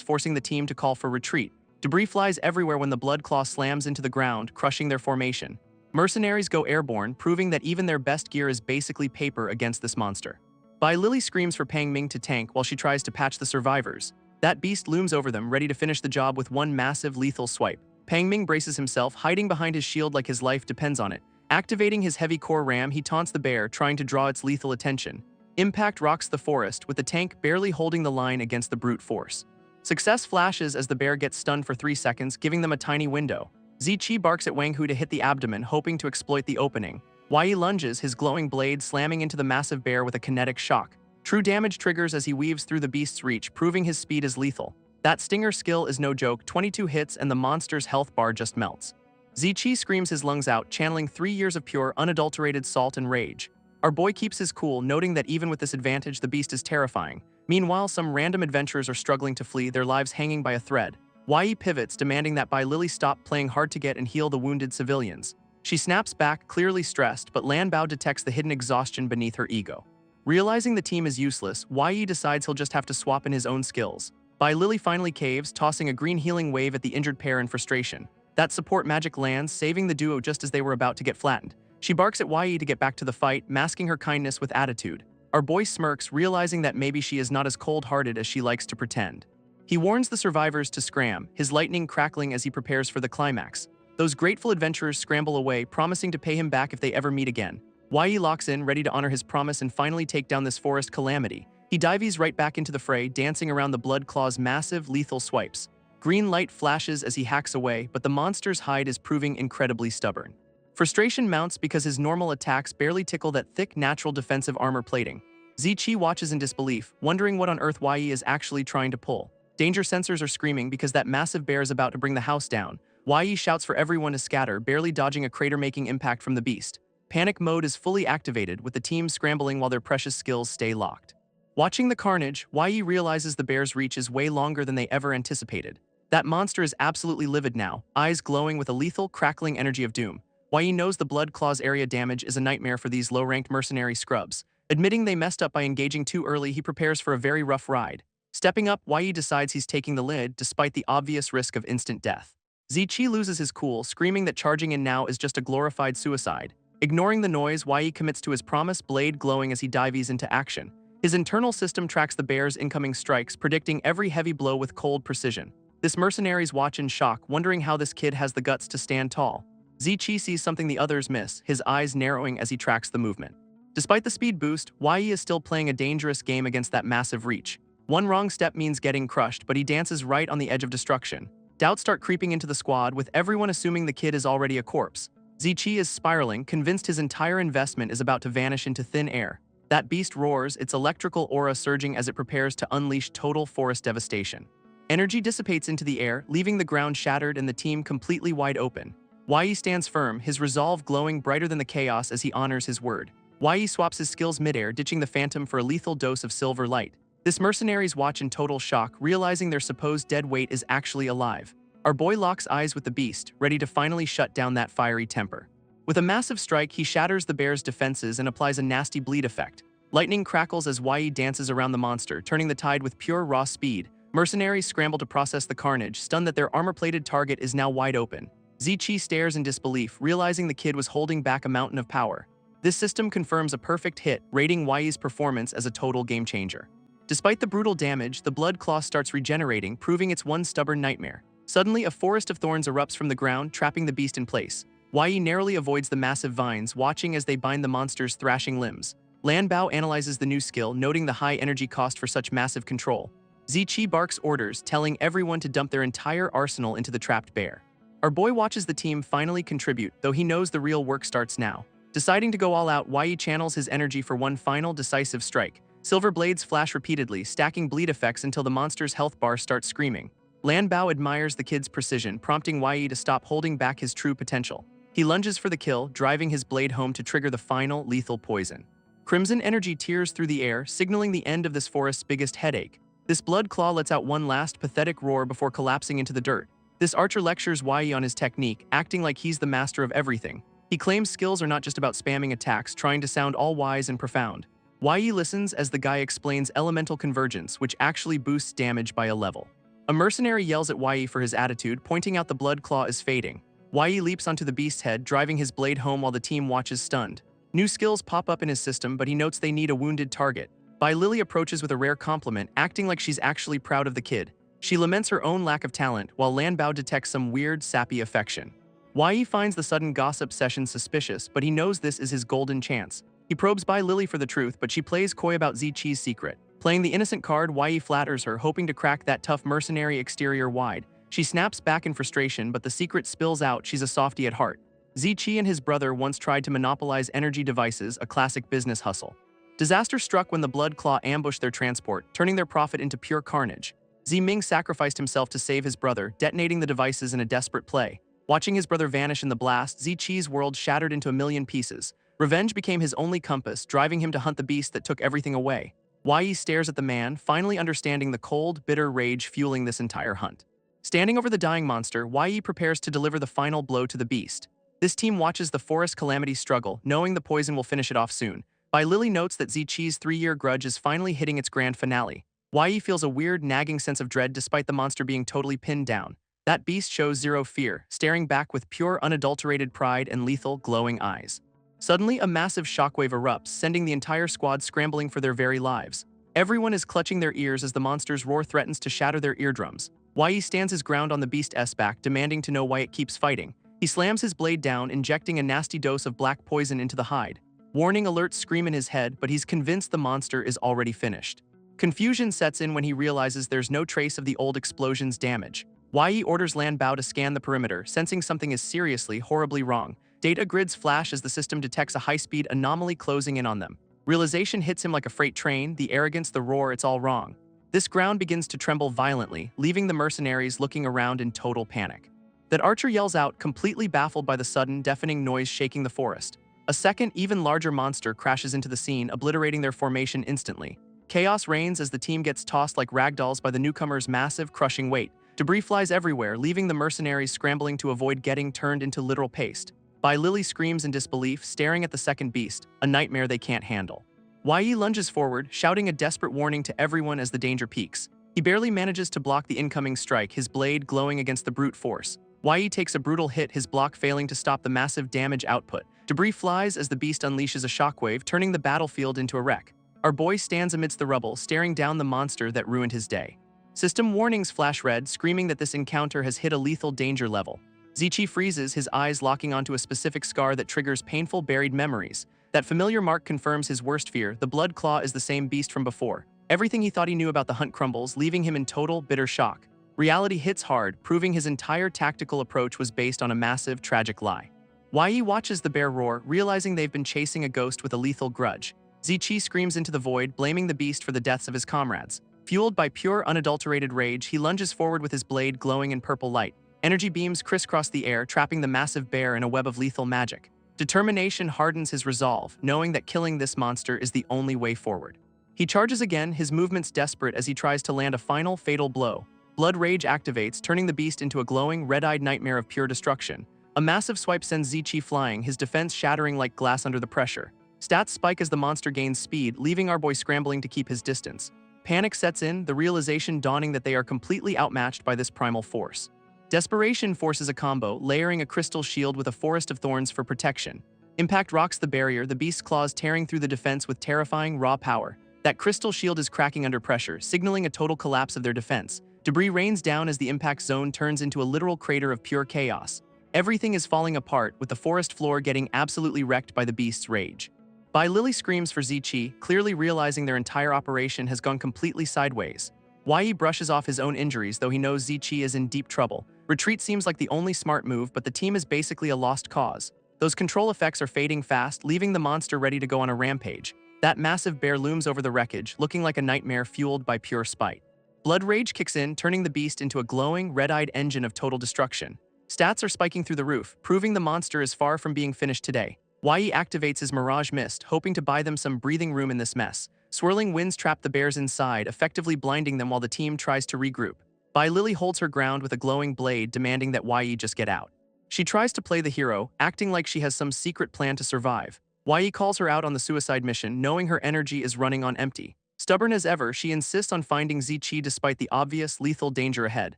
forcing the team to call for retreat. Debris flies everywhere when the blood claw slams into the ground, crushing their formation. Mercenaries go airborne, proving that even their best gear is basically paper against this monster. Bai Lily screams for Pang Ming to tank while she tries to patch the survivors. That beast looms over them, ready to finish the job with one massive lethal swipe. Pang Ming braces himself, hiding behind his shield like his life depends on it. Activating his heavy core ram, he taunts the bear, trying to draw its lethal attention. Impact rocks the forest, with the tank barely holding the line against the brute force. Success flashes as the bear gets stunned for 3 seconds, giving them a tiny window. Ziqi barks at Wang Hu to hit the abdomen, hoping to exploit the opening. Wei lunges, his glowing blade slamming into the massive bear with a kinetic shock. True damage triggers as he weaves through the beast's reach, proving his speed is lethal. That stinger skill is no joke, 22 hits and the monster's health bar just melts. Ziqi screams his lungs out, channeling 3 years of pure, unadulterated salt and rage. Our boy keeps his cool, noting that even with this advantage, the beast is terrifying. Meanwhile, some random adventurers are struggling to flee, their lives hanging by a thread. Yi pivots, demanding that Bai Lily stop playing hard to get and heal the wounded civilians. She snaps back, clearly stressed, but Lanbao detects the hidden exhaustion beneath her ego. Realizing the team is useless, Yi decides he'll just have to swap in his own skills. Bai Lily finally caves, tossing a green healing wave at the injured pair in frustration. That support magic lands, saving the duo just as they were about to get flattened. She barks at Yi to get back to the fight, masking her kindness with attitude. Our boy smirks, realizing that maybe she is not as cold-hearted as she likes to pretend. He warns the survivors to scram, his lightning crackling as he prepares for the climax. Those grateful adventurers scramble away, promising to pay him back if they ever meet again. Yi locks in, ready to honor his promise and finally take down this forest calamity. He dives right back into the fray, dancing around the Blood Claw's massive, lethal swipes. Green light flashes as he hacks away, but the monster's hide is proving incredibly stubborn. Frustration mounts because his normal attacks barely tickle that thick, natural defensive armor plating. Zichi watches in disbelief, wondering what on earth Yi is actually trying to pull. Danger sensors are screaming because that massive bear is about to bring the house down. Yi shouts for everyone to scatter, barely dodging a crater-making impact from the beast. Panic mode is fully activated, with the team scrambling while their precious skills stay locked. Watching the carnage, Yi realizes the bear's reach is way longer than they ever anticipated. That monster is absolutely livid now, eyes glowing with a lethal, crackling energy of doom. Yi knows the Blood Claw's area damage is a nightmare for these low-ranked mercenary scrubs. Admitting they messed up by engaging too early, he prepares for a very rough ride. Stepping up, Yi decides he's taking the lid, despite the obvious risk of instant death. Zichi loses his cool, screaming that charging in now is just a glorified suicide. Ignoring the noise, Yi commits to his promise, blade glowing as he dives into action. His internal system tracks the bear's incoming strikes, predicting every heavy blow with cold precision. This mercenaries watch in shock, wondering how this kid has the guts to stand tall. Zichi sees something the others miss, his eyes narrowing as he tracks the movement. Despite the speed boost, Yi is still playing a dangerous game against that massive reach. One wrong step means getting crushed, but he dances right on the edge of destruction. Doubts start creeping into the squad, with everyone assuming the kid is already a corpse. Zichi is spiraling, convinced his entire investment is about to vanish into thin air. That beast roars, its electrical aura surging as it prepares to unleash total forest devastation. Energy dissipates into the air, leaving the ground shattered and the team completely wide open. Yi stands firm, his resolve glowing brighter than the chaos as he honors his word. Yi swaps his skills midair, ditching the phantom for a lethal dose of silver light. This mercenaries watch in total shock, realizing their supposed dead weight is actually alive. Our boy locks eyes with the beast, ready to finally shut down that fiery temper. With a massive strike, he shatters the bear's defenses and applies a nasty bleed effect. Lightning crackles as Yi dances around the monster, turning the tide with pure raw speed. Mercenaries scramble to process the carnage, stunned that their armor-plated target is now wide open. Zichi stares in disbelief, realizing the kid was holding back a mountain of power. This system confirms a perfect hit, rating Yi's performance as a total game-changer. Despite the brutal damage, the Blood Claw starts regenerating, proving it's one stubborn nightmare. Suddenly, a forest of thorns erupts from the ground, trapping the beast in place. Yi narrowly avoids the massive vines, watching as they bind the monster's thrashing limbs. Lanbao analyzes the new skill, noting the high energy cost for such massive control. Zichi barks orders, telling everyone to dump their entire arsenal into the trapped bear. Our boy watches the team finally contribute, though he knows the real work starts now. Deciding to go all out, Yi channels his energy for one final decisive strike. Silver blades flash repeatedly, stacking bleed effects until the monster's health bar starts screaming. Lanbao admires the kid's precision, prompting Yi to stop holding back his true potential. He lunges for the kill, driving his blade home to trigger the final, lethal poison. Crimson energy tears through the air, signaling the end of this forest's biggest headache. This Blood Claw lets out one last pathetic roar before collapsing into the dirt. This archer lectures Yi on his technique, acting like he's the master of everything. He claims skills are not just about spamming attacks, trying to sound all wise and profound. Yi listens as the guy explains elemental convergence, which actually boosts damage by a level. A mercenary yells at Yi for his attitude, pointing out the Blood Claw is fading. Yi leaps onto the beast's head, driving his blade home while the team watches stunned. New skills pop up in his system, but he notes they need a wounded target. Bai Lily approaches with a rare compliment, acting like she's actually proud of the kid. She laments her own lack of talent, while Lanbao detects some weird, sappy affection. Yi finds the sudden gossip session suspicious, but he knows this is his golden chance. He probes Bai Lily for the truth, but she plays coy about Zichi's secret. Playing the innocent card, Yi flatters her, hoping to crack that tough mercenary exterior wide. She snaps back in frustration, but the secret spills out she's a softie at heart. Zichi and his brother once tried to monopolize energy devices, a classic business hustle. Disaster struck when the Blood Claw ambushed their transport, turning their profit into pure carnage. Ming sacrificed himself to save his brother, detonating the devices in a desperate play. Watching his brother vanish in the blast, Zichi's world shattered into a million pieces. Revenge became his only compass, driving him to hunt the beast that took everything away. Yi stares at the man, finally understanding the cold, bitter rage fueling this entire hunt. Standing over the dying monster, Yi prepares to deliver the final blow to the beast. This team watches the forest calamity struggle, knowing the poison will finish it off soon. Lily notes that Zichi's 3-year grudge is finally hitting its grand finale. Yi feels a weird, nagging sense of dread despite the monster being totally pinned down. That beast shows zero fear, staring back with pure, unadulterated pride and lethal, glowing eyes. Suddenly, a massive shockwave erupts, sending the entire squad scrambling for their very lives. Everyone is clutching their ears as the monster's roar threatens to shatter their eardrums. Yi stands his ground on the beast's back, demanding to know why it keeps fighting. He slams his blade down, injecting a nasty dose of black poison into the hide. Warning alerts scream in his head, but he's convinced the monster is already finished. Confusion sets in when he realizes there's no trace of the old explosion's damage. Yi orders Lambo to scan the perimeter, sensing something is seriously, horribly wrong. Data grids flash as the system detects a high-speed anomaly closing in on them. Realization hits him like a freight train, the arrogance, the roar, it's all wrong. This ground begins to tremble violently, leaving the mercenaries looking around in total panic. That archer yells out, completely baffled by the sudden, deafening noise shaking the forest. A second, even larger monster crashes into the scene, obliterating their formation instantly. Chaos reigns as the team gets tossed like ragdolls by the newcomer's massive, crushing weight. Debris flies everywhere, leaving the mercenaries scrambling to avoid getting turned into literal paste. Lily screams in disbelief, staring at the second beast, a nightmare they can't handle. Yi lunges forward, shouting a desperate warning to everyone as the danger peaks. He barely manages to block the incoming strike, his blade glowing against the brute force. Yi takes a brutal hit, his block failing to stop the massive damage output. Debris flies as the beast unleashes a shockwave, turning the battlefield into a wreck. Our boy stands amidst the rubble, staring down the monster that ruined his day. System warnings flash red, screaming that this encounter has hit a lethal danger level. Zichi freezes, his eyes locking onto a specific scar that triggers painful, buried memories. That familiar mark confirms his worst fear. The blood claw is the same beast from before. Everything he thought he knew about the hunt crumbles, leaving him in total, bitter shock. Reality hits hard, proving his entire tactical approach was based on a massive, tragic lie. Yi watches the bear roar, realizing they've been chasing a ghost with a lethal grudge. Zichi screams into the void, blaming the beast for the deaths of his comrades. Fueled by pure, unadulterated rage, he lunges forward with his blade glowing in purple light. Energy beams crisscross the air, trapping the massive bear in a web of lethal magic. Determination hardens his resolve, knowing that killing this monster is the only way forward. He charges again, his movements desperate as he tries to land a final, fatal blow. Blood rage activates, turning the beast into a glowing, red-eyed nightmare of pure destruction. A massive swipe sends Zichi flying, his defense shattering like glass under the pressure. Stats spike as the monster gains speed, leaving our boy scrambling to keep his distance. Panic sets in, the realization dawning that they are completely outmatched by this primal force. Desperation forces a combo, layering a crystal shield with a forest of thorns for protection. Impact rocks the barrier, the beast's claws tearing through the defense with terrifying, raw power. That crystal shield is cracking under pressure, signaling a total collapse of their defense. Debris rains down as the impact zone turns into a literal crater of pure chaos. Everything is falling apart, with the forest floor getting absolutely wrecked by the beast's rage. Lily screams for Zichi, clearly realizing their entire operation has gone completely sideways. Yi brushes off his own injuries, though he knows Zichi is in deep trouble. Retreat seems like the only smart move, but the team is basically a lost cause. Those control effects are fading fast, leaving the monster ready to go on a rampage. That massive bear looms over the wreckage, looking like a nightmare fueled by pure spite. Blood rage kicks in, turning the beast into a glowing, red-eyed engine of total destruction. Stats are spiking through the roof, proving the monster is far from being finished today. Yi activates his Mirage Mist, hoping to buy them some breathing room in this mess. Swirling winds trap the bears inside, effectively blinding them while the team tries to regroup. Lily holds her ground with a glowing blade, demanding that Yi just get out. She tries to play the hero, acting like she has some secret plan to survive. Yi calls her out on the suicide mission, knowing her energy is running on empty. Stubborn as ever, she insists on finding Zichi despite the obvious, lethal danger ahead.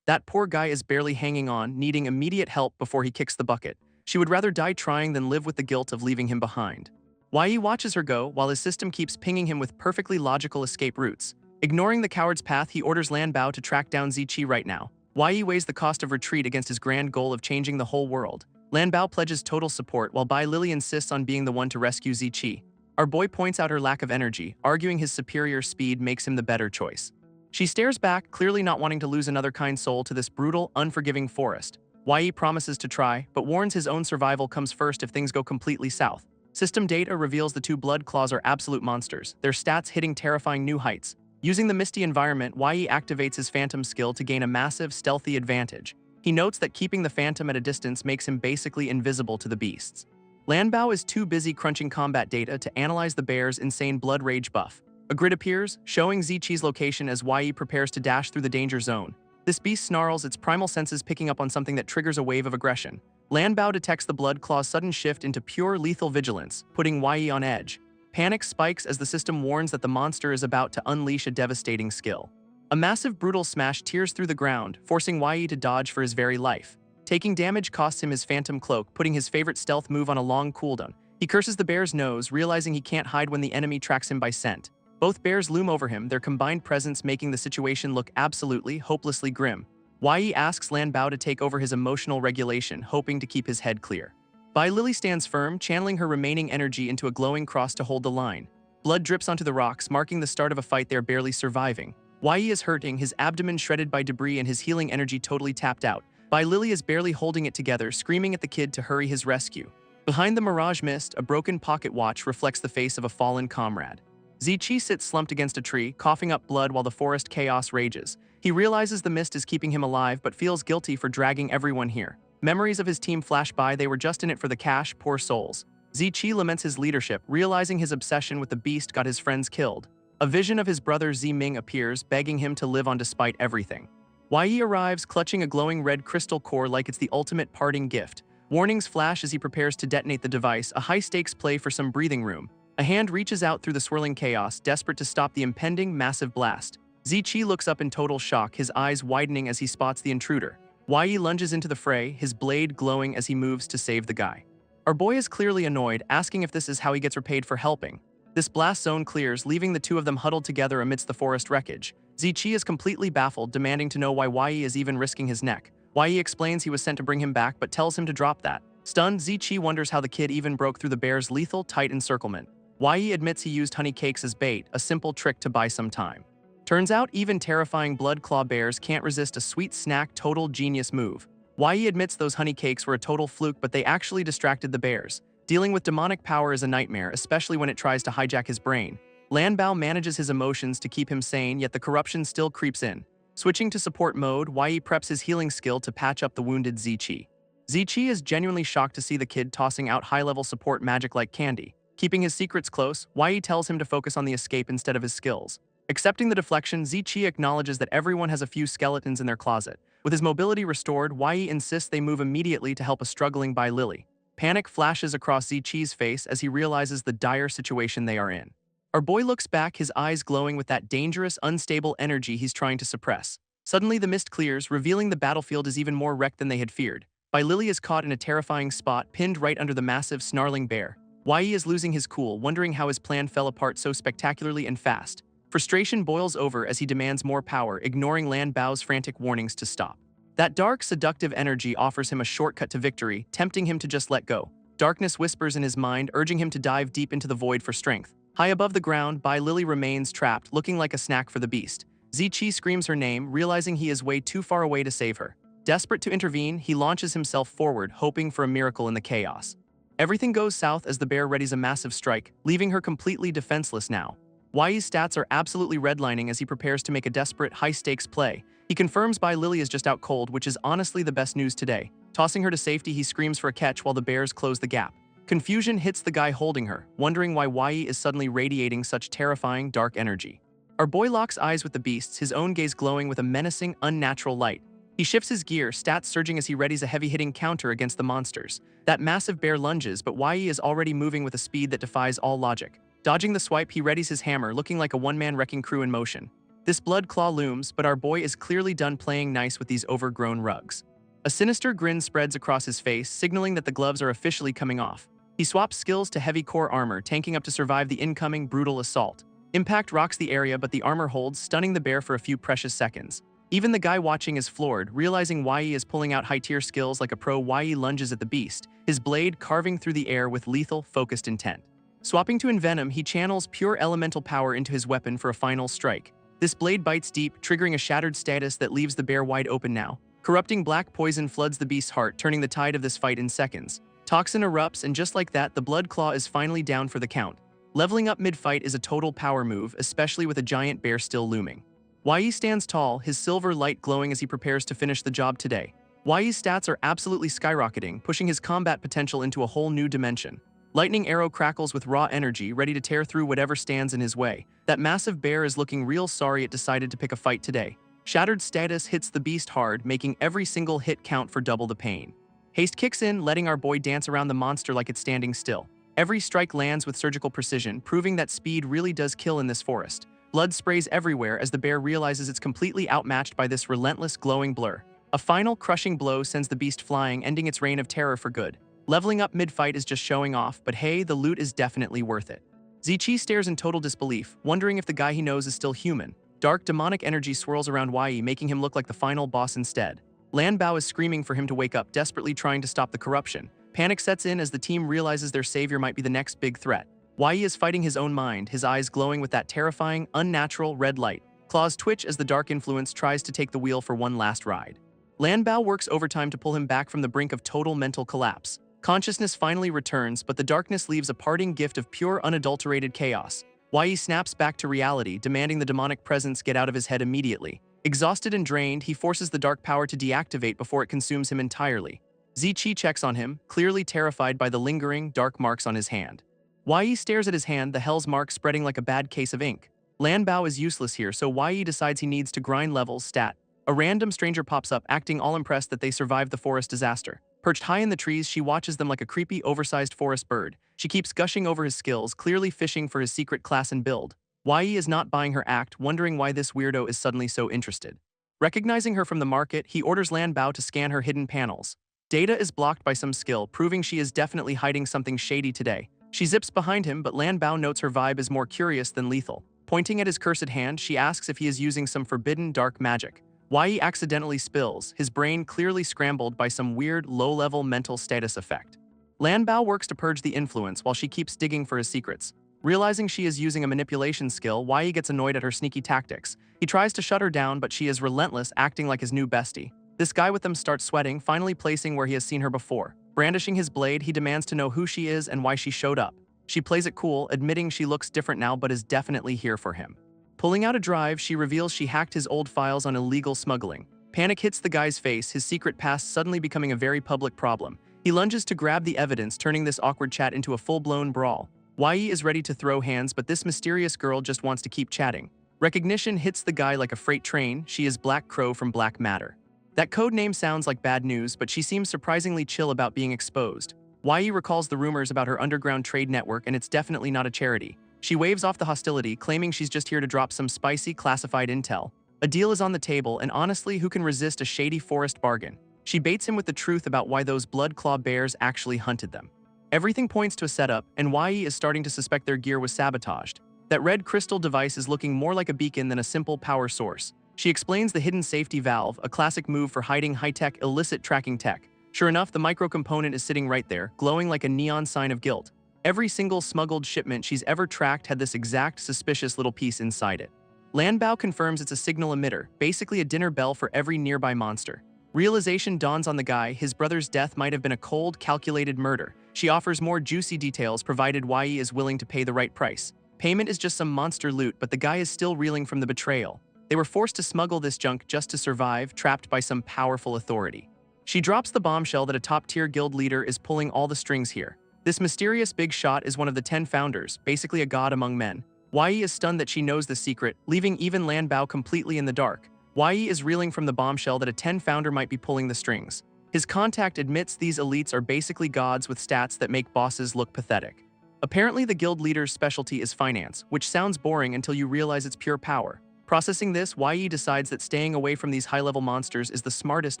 That poor guy is barely hanging on, needing immediate help before he kicks the bucket. She would rather die trying than live with the guilt of leaving him behind. Yi watches her go, while his system keeps pinging him with perfectly logical escape routes. Ignoring the coward's path, he orders Lambo to track down Zichi right now. Yi weighs the cost of retreat against his grand goal of changing the whole world. Lambo pledges total support, while Lily insists on being the one to rescue Zichi. Our boy points out her lack of energy, arguing his superior speed makes him the better choice. She stares back, clearly not wanting to lose another kind soul to this brutal, unforgiving forest. Yi promises to try, but warns his own survival comes first if things go completely south. System data reveals the two blood claws are absolute monsters, their stats hitting terrifying new heights. Using the misty environment, Yi activates his phantom skill to gain a massive, stealthy advantage. He notes that keeping the phantom at a distance makes him basically invisible to the beasts. Lambo is too busy crunching combat data to analyze the bear's insane blood rage buff. A grid appears, showing Zichi's location as Yi prepares to dash through the danger zone. This beast snarls, its primal senses picking up on something that triggers a wave of aggression. Lambo detects the blood claw's sudden shift into pure lethal vigilance, putting Yi on edge. Panic spikes as the system warns that the monster is about to unleash a devastating skill. A massive brutal smash tears through the ground, forcing Yi to dodge for his very life. Taking damage costs him his phantom cloak, putting his favorite stealth move on a long cooldown. He curses the bear's nose, realizing he can't hide when the enemy tracks him by scent. Both bears loom over him, their combined presence making the situation look absolutely, hopelessly grim. Yi asks Lambo to take over his emotional regulation, hoping to keep his head clear. Lily stands firm, channeling her remaining energy into a glowing cross to hold the line. Blood drips onto the rocks, marking the start of a fight they're barely surviving. Yi is hurting, his abdomen shredded by debris and his healing energy totally tapped out. Lily is barely holding it together, screaming at the kid to hurry his rescue. Behind the mirage mist, a broken pocket watch reflects the face of a fallen comrade. Zichi sits slumped against a tree, coughing up blood while the forest chaos rages. He realizes the mist is keeping him alive, but feels guilty for dragging everyone here. Memories of his team flash by, they were just in it for the cash, poor souls. Zichi laments his leadership, realizing his obsession with the beast got his friends killed. A vision of his brother Ziming appears, begging him to live on despite everything. Yi arrives, clutching a glowing red crystal core like it's the ultimate parting gift. Warnings flash as he prepares to detonate the device, a high-stakes play for some breathing room. A hand reaches out through the swirling chaos, desperate to stop the impending, massive blast. Zichi looks up in total shock, his eyes widening as he spots the intruder. Yi lunges into the fray, his blade glowing as he moves to save the guy. Our boy is clearly annoyed, asking if this is how he gets repaid for helping. This blast zone clears, leaving the two of them huddled together amidst the forest wreckage. Zichi is completely baffled, demanding to know why Yi is even risking his neck. Yi explains he was sent to bring him back, but tells him to drop that. Stunned, Zichi wonders how the kid even broke through the bear's lethal, tight encirclement. Yi admits he used honey cakes as bait, a simple trick to buy some time. Turns out even terrifying blood claw bears can't resist a sweet snack, total genius move. Yi admits those honey cakes were a total fluke, but they actually distracted the bears. Dealing with demonic power is a nightmare, especially when it tries to hijack his brain. Lambo manages his emotions to keep him sane, yet the corruption still creeps in. Switching to support mode, Yi preps his healing skill to patch up the wounded Zichi. Zichi is genuinely shocked to see the kid tossing out high-level support magic like candy. Keeping his secrets close, Yi tells him to focus on the escape instead of his skills. Accepting the deflection, Zichi acknowledges that everyone has a few skeletons in their closet. With his mobility restored, Yi insists they move immediately to help a struggling Lily. Panic flashes across Zichi's face as he realizes the dire situation they are in. Our boy looks back, his eyes glowing with that dangerous, unstable energy he's trying to suppress. Suddenly the mist clears, revealing the battlefield is even more wrecked than they had feared. Lily is caught in a terrifying spot, pinned right under the massive, snarling bear. Yi is losing his cool, wondering how his plan fell apart so spectacularly and fast. Frustration boils over as he demands more power, ignoring Lambo's frantic warnings to stop. That dark, seductive energy offers him a shortcut to victory, tempting him to just let go. Darkness whispers in his mind, urging him to dive deep into the void for strength. High above the ground, Lily remains trapped, looking like a snack for the beast. Zichi screams her name, realizing he is way too far away to save her. Desperate to intervene, he launches himself forward, hoping for a miracle in the chaos. Everything goes south as the bear readies a massive strike, leaving her completely defenseless now. Yi's stats are absolutely redlining as he prepares to make a desperate, high-stakes play. He confirms Lily is just out cold, which is honestly the best news today. Tossing her to safety, he screams for a catch while the bears close the gap. Confusion hits the guy holding her, wondering why Yi is suddenly radiating such terrifying, dark energy. Our boy locks eyes with the beasts, his own gaze glowing with a menacing, unnatural light. He shifts his gear, stats surging as he readies a heavy-hitting counter against the monsters. That massive bear lunges, but Yi is already moving with a speed that defies all logic. Dodging the swipe, he readies his hammer, looking like a one-man wrecking crew in motion. This blood claw looms, but our boy is clearly done playing nice with these overgrown rugs. A sinister grin spreads across his face, signaling that the gloves are officially coming off. He swaps skills to heavy core armor, tanking up to survive the incoming brutal assault. Impact rocks the area, but the armor holds, stunning the bear for a few precious seconds. Even the guy watching is floored, realizing Yi is pulling out high-tier skills like a pro. Yi lunges at the beast, his blade carving through the air with lethal, focused intent. Swapping to Envenom, he channels pure elemental power into his weapon for a final strike. This blade bites deep, triggering a shattered status that leaves the bear wide open now. Corrupting black poison floods the beast's heart, turning the tide of this fight in seconds. Toxin erupts, and just like that, the blood claw is finally down for the count. Leveling up mid-fight is a total power move, especially with a giant bear still looming. Yi stands tall, his silver light glowing as he prepares to finish the job today. Yi's stats are absolutely skyrocketing, pushing his combat potential into a whole new dimension. Lightning arrow crackles with raw energy, ready to tear through whatever stands in his way. That massive bear is looking real sorry it decided to pick a fight today. Shattered status hits the beast hard, making every single hit count for double the pain. Haste kicks in, letting our boy dance around the monster like it's standing still. Every strike lands with surgical precision, proving that speed really does kill in this forest. Blood sprays everywhere as the bear realizes it's completely outmatched by this relentless glowing blur. A final crushing blow sends the beast flying, ending its reign of terror for good. Leveling up mid-fight is just showing off, but hey, the loot is definitely worth it. Zichi stares in total disbelief, wondering if the guy he knows is still human. Dark demonic energy swirls around Wai, making him look like the final boss instead. Lanbao is screaming for him to wake up, desperately trying to stop the corruption. Panic sets in as the team realizes their savior might be the next big threat. Wai is fighting his own mind, his eyes glowing with that terrifying, unnatural red light. Claws twitch as the dark influence tries to take the wheel for one last ride. Lanbao works overtime to pull him back from the brink of total mental collapse. Consciousness finally returns, but the darkness leaves a parting gift of pure, unadulterated chaos. Wai snaps back to reality, demanding the demonic presence get out of his head immediately. Exhausted and drained, he forces the dark power to deactivate before it consumes him entirely. Zichi checks on him, clearly terrified by the lingering, dark marks on his hand. Wai stares at his hand, the hell's mark spreading like a bad case of ink. Lanbao is useless here, so Wai decides he needs to grind levels, stat. A random stranger pops up, acting all impressed that they survived the forest disaster. Perched high in the trees, she watches them like a creepy, oversized forest bird. She keeps gushing over his skills, clearly fishing for his secret class and build. Wai is not buying her act, wondering why this weirdo is suddenly so interested. Recognizing her from the market, he orders Lanbao to scan her hidden panels. Data is blocked by some skill, proving she is definitely hiding something shady today. She zips behind him, but Lanbao notes her vibe is more curious than lethal. Pointing at his cursed hand, she asks if he is using some forbidden dark magic. Wai accidentally spills, his brain clearly scrambled by some weird, low-level mental status effect. Lanbao works to purge the influence while she keeps digging for his secrets. Realizing she is using a manipulation skill, Wai gets annoyed at her sneaky tactics. He tries to shut her down, but she is relentless, acting like his new bestie. This guy with them starts sweating, finally placing where he has seen her before. Brandishing his blade, he demands to know who she is and why she showed up. She plays it cool, admitting she looks different now but is definitely here for him. Pulling out a drive, she reveals she hacked his old files on illegal smuggling. Panic hits the guy's face, his secret past suddenly becoming a very public problem. He lunges to grab the evidence, turning this awkward chat into a full-blown brawl. Wai is ready to throw hands, but this mysterious girl just wants to keep chatting. Recognition hits the guy like a freight train. She is Black Crow from Black Matter. That code name sounds like bad news, but she seems surprisingly chill about being exposed. Wai recalls the rumors about her underground trade network, and it's definitely not a charity. She waves off the hostility, claiming she's just here to drop some spicy, classified intel. A deal is on the table, and honestly, who can resist a shady forest bargain? She baits him with the truth about why those blood claw bears actually hunted them. Everything points to a setup, and Wai is starting to suspect their gear was sabotaged. That red crystal device is looking more like a beacon than a simple power source. She explains the hidden safety valve, a classic move for hiding high-tech, illicit tracking tech. Sure enough, the micro-component is sitting right there, glowing like a neon sign of guilt. Every single smuggled shipment she's ever tracked had this exact suspicious little piece inside it. Lanbao confirms it's a signal emitter, basically a dinner bell for every nearby monster. Realization dawns on the guy, his brother's death might have been a cold, calculated murder. She offers more juicy details provided Wai is willing to pay the right price. Payment is just some monster loot, but the guy is still reeling from the betrayal. They were forced to smuggle this junk just to survive, trapped by some powerful authority. She drops the bombshell that a top-tier guild leader is pulling all the strings here. This mysterious big shot is one of the 10 founders, basically a god among men. Wai is stunned that she knows the secret, leaving even Lanbao completely in the dark. Wai is reeling from the bombshell that a 10 founder might be pulling the strings. His contact admits these elites are basically gods with stats that make bosses look pathetic. Apparently the guild leader's specialty is finance, which sounds boring until you realize it's pure power. Processing this, Wai decides that staying away from these high-level monsters is the smartest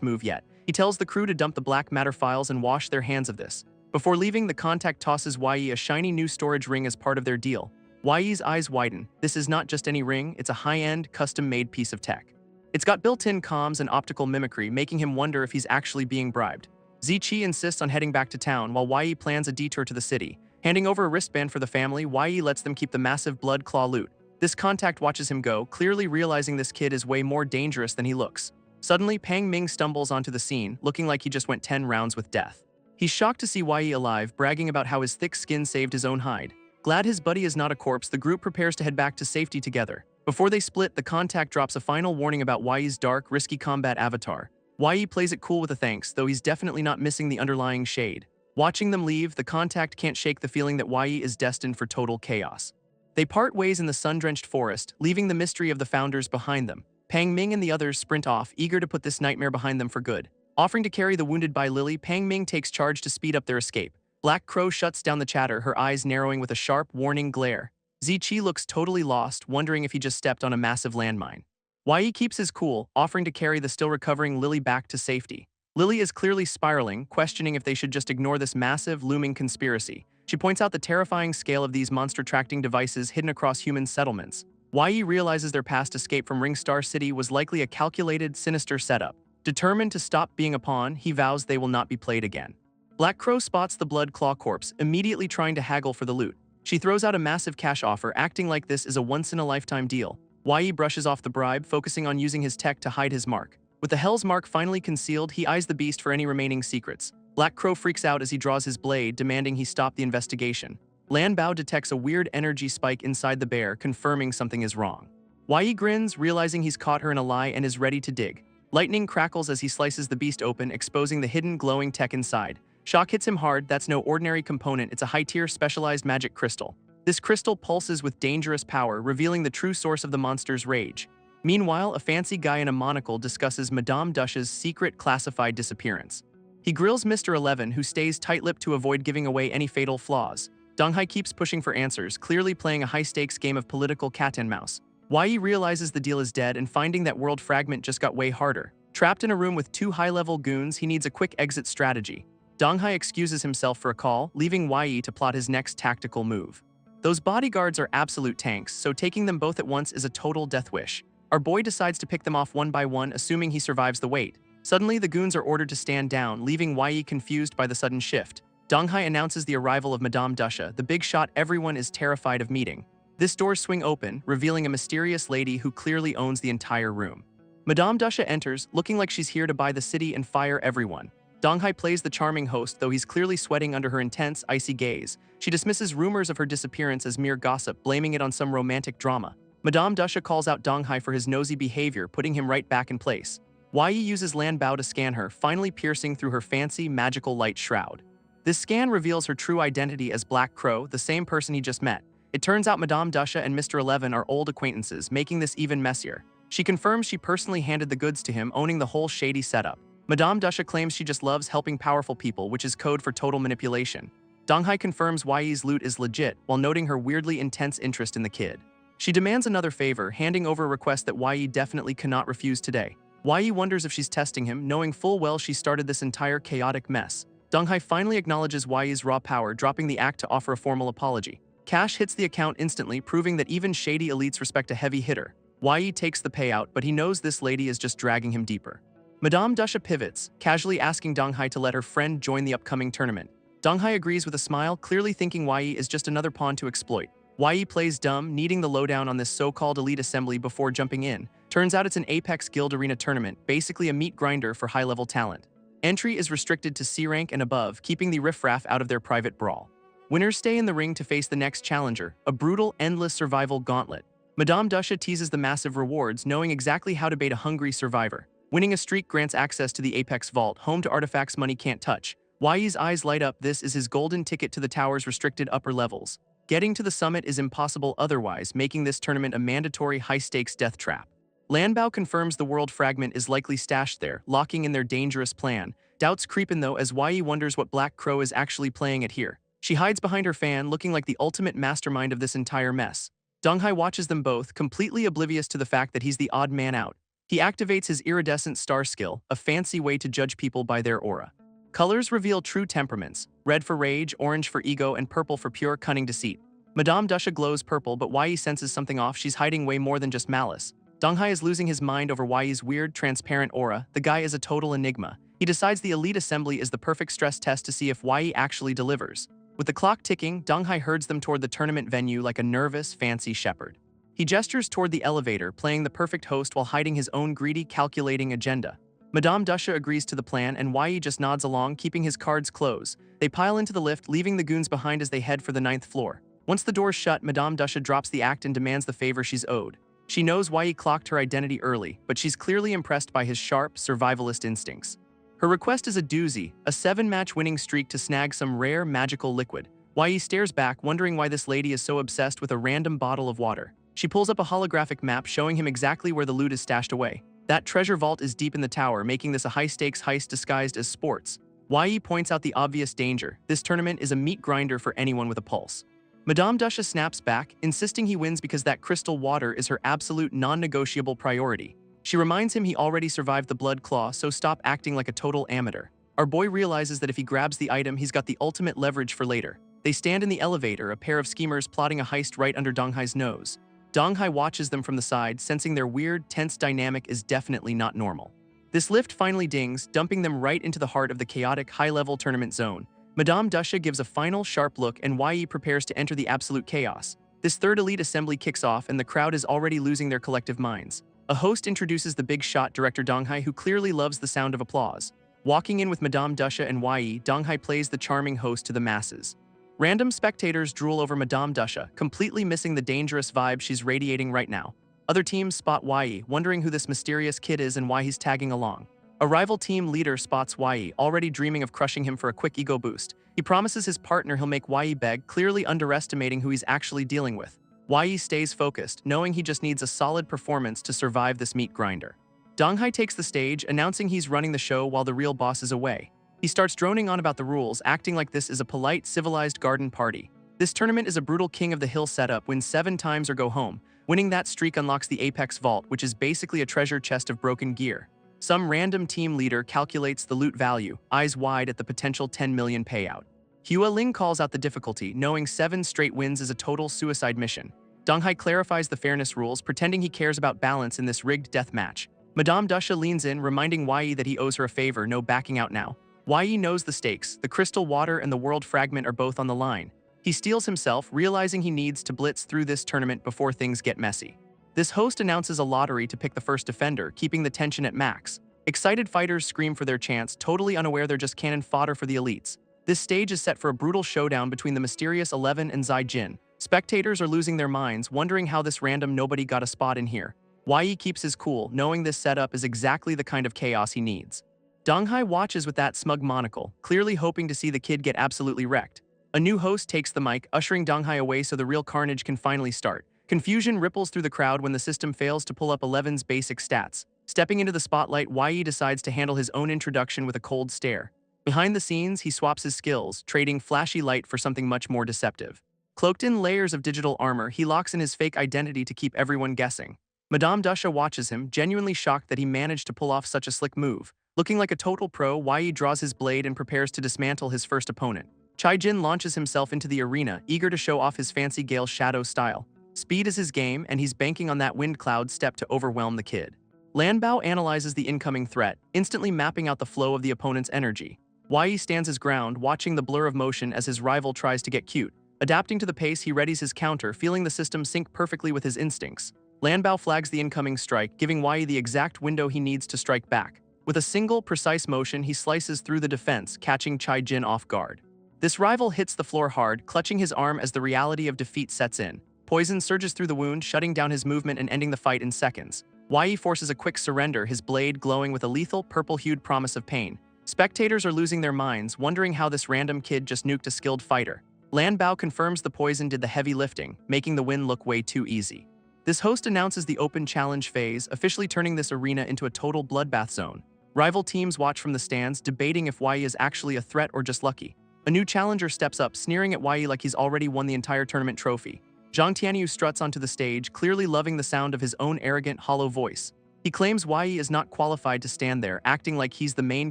move yet. He tells the crew to dump the black matter files and wash their hands of this. Before leaving, the contact tosses Wai a shiny new storage ring as part of their deal. Wai's eyes widen. This is not just any ring, it's a high-end, custom-made piece of tech. It's got built-in comms and optical mimicry, making him wonder if he's actually being bribed. Zichi insists on heading back to town, while Wai plans a detour to the city. Handing over a wristband for the family, Wai lets them keep the massive blood claw loot. This contact watches him go, clearly realizing this kid is way more dangerous than he looks. Suddenly, Pang Ming stumbles onto the scene, looking like he just went 10 rounds with death. He's shocked to see Wai alive, bragging about how his thick skin saved his own hide. Glad his buddy is not a corpse, the group prepares to head back to safety together. Before they split, the contact drops a final warning about Wai's dark, risky combat avatar. Wai plays it cool with a thanks, though he's definitely not missing the underlying shade. Watching them leave, the contact can't shake the feeling that Wai is destined for total chaos. They part ways in the sun-drenched forest, leaving the mystery of the founders behind them. Pang Ming and the others sprint off, eager to put this nightmare behind them for good. Offering to carry the wounded by Lily, Pang Ming takes charge to speed up their escape. Black Crow shuts down the chatter, her eyes narrowing with a sharp, warning glare. Ziqi looks totally lost, wondering if he just stepped on a massive landmine. Yi keeps his cool, offering to carry the still recovering Lily back to safety. Lily is clearly spiraling, questioning if they should just ignore this massive, looming conspiracy. She points out the terrifying scale of these monster-tracking devices hidden across human settlements. Yi realizes their past escape from Ringstar City was likely a calculated, sinister setup. Determined to stop being a pawn, he vows they will not be played again. Black Crow spots the Blood Claw corpse, immediately trying to haggle for the loot. She throws out a massive cash offer, acting like this is a once-in-a-lifetime deal. Yi brushes off the bribe, focusing on using his tech to hide his mark. With the Hell's Mark finally concealed, he eyes the beast for any remaining secrets. Black Crow freaks out as he draws his blade, demanding he stop the investigation. Lanbao detects a weird energy spike inside the bear, confirming something is wrong. Yi grins, realizing he's caught her in a lie and is ready to dig. Lightning crackles as he slices the beast open, exposing the hidden glowing tech inside. Shock hits him hard. That's no ordinary component, it's a high-tier specialized magic crystal. This crystal pulses with dangerous power, revealing the true source of the monster's rage. Meanwhile, a fancy guy in a monocle discusses Madame Dush's secret classified disappearance. He grills Mr. 11, who stays tight-lipped to avoid giving away any fatal flaws. Donghai keeps pushing for answers, clearly playing a high-stakes game of political cat-and-mouse. Yi realizes the deal is dead, and finding that world fragment just got way harder. Trapped in a room with two high-level goons, he needs a quick exit strategy. Donghai excuses himself for a call, leaving Yi to plot his next tactical move. Those bodyguards are absolute tanks, so taking them both at once is a total death wish. Our boy decides to pick them off one by one, assuming he survives the wait. Suddenly, the goons are ordered to stand down, leaving Yi confused by the sudden shift. Donghai announces the arrival of Madame Dusha, the big shot everyone is terrified of meeting. This doors swing open, revealing a mysterious lady who clearly owns the entire room. Madame Dusha enters, looking like she's here to buy the city and fire everyone. Donghai plays the charming host, though he's clearly sweating under her intense, icy gaze. She dismisses rumors of her disappearance as mere gossip, blaming it on some romantic drama. Madame Dusha calls out Donghai for his nosy behavior, putting him right back in place. Yi uses Lanbao to scan her, finally piercing through her fancy, magical light shroud. This scan reveals her true identity as Black Crow, the same person he just met. It turns out Madame Dusha and Mr. 11 are old acquaintances, making this even messier. She confirms she personally handed the goods to him, owning the whole shady setup. Madame Dusha claims she just loves helping powerful people, which is code for total manipulation. Donghai confirms Yi's loot is legit, while noting her weirdly intense interest in the kid. She demands another favor, handing over a request that Yi definitely cannot refuse today. Yi wonders if she's testing him, knowing full well she started this entire chaotic mess. Donghai finally acknowledges Yi's raw power, dropping the act to offer a formal apology. Cash hits the account instantly, proving that even shady elites respect a heavy hitter. Yi takes the payout, but he knows this lady is just dragging him deeper. Madame Dusha pivots, casually asking Donghai to let her friend join the upcoming tournament. Donghai agrees with a smile, clearly thinking Yi is just another pawn to exploit. Yi plays dumb, needing the lowdown on this so-called elite assembly before jumping in. Turns out it's an Apex Guild Arena tournament, basically a meat grinder for high-level talent. Entry is restricted to C rank and above, keeping the riffraff out of their private brawl. Winners stay in the ring to face the next challenger, a brutal, endless survival gauntlet. Madame Dusha teases the massive rewards, knowing exactly how to bait a hungry survivor. Winning a streak grants access to the Apex Vault, home to artifacts money can't touch. Yi's eyes light up. This is his golden ticket to the tower's restricted upper levels. Getting to the summit is impossible otherwise, making this tournament a mandatory high-stakes death trap. Lanbao confirms the world fragment is likely stashed there, locking in their dangerous plan. Doubts creep in though as Yi wonders what Black Crow is actually playing at here. She hides behind her fan, looking like the ultimate mastermind of this entire mess. Donghai watches them both, completely oblivious to the fact that he's the odd man out. He activates his iridescent star skill, a fancy way to judge people by their aura. Colors reveal true temperaments: red for rage, orange for ego, and purple for pure cunning deceit. Madame Dusha glows purple, but Yi senses something off. She's hiding way more than just malice. Donghai is losing his mind over Yi's weird, transparent aura. The guy is a total enigma. He decides the elite assembly is the perfect stress test to see if Yi actually delivers. With the clock ticking, Donghai herds them toward the tournament venue like a nervous, fancy shepherd. He gestures toward the elevator, playing the perfect host while hiding his own greedy, calculating agenda. Madame Dusha agrees to the plan, and Yi just nods along, keeping his cards close. They pile into the lift, leaving the goons behind as they head for the 9th floor. Once the doors shut, Madame Dusha drops the act and demands the favor she's owed. She knows Yi clocked her identity early, but she's clearly impressed by his sharp, survivalist instincts. Her request is a doozy, a 7-match winning streak to snag some rare, magical liquid. Yi stares back, wondering why this lady is so obsessed with a random bottle of water. She pulls up a holographic map showing him exactly where the loot is stashed away. That treasure vault is deep in the tower, making this a high-stakes heist disguised as sports. Yi points out the obvious danger. This tournament is a meat grinder for anyone with a pulse. Madame Dusha snaps back, insisting he wins because that crystal water is her absolute non-negotiable priority. She reminds him he already survived the blood claw, so stop acting like a total amateur. Our boy realizes that if he grabs the item, he's got the ultimate leverage for later. They stand in the elevator, a pair of schemers plotting a heist right under Donghai's nose. Donghai watches them from the side, sensing their weird, tense dynamic is definitely not normal. This lift finally dings, dumping them right into the heart of the chaotic, high-level tournament zone. Madame Dusha gives a final, sharp look, and Yi prepares to enter the absolute chaos. This third elite assembly kicks off, and the crowd is already losing their collective minds. A host introduces the big shot director Donghai, who clearly loves the sound of applause. Walking in with Madame Dusha and Yi, Donghai plays the charming host to the masses. Random spectators drool over Madame Dusha, completely missing the dangerous vibe she's radiating right now. Other teams spot Yi, wondering who this mysterious kid is and why he's tagging along. A rival team leader spots Yi, already dreaming of crushing him for a quick ego boost. He promises his partner he'll make Yi beg, clearly underestimating who he's actually dealing with. Yi stays focused, knowing he just needs a solid performance to survive this meat grinder. Donghai takes the stage, announcing he's running the show while the real boss is away. He starts droning on about the rules, acting like this is a polite, civilized garden party. This tournament is a brutal king of the hill setup: win 7 times or go home. Winning that streak unlocks the Apex Vault, which is basically a treasure chest of broken gear. Some random team leader calculates the loot value, eyes wide at the potential 10 million payout. Hua Ling calls out the difficulty, knowing 7 straight wins is a total suicide mission. Donghai clarifies the fairness rules, pretending he cares about balance in this rigged death match. Madame Dusha leans in, reminding Yi that he owes her a favor, no backing out now. Yi knows the stakes. The crystal water and the world fragment are both on the line. He steels himself, realizing he needs to blitz through this tournament before things get messy. This host announces a lottery to pick the first defender, keeping the tension at max. Excited fighters scream for their chance, totally unaware they're just cannon fodder for the elites. This stage is set for a brutal showdown between the mysterious 11 and Zai Jin. Spectators are losing their minds, wondering how this random nobody got a spot in here. Yi keeps his cool, knowing this setup is exactly the kind of chaos he needs. Donghai watches with that smug monocle, clearly hoping to see the kid get absolutely wrecked. A new host takes the mic, ushering Donghai away so the real carnage can finally start. Confusion ripples through the crowd when the system fails to pull up 11's basic stats. Stepping into the spotlight, Yi decides to handle his own introduction with a cold stare. Behind the scenes, he swaps his skills, trading flashy light for something much more deceptive. Cloaked in layers of digital armor, he locks in his fake identity to keep everyone guessing. Madame Dusha watches him, genuinely shocked that he managed to pull off such a slick move. Looking like a total pro, Yi draws his blade and prepares to dismantle his first opponent. Chai Jin launches himself into the arena, eager to show off his fancy Gale Shadow style. Speed is his game, and he's banking on that wind cloud step to overwhelm the kid. Lambo analyzes the incoming threat, instantly mapping out the flow of the opponent's energy. Yi stands his ground, watching the blur of motion as his rival tries to get cute. Adapting to the pace, he readies his counter, feeling the system sync perfectly with his instincts. Lambo flags the incoming strike, giving Yi the exact window he needs to strike back. With a single, precise motion, he slices through the defense, catching Chai Jin off guard. This rival hits the floor hard, clutching his arm as the reality of defeat sets in. Poison surges through the wound, shutting down his movement and ending the fight in seconds. Yi forces a quick surrender, his blade glowing with a lethal, purple-hued promise of pain. Spectators are losing their minds, wondering how this random kid just nuked a skilled fighter. Lanbao confirms the poison did the heavy lifting, making the win look way too easy. This host announces the open challenge phase, officially turning this arena into a total bloodbath zone. Rival teams watch from the stands, debating if Yi is actually a threat or just lucky. A new challenger steps up, sneering at Yi like he's already won the entire tournament trophy. Zhang Tianyu struts onto the stage, clearly loving the sound of his own arrogant, hollow voice. He claims Yi is not qualified to stand there, acting like he's the main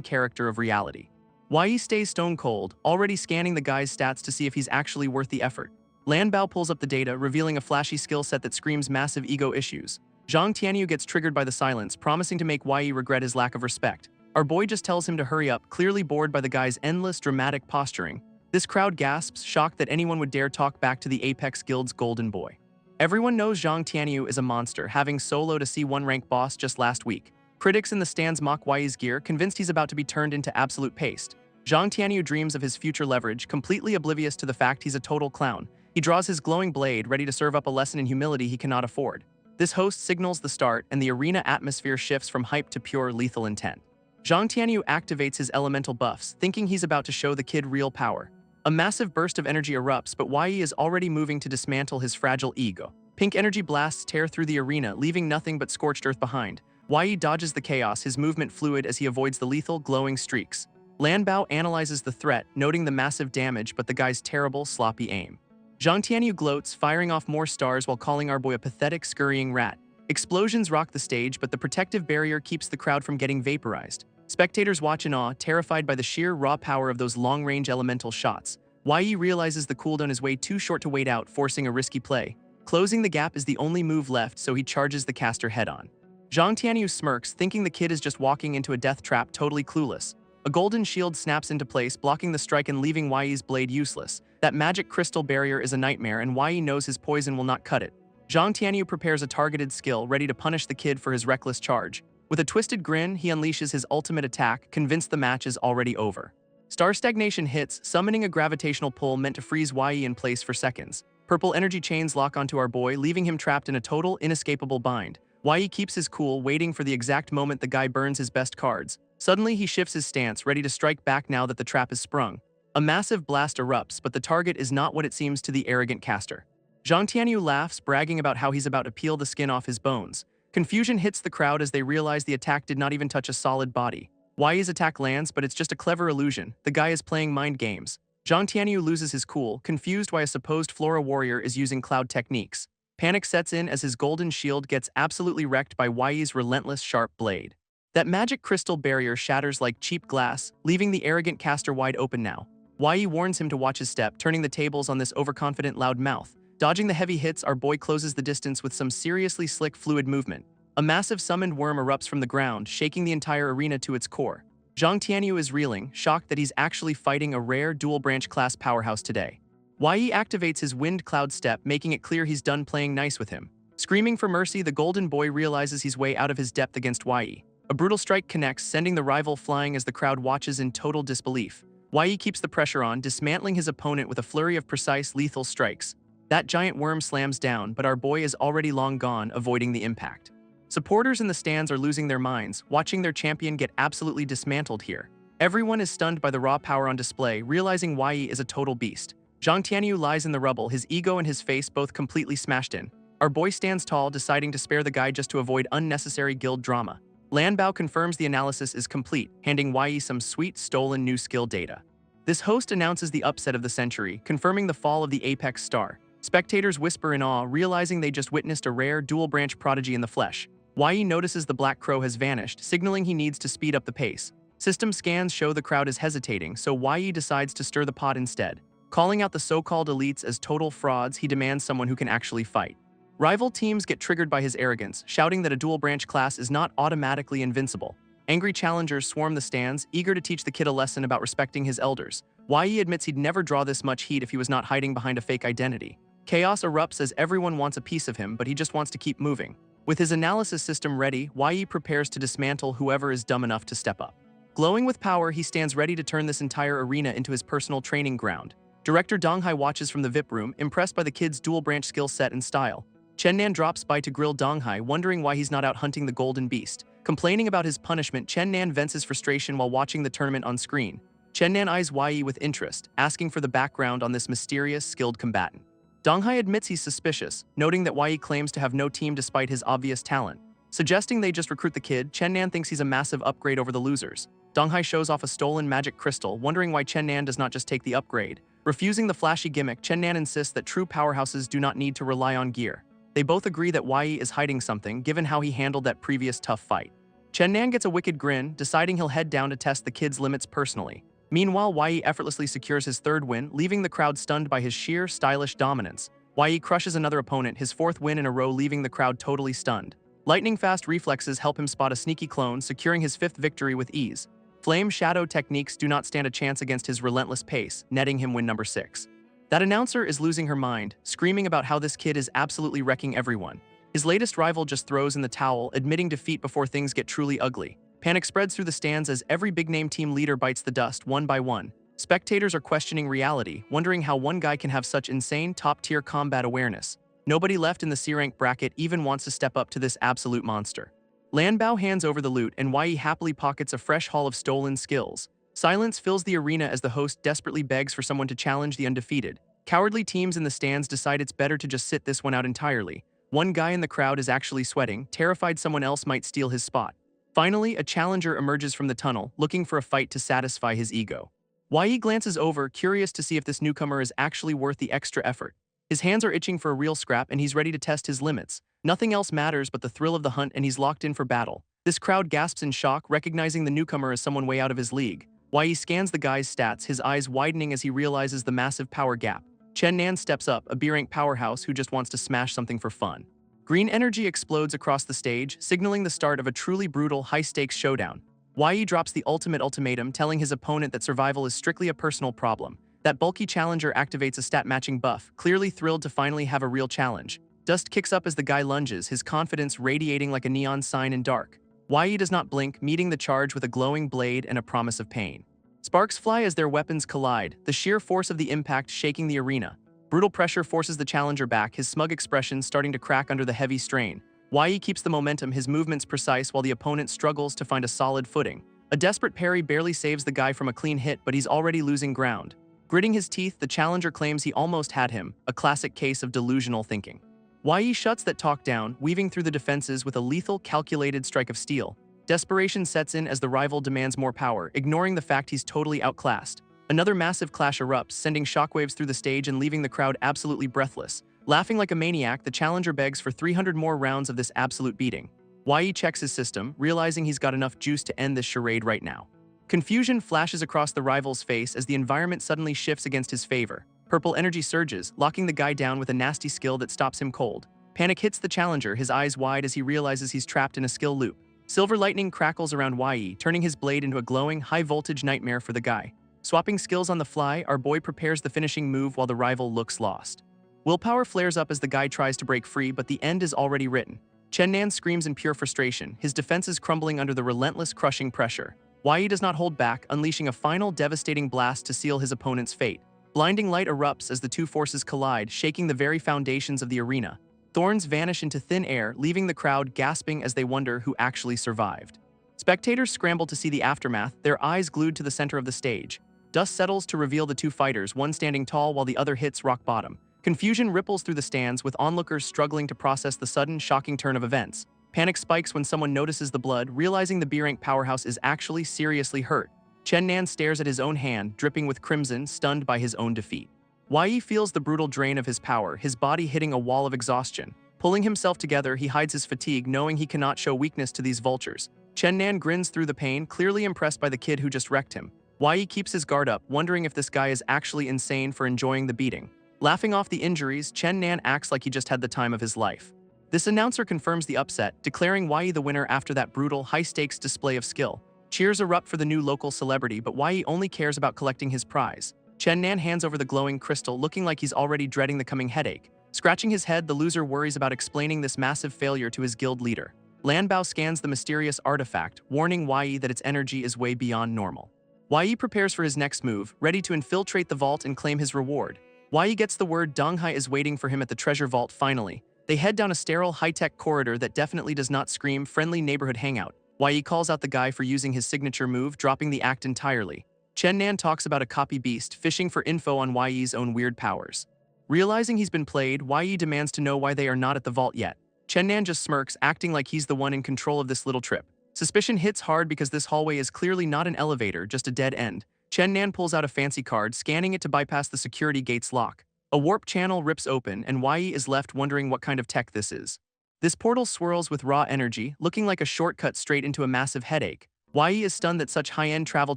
character of reality. Yi stays stone cold, already scanning the guy's stats to see if he's actually worth the effort. Lanbao pulls up the data, revealing a flashy skill set that screams massive ego issues. Zhang Tianyu gets triggered by the silence, promising to make Yi regret his lack of respect. Our boy just tells him to hurry up, clearly bored by the guy's endless, dramatic posturing. This crowd gasps, shocked that anyone would dare talk back to the Apex Guild's golden boy. Everyone knows Zhang Tianyu is a monster, having soloed a C1 rank boss just last week. Critics in the stands mock Yi's gear, convinced he's about to be turned into absolute paste. Zhang Tianyu dreams of his future leverage, completely oblivious to the fact he's a total clown. He draws his glowing blade, ready to serve up a lesson in humility he cannot afford. This host signals the start, and the arena atmosphere shifts from hype to pure lethal intent. Zhang Tianyu activates his elemental buffs, thinking he's about to show the kid real power. A massive burst of energy erupts, but Yi is already moving to dismantle his fragile ego. Pink energy blasts tear through the arena, leaving nothing but scorched earth behind. Yi dodges the chaos, his movement fluid as he avoids the lethal, glowing streaks. Lanbao analyzes the threat, noting the massive damage but the guy's terrible, sloppy aim. Zhang Tianyu gloats, firing off more stars while calling our boy a pathetic, scurrying rat. Explosions rock the stage, but the protective barrier keeps the crowd from getting vaporized. Spectators watch in awe, terrified by the sheer raw power of those long-range elemental shots. Yi realizes the cooldown is way too short to wait out, forcing a risky play. Closing the gap is the only move left, so he charges the caster head-on. Zhang Tianyu smirks, thinking the kid is just walking into a death trap, totally clueless. A golden shield snaps into place, blocking the strike and leaving Yi's blade useless. That magic crystal barrier is a nightmare, and Yi knows his poison will not cut it. Zhang Tianyu prepares a targeted skill, ready to punish the kid for his reckless charge. With a twisted grin, he unleashes his ultimate attack, convinced the match is already over. Star stagnation hits, summoning a gravitational pull meant to freeze Yi in place for seconds. Purple energy chains lock onto our boy, leaving him trapped in a total, inescapable bind. Yi keeps his cool, waiting for the exact moment the guy burns his best cards. Suddenly, he shifts his stance, ready to strike back now that the trap is sprung. A massive blast erupts, but the target is not what it seems to the arrogant caster. Zhang Tianyu laughs, bragging about how he's about to peel the skin off his bones. Confusion hits the crowd as they realize the attack did not even touch a solid body. Yi's attack lands, but it's just a clever illusion. The guy is playing mind games. Zhang Tianyu loses his cool, confused why a supposed Flora warrior is using cloud techniques. Panic sets in as his golden shield gets absolutely wrecked by Yi's relentless sharp blade. That magic crystal barrier shatters like cheap glass, leaving the arrogant caster wide open now. Yi warns him to watch his step, turning the tables on this overconfident loud mouth. Dodging the heavy hits, our boy closes the distance with some seriously slick fluid movement. A massive summoned worm erupts from the ground, shaking the entire arena to its core. Zhang Tianyu is reeling, shocked that he's actually fighting a rare dual-branch class powerhouse today. Yi activates his wind cloud step, making it clear he's done playing nice with him. Screaming for mercy, the golden boy realizes he's way out of his depth against Yi. A brutal strike connects, sending the rival flying as the crowd watches in total disbelief. Yi keeps the pressure on, dismantling his opponent with a flurry of precise, lethal strikes. That giant worm slams down, but our boy is already long gone, avoiding the impact. Supporters in the stands are losing their minds, watching their champion get absolutely dismantled here. Everyone is stunned by the raw power on display, realizing Yi is a total beast. Zhang Tianyu lies in the rubble, his ego and his face both completely smashed in. Our boy stands tall, deciding to spare the guy just to avoid unnecessary guild drama. Lanbao confirms the analysis is complete, handing Yi some sweet, stolen new skill data. This host announces the upset of the century, confirming the fall of the apex star. Spectators whisper in awe, realizing they just witnessed a rare dual-branch prodigy in the flesh. Yi notices the Black Crow has vanished, signaling he needs to speed up the pace. System scans show the crowd is hesitating, so Yi decides to stir the pot instead. Calling out the so-called elites as total frauds, he demands someone who can actually fight. Rival teams get triggered by his arrogance, shouting that a dual-branch class is not automatically invincible. Angry challengers swarm the stands, eager to teach the kid a lesson about respecting his elders. Yi admits he'd never draw this much heat if he was not hiding behind a fake identity. Chaos erupts as everyone wants a piece of him, but he just wants to keep moving. With his analysis system ready, Yi prepares to dismantle whoever is dumb enough to step up. Glowing with power, he stands ready to turn this entire arena into his personal training ground. Director Donghai watches from the VIP room, impressed by the kid's dual-branch skill set and style. Chennan drops by to grill Donghai, wondering why he's not out hunting the golden beast. Complaining about his punishment, Chennan vents his frustration while watching the tournament on screen. Chennan eyes Yi with interest, asking for the background on this mysterious, skilled combatant. Donghai admits he's suspicious, noting that Yi claims to have no team despite his obvious talent. Suggesting they just recruit the kid, Chennan thinks he's a massive upgrade over the losers. Donghai shows off a stolen magic crystal, wondering why Chennan does not just take the upgrade. Refusing the flashy gimmick, Chennan insists that true powerhouses do not need to rely on gear. They both agree that Yi is hiding something, given how he handled that previous tough fight. Chennan gets a wicked grin, deciding he'll head down to test the kid's limits personally. Meanwhile, Yi effortlessly secures his third win, leaving the crowd stunned by his sheer, stylish dominance. Yi crushes another opponent, his fourth win in a row, leaving the crowd totally stunned. Lightning-fast reflexes help him spot a sneaky clone, securing his fifth victory with ease. Flame shadow techniques do not stand a chance against his relentless pace, netting him win number 6. That announcer is losing her mind, screaming about how this kid is absolutely wrecking everyone. His latest rival just throws in the towel, admitting defeat before things get truly ugly. Panic spreads through the stands as every big-name team leader bites the dust one by one. Spectators are questioning reality, wondering how one guy can have such insane top-tier combat awareness. Nobody left in the C-rank bracket even wants to step up to this absolute monster. Lanbao hands over the loot, and Yi happily pockets a fresh haul of stolen skills. Silence fills the arena as the host desperately begs for someone to challenge the undefeated. Cowardly teams in the stands decide it's better to just sit this one out entirely. One guy in the crowd is actually sweating, terrified someone else might steal his spot. Finally, a challenger emerges from the tunnel, looking for a fight to satisfy his ego. Yi glances over, curious to see if this newcomer is actually worth the extra effort. His hands are itching for a real scrap and he's ready to test his limits. Nothing else matters but the thrill of the hunt and he's locked in for battle. This crowd gasps in shock, recognizing the newcomer as someone way out of his league. Yi scans the guy's stats, his eyes widening as he realizes the massive power gap. Cheon steps up, a B-rank powerhouse who just wants to smash something for fun. Green energy explodes across the stage, signaling the start of a truly brutal, high-stakes showdown. Yi drops the ultimate ultimatum, telling his opponent that survival is strictly a personal problem. That bulky challenger activates a stat-matching buff, clearly thrilled to finally have a real challenge. Dust kicks up as the guy lunges, his confidence radiating like a neon sign in dark. Yi does not blink, meeting the charge with a glowing blade and a promise of pain. Sparks fly as their weapons collide, the sheer force of the impact shaking the arena. Brutal pressure forces the challenger back, his smug expression starting to crack under the heavy strain. Yi keeps the momentum, his movements precise while the opponent struggles to find a solid footing. A desperate parry barely saves the guy from a clean hit, but he's already losing ground. Gritting his teeth, the challenger claims he almost had him, a classic case of delusional thinking. Yi shuts that talk down, weaving through the defenses with a lethal, calculated strike of steel. Desperation sets in as the rival demands more power, ignoring the fact he's totally outclassed. Another massive clash erupts, sending shockwaves through the stage and leaving the crowd absolutely breathless. Laughing like a maniac, the challenger begs for 300 more rounds of this absolute beating. Yi checks his system, realizing he's got enough juice to end this charade right now. Confusion flashes across the rival's face as the environment suddenly shifts against his favor. Purple energy surges, locking the guy down with a nasty skill that stops him cold. Panic hits the challenger, his eyes wide as he realizes he's trapped in a skill loop. Silver lightning crackles around Yi, turning his blade into a glowing, high-voltage nightmare for the guy. Swapping skills on the fly, our boy prepares the finishing move while the rival looks lost. Willpower flares up as the guy tries to break free, but the end is already written. Cheon screams in pure frustration, his defenses crumbling under the relentless, crushing pressure. Yi does not hold back, unleashing a final devastating blast to seal his opponent's fate. Blinding light erupts as the two forces collide, shaking the very foundations of the arena. Thorns vanish into thin air, leaving the crowd gasping as they wonder who actually survived. Spectators scramble to see the aftermath, their eyes glued to the center of the stage. Dust settles to reveal the two fighters, one standing tall while the other hits rock bottom. Confusion ripples through the stands, with onlookers struggling to process the sudden, shocking turn of events. Panic spikes when someone notices the blood, realizing the B-rank powerhouse is actually seriously hurt. Cheon stares at his own hand, dripping with crimson, stunned by his own defeat. Yi feels the brutal drain of his power, his body hitting a wall of exhaustion. Pulling himself together, he hides his fatigue, knowing he cannot show weakness to these vultures. Cheon grins through the pain, clearly impressed by the kid who just wrecked him. Yi keeps his guard up, wondering if this guy is actually insane for enjoying the beating. Laughing off the injuries, Cheon acts like he just had the time of his life. This announcer confirms the upset, declaring Yi the winner after that brutal, high-stakes display of skill. Cheers erupt for the new local celebrity, but Yi only cares about collecting his prize. Cheon hands over the glowing crystal, looking like he's already dreading the coming headache. Scratching his head, the loser worries about explaining this massive failure to his guild leader. Lambo scans the mysterious artifact, warning Yi that its energy is way beyond normal. Yi prepares for his next move, ready to infiltrate the vault and claim his reward. Yi gets the word Donghai is waiting for him at the treasure vault finally. They head down a sterile, high-tech corridor that definitely does not scream friendly neighborhood hangout. Yi calls out the guy for using his signature move, dropping the act entirely. Cheon talks about a copy beast, fishing for info on Yi's own weird powers. Realizing he's been played, Yi demands to know why they are not at the vault yet. Cheon just smirks, acting like he's the one in control of this little trip. Suspicion hits hard because this hallway is clearly not an elevator, just a dead end. Cheon pulls out a fancy card, scanning it to bypass the security gate's lock. A warp channel rips open, and Yi is left wondering what kind of tech this is. This portal swirls with raw energy, looking like a shortcut straight into a massive headache. Yi is stunned that such high-end travel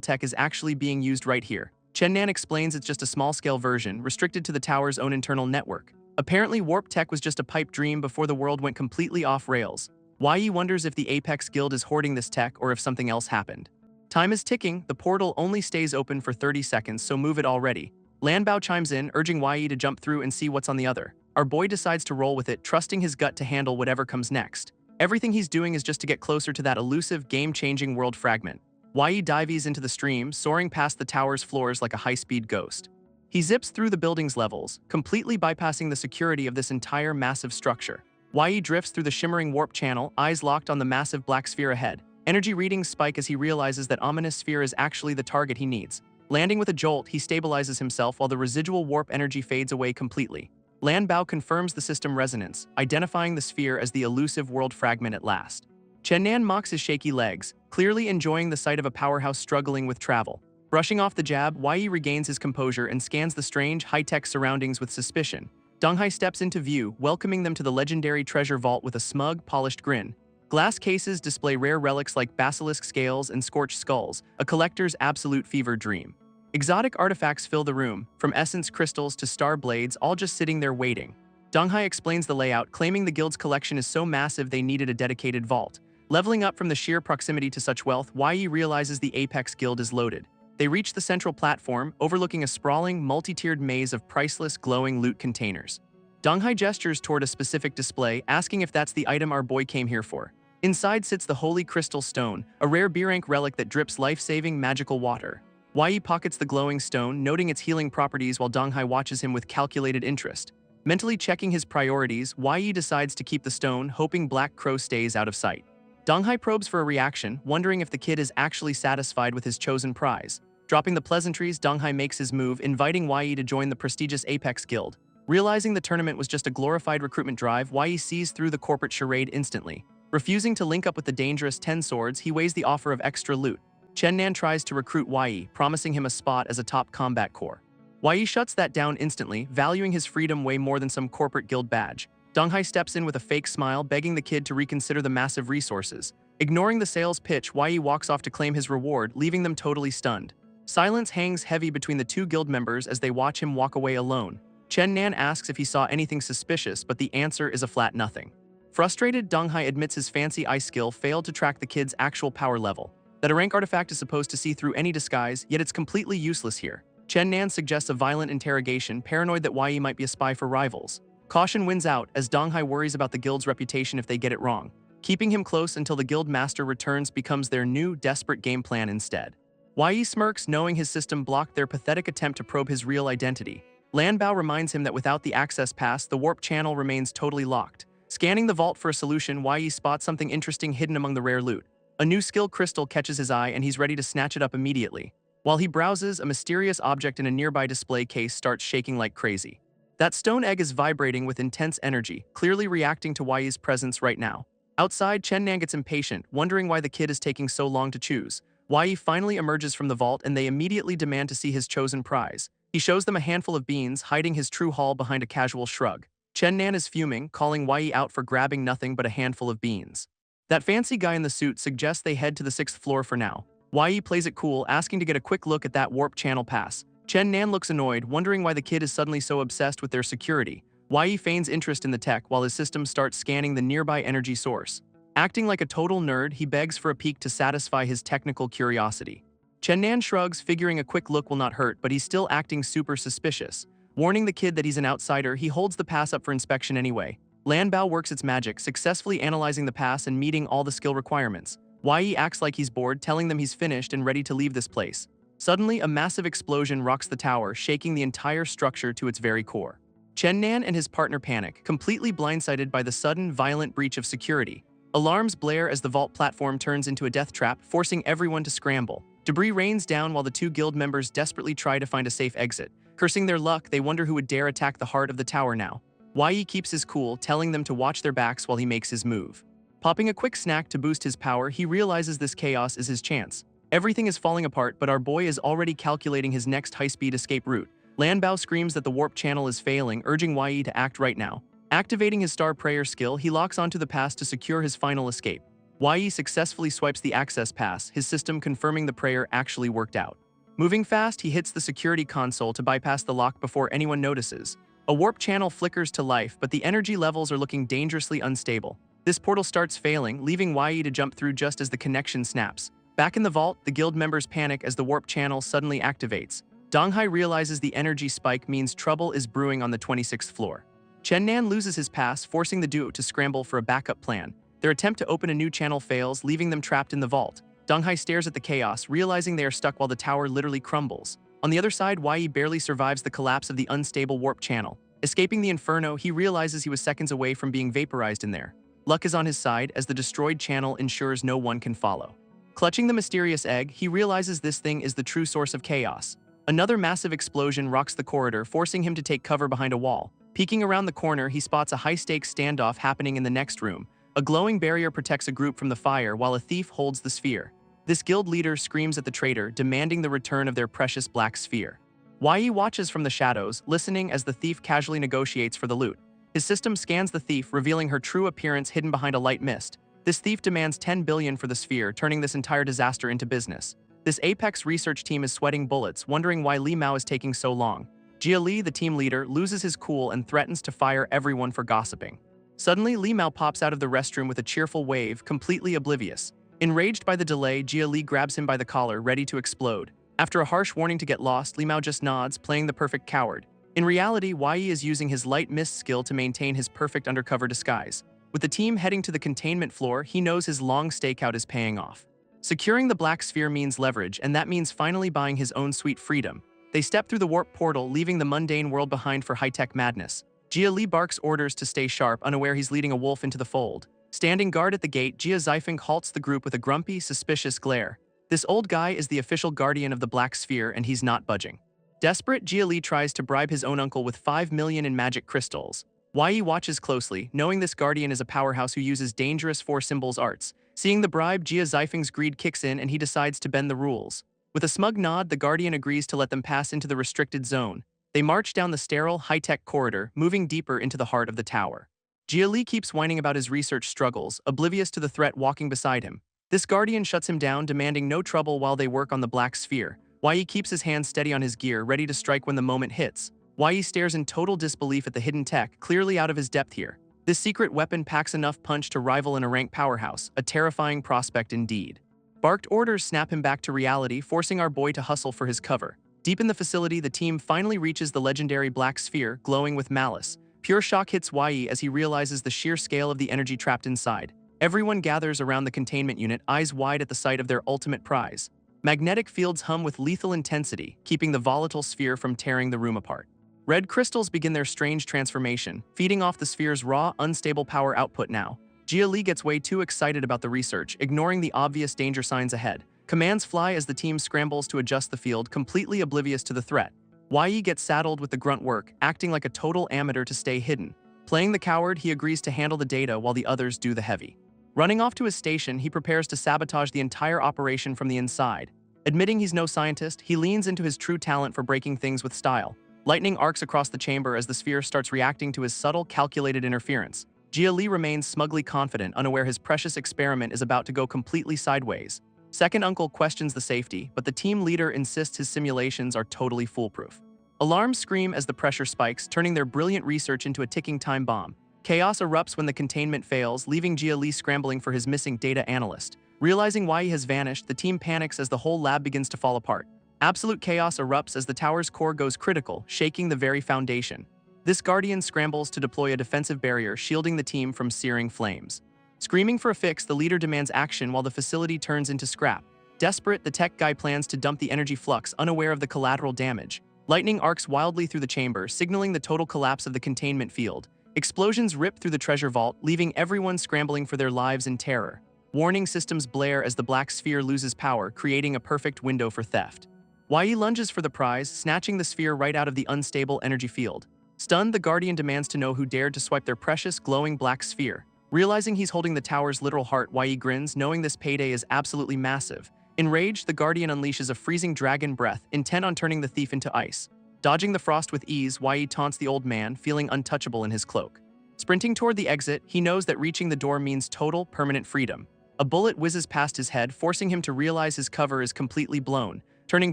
tech is actually being used right here. Cheon explains it's just a small-scale version, restricted to the tower's own internal network. Apparently, warp tech was just a pipe dream before the world went completely off rails. Yi wonders if the Apex Guild is hoarding this tech or if something else happened. Time is ticking, the portal only stays open for 30 seconds, so move it already. Lambo chimes in, urging Yi to jump through and see what's on the other. Our boy decides to roll with it, trusting his gut to handle whatever comes next. Everything he's doing is just to get closer to that elusive, game-changing world fragment. Yi dives into the stream, soaring past the tower's floors like a high-speed ghost. He zips through the building's levels, completely bypassing the security of this entire massive structure. Yi drifts through the shimmering warp channel, eyes locked on the massive black sphere ahead. Energy readings spike as he realizes that ominous sphere is actually the target he needs. Landing with a jolt, he stabilizes himself while the residual warp energy fades away completely. Lambo confirms the system resonance, identifying the sphere as the elusive world fragment at last. Cheon mocks his shaky legs, clearly enjoying the sight of a powerhouse struggling with travel. Brushing off the jab, Yi regains his composure and scans the strange, high-tech surroundings with suspicion. Donghai steps into view, welcoming them to the legendary treasure vault with a smug, polished grin. Glass cases display rare relics like basilisk scales and scorched skulls, a collector's absolute fever dream. Exotic artifacts fill the room, from essence crystals to star blades, all just sitting there waiting. Donghai explains the layout, claiming the guild's collection is so massive they needed a dedicated vault. Leveling up from the sheer proximity to such wealth, Yi realizes the Apex Guild is loaded. They reach the central platform, overlooking a sprawling, multi-tiered maze of priceless, glowing loot containers. Donghai gestures toward a specific display, asking if that's the item our boy came here for. Inside sits the Holy Crystal Stone, a rare B-rank relic that drips life-saving magical water. Yi pockets the glowing stone, noting its healing properties while Donghai watches him with calculated interest. Mentally checking his priorities, Yi decides to keep the stone, hoping Black Crow stays out of sight. Donghai probes for a reaction, wondering if the kid is actually satisfied with his chosen prize. Dropping the pleasantries, Donghai makes his move, inviting Yi to join the prestigious Apex Guild. Realizing the tournament was just a glorified recruitment drive, Yi sees through the corporate charade instantly. Refusing to link up with the dangerous 10 Swords, he weighs the offer of extra loot. Cheon tries to recruit Yi, promising him a spot as a top combat core. Yi shuts that down instantly, valuing his freedom way more than some corporate guild badge. Donghai steps in with a fake smile, begging the kid to reconsider the massive resources. Ignoring the sales pitch, Yi walks off to claim his reward, leaving them totally stunned. Silence hangs heavy between the two guild members as they watch him walk away alone. Cheon asks if he saw anything suspicious, but the answer is a flat nothing. Frustrated, Donghai admits his fancy eye skill failed to track the kid's actual power level. That a rank artifact is supposed to see through any disguise, yet it's completely useless here. Cheon suggests a violent interrogation, paranoid that Yi might be a spy for rivals. Caution wins out, as Donghai worries about the guild's reputation if they get it wrong. Keeping him close until the guild master returns becomes their new, desperate game plan instead. Yi smirks, knowing his system blocked their pathetic attempt to probe his real identity. Lambo reminds him that without the access pass, the warp channel remains totally locked. Scanning the vault for a solution, Yi spots something interesting hidden among the rare loot. A new skill crystal catches his eye and he's ready to snatch it up immediately. While he browses, a mysterious object in a nearby display case starts shaking like crazy. That stone egg is vibrating with intense energy, clearly reacting to Yi's presence right now. Outside, Cheon gets impatient, wondering why the kid is taking so long to choose. Yi finally emerges from the vault and they immediately demand to see his chosen prize. He shows them a handful of beans, hiding his true haul behind a casual shrug. Cheon is fuming, calling Yi out for grabbing nothing but a handful of beans. That fancy guy in the suit suggests they head to the 6th floor for now. Yi plays it cool, asking to get a quick look at that warp channel pass. Cheon looks annoyed, wondering why the kid is suddenly so obsessed with their security. Yi feigns interest in the tech while his system starts scanning the nearby energy source. Acting like a total nerd, he begs for a peek to satisfy his technical curiosity. Cheon shrugs, figuring a quick look will not hurt, but he's still acting super suspicious. Warning the kid that he's an outsider, he holds the pass up for inspection anyway. Lambo works its magic, successfully analyzing the pass and meeting all the skill requirements. Yi acts like he's bored, telling them he's finished and ready to leave this place. Suddenly, a massive explosion rocks the tower, shaking the entire structure to its very core. Cheon and his partner panic, completely blindsided by the sudden, violent breach of security. Alarms blare as the vault platform turns into a death trap, forcing everyone to scramble. Debris rains down while the two guild members desperately try to find a safe exit. Cursing their luck, they wonder who would dare attack the heart of the tower now. Yi keeps his cool, telling them to watch their backs while he makes his move. Popping a quick snack to boost his power, he realizes this chaos is his chance. Everything is falling apart, but our boy is already calculating his next high-speed escape route. Lambo screams that the warp channel is failing, urging Yi to act right now. Activating his star prayer skill, he locks onto the pass to secure his final escape. Yi successfully swipes the access pass, his system confirming the prayer actually worked out. Moving fast, he hits the security console to bypass the lock before anyone notices. A warp channel flickers to life, but the energy levels are looking dangerously unstable. This portal starts failing, leaving Yi to jump through just as the connection snaps. Back in the vault, the guild members panic as the warp channel suddenly activates. Donghai realizes the energy spike means trouble is brewing on the 26th floor. Cheon loses his pass, forcing the duo to scramble for a backup plan. Their attempt to open a new channel fails, leaving them trapped in the vault. Donghai stares at the chaos, realizing they are stuck while the tower literally crumbles. On the other side, Yi barely survives the collapse of the unstable warp channel. Escaping the inferno, he realizes he was seconds away from being vaporized in there. Luck is on his side, as the destroyed channel ensures no one can follow. Clutching the mysterious egg, he realizes this thing is the true source of chaos. Another massive explosion rocks the corridor, forcing him to take cover behind a wall. Peeking around the corner, he spots a high-stakes standoff happening in the next room. A glowing barrier protects a group from the fire while a thief holds the sphere. This guild leader screams at the traitor, demanding the return of their precious black sphere. Yi watches from the shadows, listening as the thief casually negotiates for the loot. His system scans the thief, revealing her true appearance hidden behind a light mist. This thief demands 10 billion for the sphere, turning this entire disaster into business. This Apex research team is sweating bullets, wondering why Li Mao is taking so long. Jia Li, the team leader, loses his cool and threatens to fire everyone for gossiping. Suddenly, Li Mao pops out of the restroom with a cheerful wave, completely oblivious. Enraged by the delay, Jia Li grabs him by the collar, ready to explode. After a harsh warning to get lost, Li Mao just nods, playing the perfect coward. In reality, Yi is using his light mist skill to maintain his perfect undercover disguise. With the team heading to the containment floor, he knows his long stakeout is paying off. Securing the black sphere means leverage, and that means finally buying his own sweet freedom. They step through the warp portal, leaving the mundane world behind for high-tech madness. Jia Li barks orders to stay sharp, unaware he's leading a wolf into the fold. Standing guard at the gate, Jia Zifeng halts the group with a grumpy, suspicious glare. This old guy is the official guardian of the black sphere, and he's not budging. Desperate, Jia Li tries to bribe his own uncle with 5 million in magic crystals. Yi watches closely, knowing this guardian is a powerhouse who uses dangerous four-symbols arts. Seeing the bribe, Jia Zifeng's greed kicks in and he decides to bend the rules. With a smug nod, the guardian agrees to let them pass into the restricted zone. They march down the sterile, high-tech corridor, moving deeper into the heart of the tower. Jia Li keeps whining about his research struggles, oblivious to the threat walking beside him. This guardian shuts him down, demanding no trouble while they work on the black sphere. Yi keeps his hands steady on his gear, ready to strike when the moment hits. Yi stares in total disbelief at the hidden tech, clearly out of his depth here. This secret weapon packs enough punch to rival in a rank powerhouse, a terrifying prospect indeed. Barked orders snap him back to reality, forcing our boy to hustle for his cover. Deep in the facility, the team finally reaches the legendary black sphere, glowing with malice. Pure shock hits Yi as he realizes the sheer scale of the energy trapped inside. Everyone gathers around the containment unit, eyes wide at the sight of their ultimate prize. Magnetic fields hum with lethal intensity, keeping the volatile sphere from tearing the room apart. Red crystals begin their strange transformation, feeding off the sphere's raw, unstable power output now. Jia Li gets way too excited about the research, ignoring the obvious danger signs ahead. Commands fly as the team scrambles to adjust the field, completely oblivious to the threat. Yi gets saddled with the grunt work, acting like a total amateur to stay hidden. Playing the coward, he agrees to handle the data while the others do the heavy. Running off to his station, he prepares to sabotage the entire operation from the inside. Admitting he's no scientist, he leans into his true talent for breaking things with style. Lightning arcs across the chamber as the sphere starts reacting to his subtle, calculated interference. Jia Li remains smugly confident, unaware his precious experiment is about to go completely sideways. Second uncle questions the safety, but the team leader insists his simulations are totally foolproof. Alarms scream as the pressure spikes, turning their brilliant research into a ticking time bomb. Chaos erupts when the containment fails, leaving Jia Li scrambling for his missing data analyst. Realizing Yi has vanished, the team panics as the whole lab begins to fall apart. Absolute chaos erupts as the tower's core goes critical, shaking the very foundation. This guardian scrambles to deploy a defensive barrier, shielding the team from searing flames. Screaming for a fix, the leader demands action while the facility turns into scrap. Desperate, the tech guy plans to dump the energy flux, unaware of the collateral damage. Lightning arcs wildly through the chamber, signaling the total collapse of the containment field. Explosions rip through the treasure vault, leaving everyone scrambling for their lives in terror. Warning systems blare as the black sphere loses power, creating a perfect window for theft. Yi lunges for the prize, snatching the sphere right out of the unstable energy field. Stunned, the guardian demands to know who dared to swipe their precious, glowing black sphere. Realizing he's holding the tower's literal heart, Yi grins, knowing this payday is absolutely massive. Enraged, the guardian unleashes a freezing dragon breath, intent on turning the thief into ice. Dodging the frost with ease, Yi taunts the old man, feeling untouchable in his cloak. Sprinting toward the exit, he knows that reaching the door means total, permanent freedom. A bullet whizzes past his head, forcing him to realize his cover is completely blown. Turning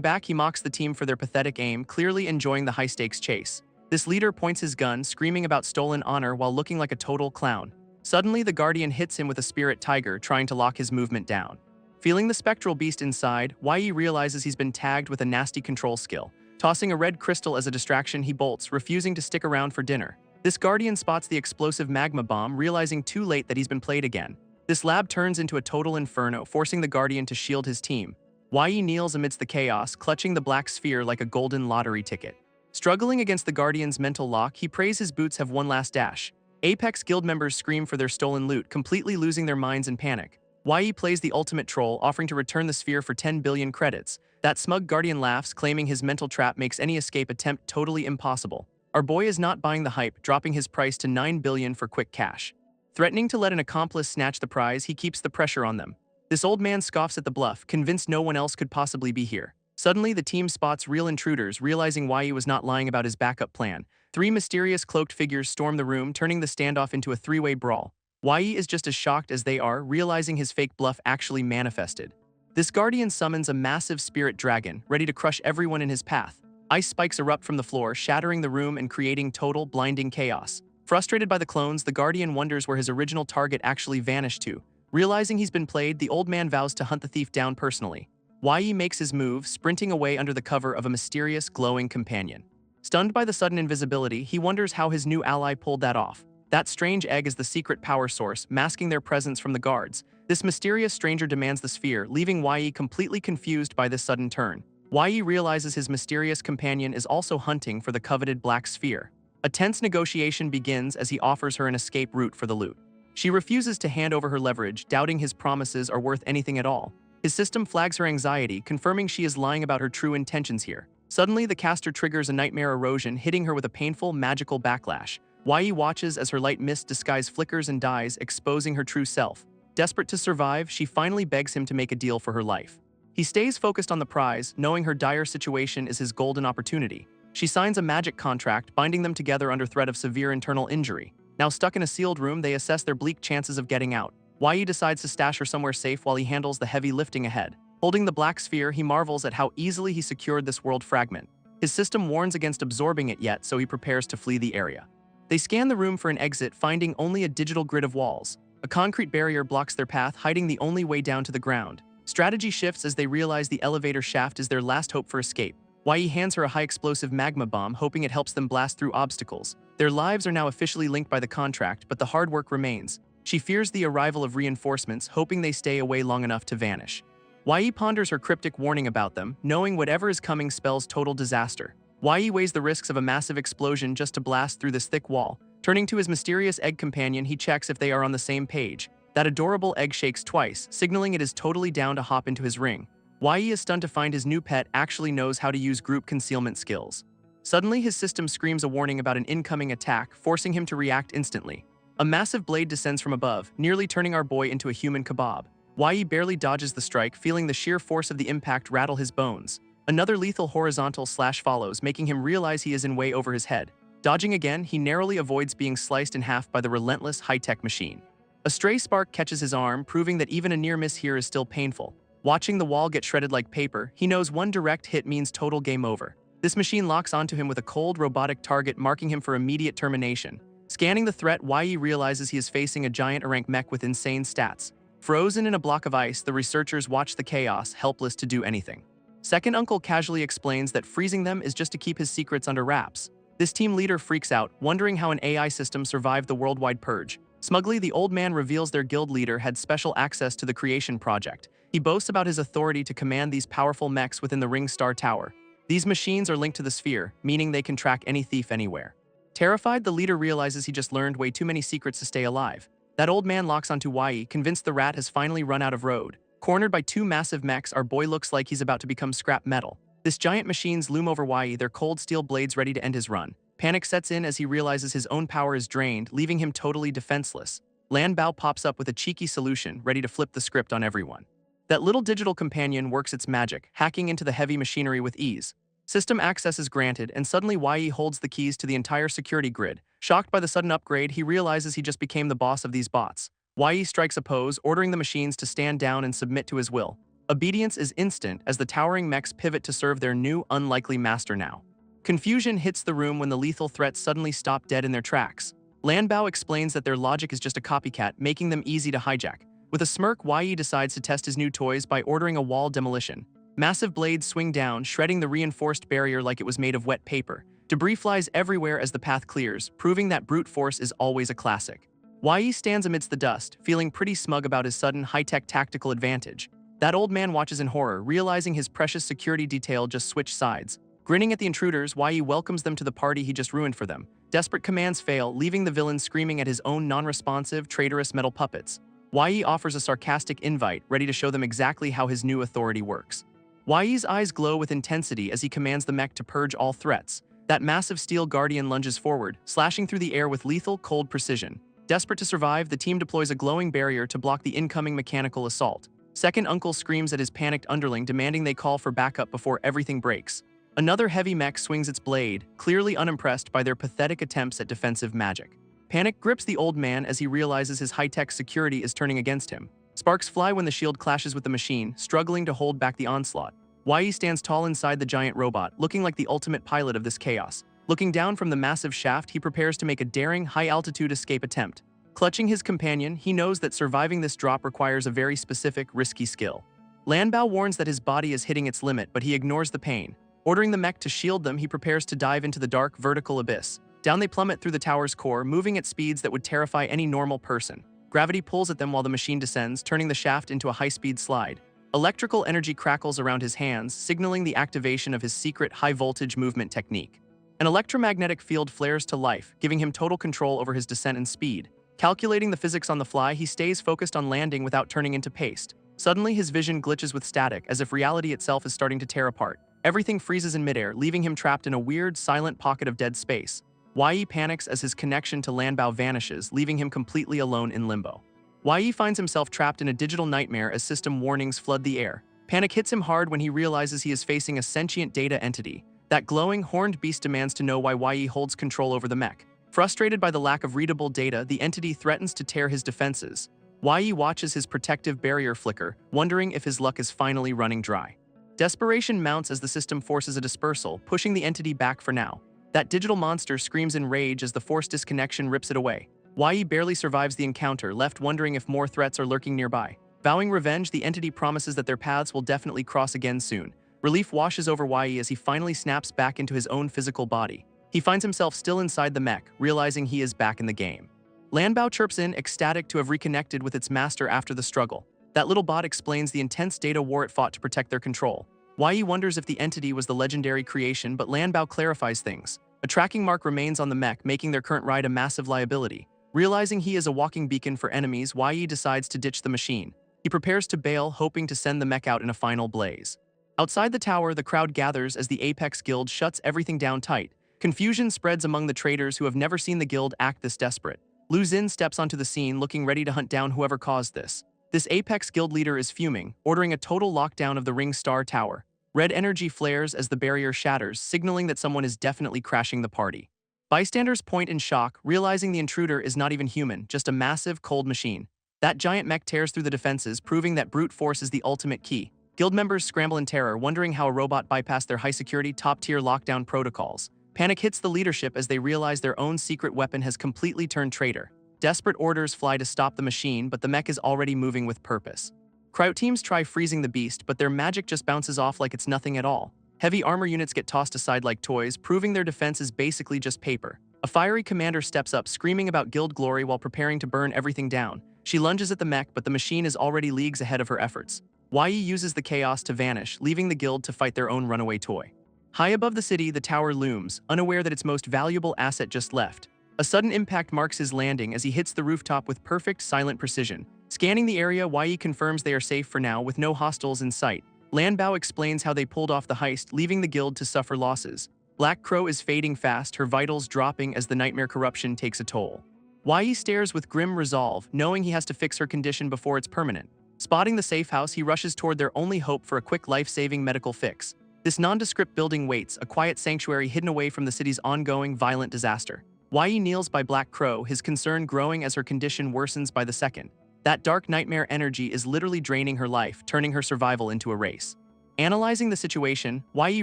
back, he mocks the team for their pathetic aim, clearly enjoying the high-stakes chase. This leader points his gun, screaming about stolen honor while looking like a total clown. Suddenly, the guardian hits him with a spirit tiger, trying to lock his movement down. Feeling the spectral beast inside, Yi realizes he's been tagged with a nasty control skill. Tossing a red crystal as a distraction, he bolts, refusing to stick around for dinner. This guardian spots the explosive magma bomb, realizing too late that he's been played again. This lab turns into a total inferno, forcing the guardian to shield his team. Yi kneels amidst the chaos, clutching the black sphere like a golden lottery ticket. Struggling against the guardian's mental lock, he prays his boots have one last dash. Apex guild members scream for their stolen loot, completely losing their minds in panic. Yi plays the ultimate troll, offering to return the sphere for 10 billion credits. That smug guardian laughs, claiming his mental trap makes any escape attempt totally impossible. Our boy is not buying the hype, dropping his price to 9 billion for quick cash. Threatening to let an accomplice snatch the prize, he keeps the pressure on them. This old man scoffs at the bluff, convinced no one else could possibly be here. Suddenly, the team spots real intruders, realizing why he was not lying about his backup plan. Three mysterious cloaked figures storm the room, turning the standoff into a three-way brawl. Yi is just as shocked as they are, realizing his fake bluff actually manifested. This guardian summons a massive spirit dragon, ready to crush everyone in his path. Ice spikes erupt from the floor, shattering the room and creating total, blinding chaos. Frustrated by the clones, the guardian wonders where his original target actually vanished to. Realizing he's been played, the old man vows to hunt the thief down personally. Yi makes his move, sprinting away under the cover of a mysterious, glowing companion. Stunned by the sudden invisibility, he wonders how his new ally pulled that off. That strange egg is the secret power source, masking their presence from the guards. This mysterious stranger demands the sphere, leaving Yi completely confused by this sudden turn. Yi realizes his mysterious companion is also hunting for the coveted black sphere. A tense negotiation begins as he offers her an escape route for the loot. She refuses to hand over her leverage, doubting his promises are worth anything at all. His system flags her anxiety, confirming she is lying about her true intentions here. Suddenly, the caster triggers a nightmare erosion, hitting her with a painful, magical backlash. Yi watches as her light mist disguise flickers and dies, exposing her true self. Desperate to survive, she finally begs him to make a deal for her life. He stays focused on the prize, knowing her dire situation is his golden opportunity. She signs a magic contract, binding them together under threat of severe internal injury. Now stuck in a sealed room, they assess their bleak chances of getting out. Yi decides to stash her somewhere safe while he handles the heavy lifting ahead. Holding the black sphere, he marvels at how easily he secured this world fragment. His system warns against absorbing it yet, so he prepares to flee the area. They scan the room for an exit, finding only a digital grid of walls. A concrete barrier blocks their path, hiding the only way down to the ground. Strategy shifts as they realize the elevator shaft is their last hope for escape. Yi hands her a high-explosive magma bomb, hoping it helps them blast through obstacles. Their lives are now officially linked by the contract, but the hard work remains. She fears the arrival of reinforcements, hoping they stay away long enough to vanish. Yi ponders her cryptic warning about them, knowing whatever is coming spells total disaster. Yi weighs the risks of a massive explosion just to blast through this thick wall. Turning to his mysterious egg companion, he checks if they are on the same page. That adorable egg shakes twice, signaling it is totally down to hop into his ring. Yi is stunned to find his new pet actually knows how to use group concealment skills. Suddenly, his system screams a warning about an incoming attack, forcing him to react instantly. A massive blade descends from above, nearly turning our boy into a human kebab. Yi barely dodges the strike, feeling the sheer force of the impact rattle his bones. Another lethal horizontal slash follows, making him realize he is in way over his head. Dodging again, he narrowly avoids being sliced in half by the relentless high-tech machine. A stray spark catches his arm, proving that even a near miss here is still painful. Watching the wall get shredded like paper, he knows one direct hit means total game over. This machine locks onto him with a cold, robotic target, marking him for immediate termination. Scanning the threat, Yi realizes he is facing a giant Orank mech with insane stats. Frozen in a block of ice, the researchers watch the chaos, helpless to do anything. Second Uncle casually explains that freezing them is just to keep his secrets under wraps. This team leader freaks out, wondering how an AI system survived the worldwide purge. Smugly, the old man reveals their guild leader had special access to the creation project. He boasts about his authority to command these powerful mechs within the Ring Star Tower. These machines are linked to the sphere, meaning they can track any thief anywhere. Terrified, the leader realizes he just learned way too many secrets to stay alive. That old man locks onto Yi, convinced the rat has finally run out of road. Cornered by two massive mechs, our boy looks like he's about to become scrap metal. This giant machines loom over Yi, their cold steel blades ready to end his run. Panic sets in as he realizes his own power is drained, leaving him totally defenseless. Lambo pops up with a cheeky solution, ready to flip the script on everyone. That little digital companion works its magic, hacking into the heavy machinery with ease. System access is granted, and suddenly Yi holds the keys to the entire security grid. Shocked by the sudden upgrade, he realizes he just became the boss of these bots. Yi strikes a pose, ordering the machines to stand down and submit to his will. Obedience is instant as the towering mechs pivot to serve their new, unlikely master now. Confusion hits the room when the lethal threats suddenly stop dead in their tracks. Lambo explains that their logic is just a copycat, making them easy to hijack. With a smirk, Yi decides to test his new toys by ordering a wall demolition. Massive blades swing down, shredding the reinforced barrier like it was made of wet paper. Debris flies everywhere as the path clears, proving that brute force is always a classic. Yi stands amidst the dust, feeling pretty smug about his sudden high-tech tactical advantage. That old man watches in horror, realizing his precious security detail just switched sides. Grinning at the intruders, Yi welcomes them to the party he just ruined for them. Desperate commands fail, leaving the villain screaming at his own non-responsive, traitorous metal puppets. Yi offers a sarcastic invite, ready to show them exactly how his new authority works. Yi's eyes glow with intensity as he commands the mech to purge all threats. That massive steel guardian lunges forward, slashing through the air with lethal, cold precision. Desperate to survive, the team deploys a glowing barrier to block the incoming mechanical assault. Second Uncle screams at his panicked underling, demanding they call for backup before everything breaks. Another heavy mech swings its blade, clearly unimpressed by their pathetic attempts at defensive magic. Panic grips the old man as he realizes his high-tech security is turning against him. Sparks fly when the shield clashes with the machine, struggling to hold back the onslaught. Yi stands tall inside the giant robot, looking like the ultimate pilot of this chaos. Looking down from the massive shaft, he prepares to make a daring, high-altitude escape attempt. Clutching his companion, he knows that surviving this drop requires a very specific, risky skill. Lanbao warns that his body is hitting its limit, but he ignores the pain. Ordering the mech to shield them, he prepares to dive into the dark, vertical abyss. Down they plummet through the tower's core, moving at speeds that would terrify any normal person. Gravity pulls at them while the machine descends, turning the shaft into a high-speed slide. Electrical energy crackles around his hands, signaling the activation of his secret high-voltage movement technique. An electromagnetic field flares to life, giving him total control over his descent and speed. Calculating the physics on the fly, he stays focused on landing without turning into paste. Suddenly, his vision glitches with static, as if reality itself is starting to tear apart. Everything freezes in midair, leaving him trapped in a weird, silent pocket of dead space. Yi panics as his connection to Lanbao vanishes, leaving him completely alone in limbo. Yi finds himself trapped in a digital nightmare as system warnings flood the air. Panic hits him hard when he realizes he is facing a sentient data entity. That glowing, horned beast demands to know why Yi holds control over the mech. Frustrated by the lack of readable data, the entity threatens to tear his defenses. Yi watches his protective barrier flicker, wondering if his luck is finally running dry. Desperation mounts as the system forces a dispersal, pushing the entity back for now. That digital monster screams in rage as the forced disconnection rips it away. Yi barely survives the encounter, left wondering if more threats are lurking nearby. Vowing revenge, the entity promises that their paths will definitely cross again soon. Relief washes over Yi as he finally snaps back into his own physical body. He finds himself still inside the mech, realizing he is back in the game. Lanbao chirps in, ecstatic to have reconnected with its master after the struggle. That little bot explains the intense data war it fought to protect their control. Yi wonders if the entity was the legendary creation, but Lanbao clarifies things. A tracking mark remains on the mech, making their current ride a massive liability. Realizing he is a walking beacon for enemies, Yi decides to ditch the machine. He prepares to bail, hoping to send the mech out in a final blaze. Outside the tower, the crowd gathers as the Apex Guild shuts everything down tight. Confusion spreads among the traders who have never seen the guild act this desperate. Lu Xin steps onto the scene, looking ready to hunt down whoever caused this. This Apex Guild leader is fuming, ordering a total lockdown of the Ring Star Tower. Red energy flares as the barrier shatters, signaling that someone is definitely crashing the party. Bystanders point in shock, realizing the intruder is not even human, just a massive, cold machine. That giant mech tears through the defenses, proving that brute force is the ultimate key. Guild members scramble in terror, wondering how a robot bypassed their high-security, top-tier lockdown protocols. Panic hits the leadership as they realize their own secret weapon has completely turned traitor. Desperate orders fly to stop the machine, but the mech is already moving with purpose. Cryo teams try freezing the beast, but their magic just bounces off like it's nothing at all. Heavy armor units get tossed aside like toys, proving their defense is basically just paper. A fiery commander steps up, screaming about guild glory while preparing to burn everything down. She lunges at the mech, but the machine is already leagues ahead of her efforts. Yi uses the chaos to vanish, leaving the guild to fight their own runaway toy. High above the city, the tower looms, unaware that its most valuable asset just left. A sudden impact marks his landing as he hits the rooftop with perfect, silent precision. Scanning the area, Yi confirms they are safe for now, with no hostiles in sight. Lanbao explains how they pulled off the heist, leaving the guild to suffer losses. Black Crow is fading fast, her vitals dropping as the nightmare corruption takes a toll. Yi stares with grim resolve, knowing he has to fix her condition before it's permanent. Spotting the safe house, he rushes toward their only hope for a quick life-saving medical fix. This nondescript building waits, a quiet sanctuary hidden away from the city's ongoing violent disaster. Yi kneels by Black Crow, his concern growing as her condition worsens by the second. That dark nightmare energy is literally draining her life, turning her survival into a race. Analyzing the situation, Yi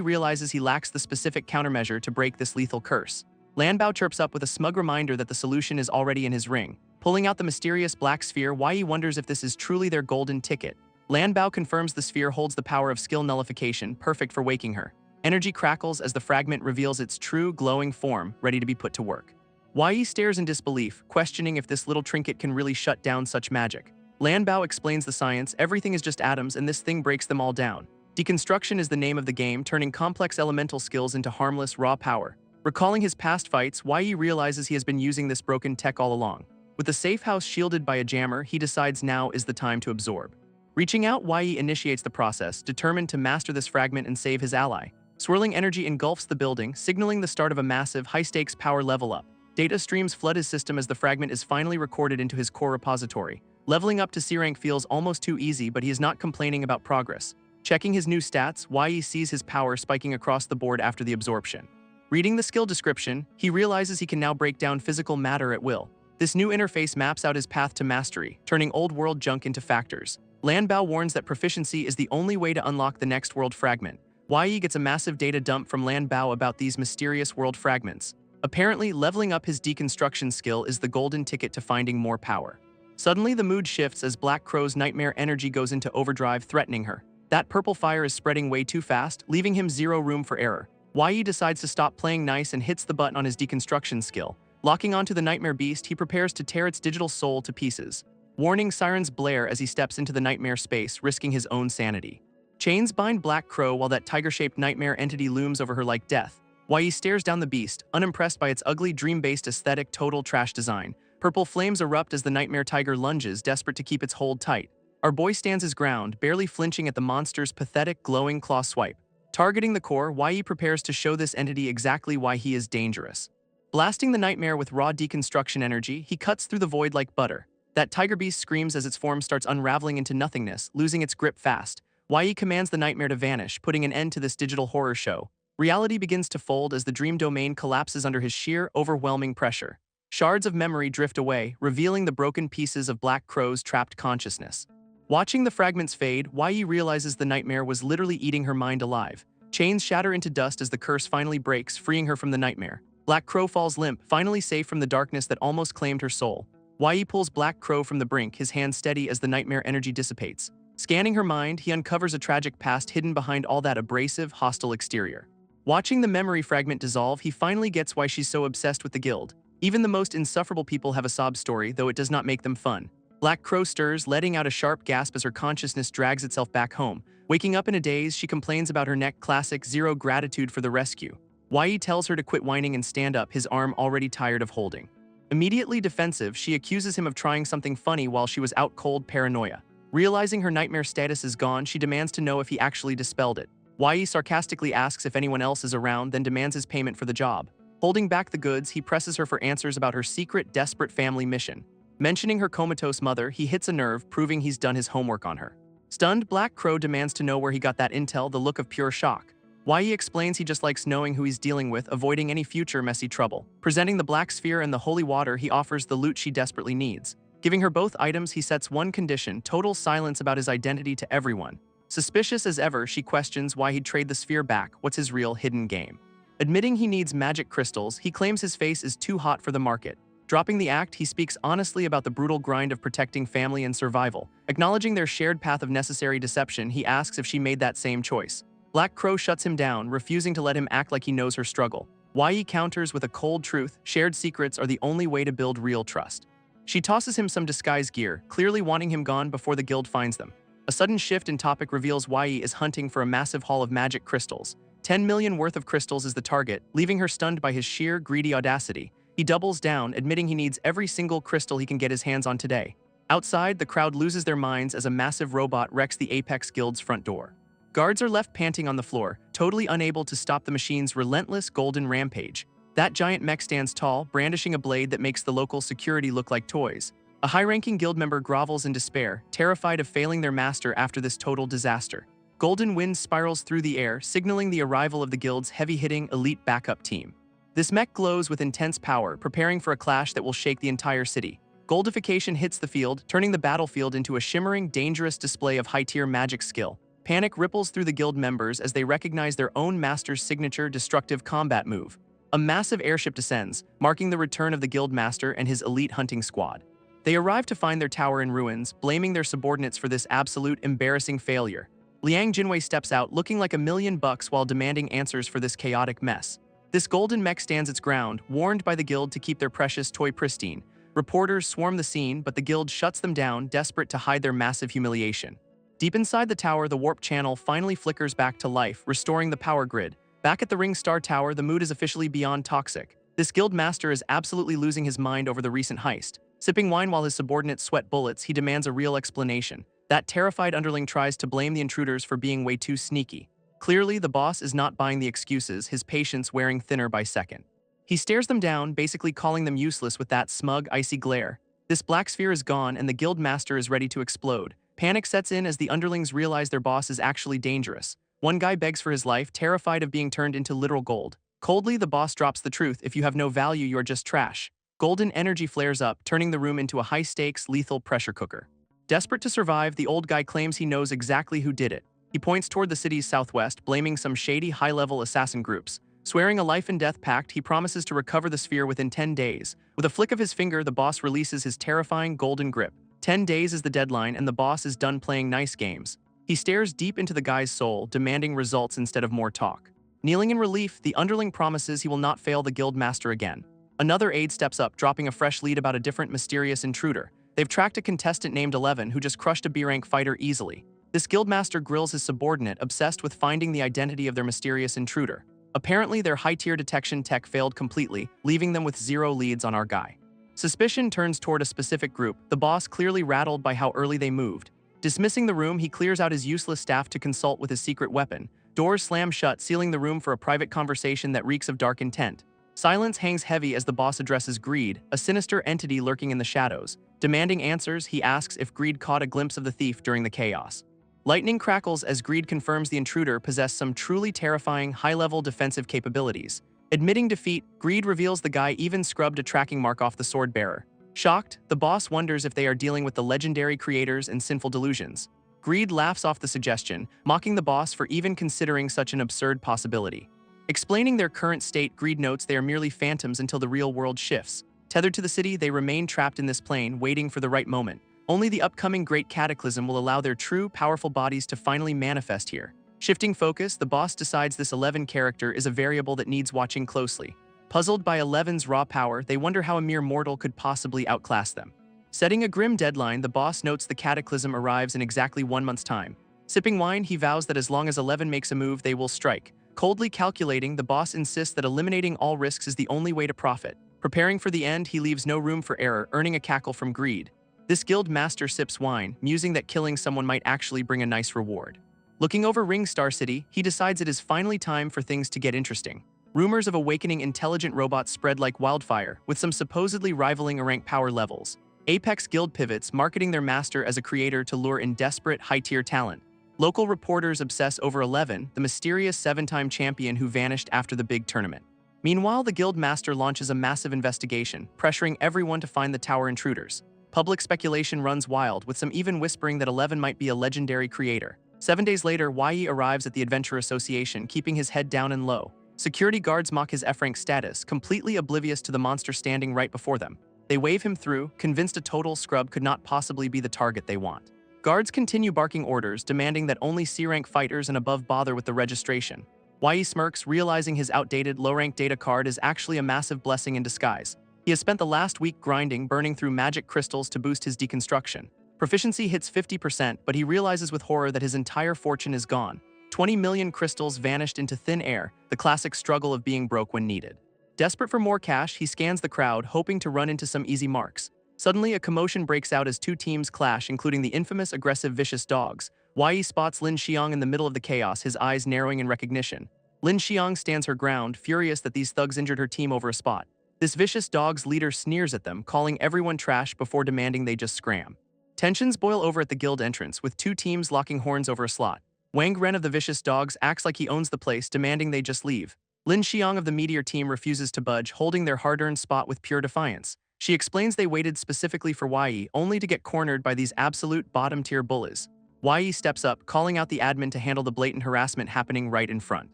realizes he lacks the specific countermeasure to break this lethal curse. Lanbao chirps up with a smug reminder that the solution is already in his ring. Pulling out the mysterious black sphere, Yi wonders if this is truly their golden ticket. Lanbao confirms the sphere holds the power of skill nullification, perfect for waking her. Energy crackles as the fragment reveals its true, glowing form, ready to be put to work. Yi stares in disbelief, questioning if this little trinket can really shut down such magic. Lanbao explains the science, everything is just atoms and this thing breaks them all down. Deconstruction is the name of the game, turning complex elemental skills into harmless, raw power. Recalling his past fights, Yi realizes he has been using this broken tech all along. With the safe house shielded by a jammer, he decides now is the time to absorb. Reaching out, Yi initiates the process, determined to master this fragment and save his ally. Swirling energy engulfs the building, signaling the start of a massive, high-stakes power level-up. Data streams flood his system as the fragment is finally recorded into his core repository. Leveling up to C rank feels almost too easy, but he is not complaining about progress. Checking his new stats, Yi sees his power spiking across the board after the absorption. Reading the skill description, he realizes he can now break down physical matter at will. This new interface maps out his path to mastery, turning old-world junk into factors. Lambo warns that proficiency is the only way to unlock the next world fragment. Yi gets a massive data dump from Lambo about these mysterious world fragments. Apparently, leveling up his deconstruction skill is the golden ticket to finding more power. Suddenly, the mood shifts as Black Crow's nightmare energy goes into overdrive, threatening her. That purple fire is spreading way too fast, leaving him zero room for error. Yi decides to stop playing nice and hits the button on his deconstruction skill. Locking onto the nightmare beast, he prepares to tear its digital soul to pieces. Warning sirens blare as he steps into the nightmare space, risking his own sanity. Chains bind Black Crow while that tiger-shaped nightmare entity looms over her like death. Yi stares down the beast, unimpressed by its ugly dream-based aesthetic, total trash design. Purple flames erupt as the nightmare tiger lunges, desperate to keep its hold tight. Our boy stands his ground, barely flinching at the monster's pathetic, glowing claw swipe. Targeting the core, Yi prepares to show this entity exactly why he is dangerous. Blasting the nightmare with raw deconstruction energy, he cuts through the void like butter. That tiger beast screams as its form starts unraveling into nothingness, losing its grip fast. Yi commands the nightmare to vanish, putting an end to this digital horror show. Reality begins to fold as the dream domain collapses under his sheer, overwhelming pressure. Shards of memory drift away, revealing the broken pieces of Black Crow's trapped consciousness. Watching the fragments fade, Yi realizes the nightmare was literally eating her mind alive. Chains shatter into dust as the curse finally breaks, freeing her from the nightmare. Black Crow falls limp, finally safe from the darkness that almost claimed her soul. Yi pulls Black Crow from the brink, his hand steady as the nightmare energy dissipates. Scanning her mind, he uncovers a tragic past hidden behind all that abrasive, hostile exterior. Watching the memory fragment dissolve, he finally gets why she's so obsessed with the guild. Even the most insufferable people have a sob story, though it does not make them fun. Black Crow stirs, letting out a sharp gasp as her consciousness drags itself back home. Waking up in a daze, she complains about her neck, classic zero gratitude for the rescue. Yi tells her to quit whining and stand up, his arm already tired of holding. Immediately defensive, she accuses him of trying something funny while she was out cold paranoia. Realizing her nightmare status is gone, she demands to know if he actually dispelled it. Yi sarcastically asks if anyone else is around, then demands his payment for the job. Holding back the goods, he presses her for answers about her secret, desperate family mission. Mentioning her comatose mother, he hits a nerve, proving he's done his homework on her. Stunned, Black Crow demands to know where he got that intel, the look of pure shock. Yi explains he just likes knowing who he's dealing with, avoiding any future messy trouble. Presenting the Black Sphere and the Holy Water, he offers the loot she desperately needs. Giving her both items, he sets one condition: total silence about his identity to everyone. Suspicious as ever, she questions why he'd trade the sphere back. What's his real hidden game? Admitting he needs magic crystals, he claims his face is too hot for the market. Dropping the act, he speaks honestly about the brutal grind of protecting family and survival. Acknowledging their shared path of necessary deception, he asks if she made that same choice. Black Crow shuts him down, refusing to let him act like he knows her struggle. Yi counters with a cold truth: shared secrets are the only way to build real trust. She tosses him some disguise gear, clearly wanting him gone before the guild finds them. A sudden shift in topic reveals Yi is hunting for a massive haul of magic crystals. 10 million worth of crystals is the target, leaving her stunned by his sheer, greedy audacity. He doubles down, admitting he needs every single crystal he can get his hands on today. Outside, the crowd loses their minds as a massive robot wrecks the Apex Guild's front door. Guards are left panting on the floor, totally unable to stop the machine's relentless golden rampage. That giant mech stands tall, brandishing a blade that makes the local security look like toys. A high-ranking guild member grovels in despair, terrified of failing their master after this total disaster. Golden wind spirals through the air, signaling the arrival of the guild's heavy-hitting elite backup team. This mech glows with intense power, preparing for a clash that will shake the entire city. Goldification hits the field, turning the battlefield into a shimmering, dangerous display of high-tier magic skill. Panic ripples through the guild members as they recognize their own master's signature destructive combat move. A massive airship descends, marking the return of the guild master and his elite hunting squad. They arrive to find their tower in ruins, blaming their subordinates for this absolute embarrassing failure. Liang Jinwei steps out, looking like $1,000,000 while demanding answers for this chaotic mess. This golden mech stands its ground, warned by the guild to keep their precious toy pristine. Reporters swarm the scene, but the guild shuts them down, desperate to hide their massive humiliation. Deep inside the tower, the warp channel finally flickers back to life, restoring the power grid. Back at the Ring Star Tower, the mood is officially beyond toxic. This guild master is absolutely losing his mind over the recent heist. Sipping wine while his subordinates sweat bullets, he demands a real explanation. That terrified underling tries to blame the intruders for being way too sneaky. Clearly, the boss is not buying the excuses, his patience wearing thinner by second. He stares them down, basically calling them useless with that smug, icy glare. This black sphere is gone and the guild master is ready to explode. Panic sets in as the underlings realize their boss is actually dangerous. One guy begs for his life, terrified of being turned into literal gold. Coldly, the boss drops the truth: if you have no value, you are just trash. Golden energy flares up, turning the room into a high-stakes, lethal pressure cooker. Desperate to survive, the old guy claims he knows exactly who did it. He points toward the city's southwest, blaming some shady, high-level assassin groups. Swearing a life-and-death pact, he promises to recover the sphere within 10 days. With a flick of his finger, the boss releases his terrifying golden grip. 10 days is the deadline, and the boss is done playing nice games. He stares deep into the guy's soul, demanding results instead of more talk. Kneeling in relief, the underling promises he will not fail the guild master again. Another aide steps up, dropping a fresh lead about a different mysterious intruder. They've tracked a contestant named 11 who just crushed a B-rank fighter easily. This guildmaster grills his subordinate, obsessed with finding the identity of their mysterious intruder. Apparently, their high-tier detection tech failed completely, leaving them with 0 leads on our guy. Suspicion turns toward a specific group, the boss clearly rattled by how early they moved. Dismissing the room, he clears out his useless staff to consult with his secret weapon. Doors slam shut, sealing the room for a private conversation that reeks of dark intent. Silence hangs heavy as the boss addresses Greed, a sinister entity lurking in the shadows. Demanding answers, he asks if Greed caught a glimpse of the thief during the chaos. Lightning crackles as Greed confirms the intruder possessed some truly terrifying, high-level defensive capabilities. Admitting defeat, Greed reveals the guy even scrubbed a tracking mark off the sword bearer. Shocked, the boss wonders if they are dealing with the legendary creators and sinful delusions. Greed laughs off the suggestion, mocking the boss for even considering such an absurd possibility. Explaining their current state, Greed notes they are merely phantoms until the real world shifts. Tethered to the city, they remain trapped in this plane, waiting for the right moment. Only the upcoming Great Cataclysm will allow their true, powerful bodies to finally manifest here. Shifting focus, the boss decides this 11 character is a variable that needs watching closely. Puzzled by 11's raw power, they wonder how a mere mortal could possibly outclass them. Setting a grim deadline, the boss notes the Cataclysm arrives in exactly 1 month's time. Sipping wine, he vows that as long as 11 makes a move, they will strike. Coldly calculating, the boss insists that eliminating all risks is the only way to profit. Preparing for the end, he leaves no room for error, earning a cackle from Greed. This guild master sips wine, musing that killing someone might actually bring a nice reward. Looking over Ringstar City, he decides it is finally time for things to get interesting. Rumors of awakening intelligent robots spread like wildfire, with some supposedly rivaling rank power levels. Apex guild pivots, marketing their master as a creator to lure in desperate, high-tier talent. Local reporters obsess over 11, the mysterious 7-time champion who vanished after the big tournament. Meanwhile, the guild master launches a massive investigation, pressuring everyone to find the tower intruders. Public speculation runs wild, with some even whispering that 11 might be a legendary creator. 7 days later, Yi arrives at the Adventure Association, keeping his head down and low. Security guards mock his F-rank status, completely oblivious to the monster standing right before them. They wave him through, convinced a total scrub could not possibly be the target they want. Guards continue barking orders, demanding that only C-rank fighters and above bother with the registration. Yi smirks, realizing his outdated, low-rank data card is actually a massive blessing in disguise. He has spent the last week grinding, burning through magic crystals to boost his deconstruction. Proficiency hits 50%, but he realizes with horror that his entire fortune is gone. 20 million crystals vanished into thin air, the classic struggle of being broke when needed. Desperate for more cash, he scans the crowd, hoping to run into some easy marks. Suddenly, a commotion breaks out as 2 teams clash, including the infamous aggressive vicious dogs. Yi spots Lin Xiang in the middle of the chaos, his eyes narrowing in recognition. Lin Xiang stands her ground, furious that these thugs injured her team over a spot. This vicious dog's leader sneers at them, calling everyone trash before demanding they just scram. Tensions boil over at the guild entrance, with 2 teams locking horns over a slot. Wang Ren of the vicious dogs acts like he owns the place, demanding they just leave. Lin Xiang of the meteor team refuses to budge, holding their hard-earned spot with pure defiance. She explains they waited specifically for Yi, only to get cornered by these absolute bottom-tier bullies. Yi steps up, calling out the admin to handle the blatant harassment happening right in front.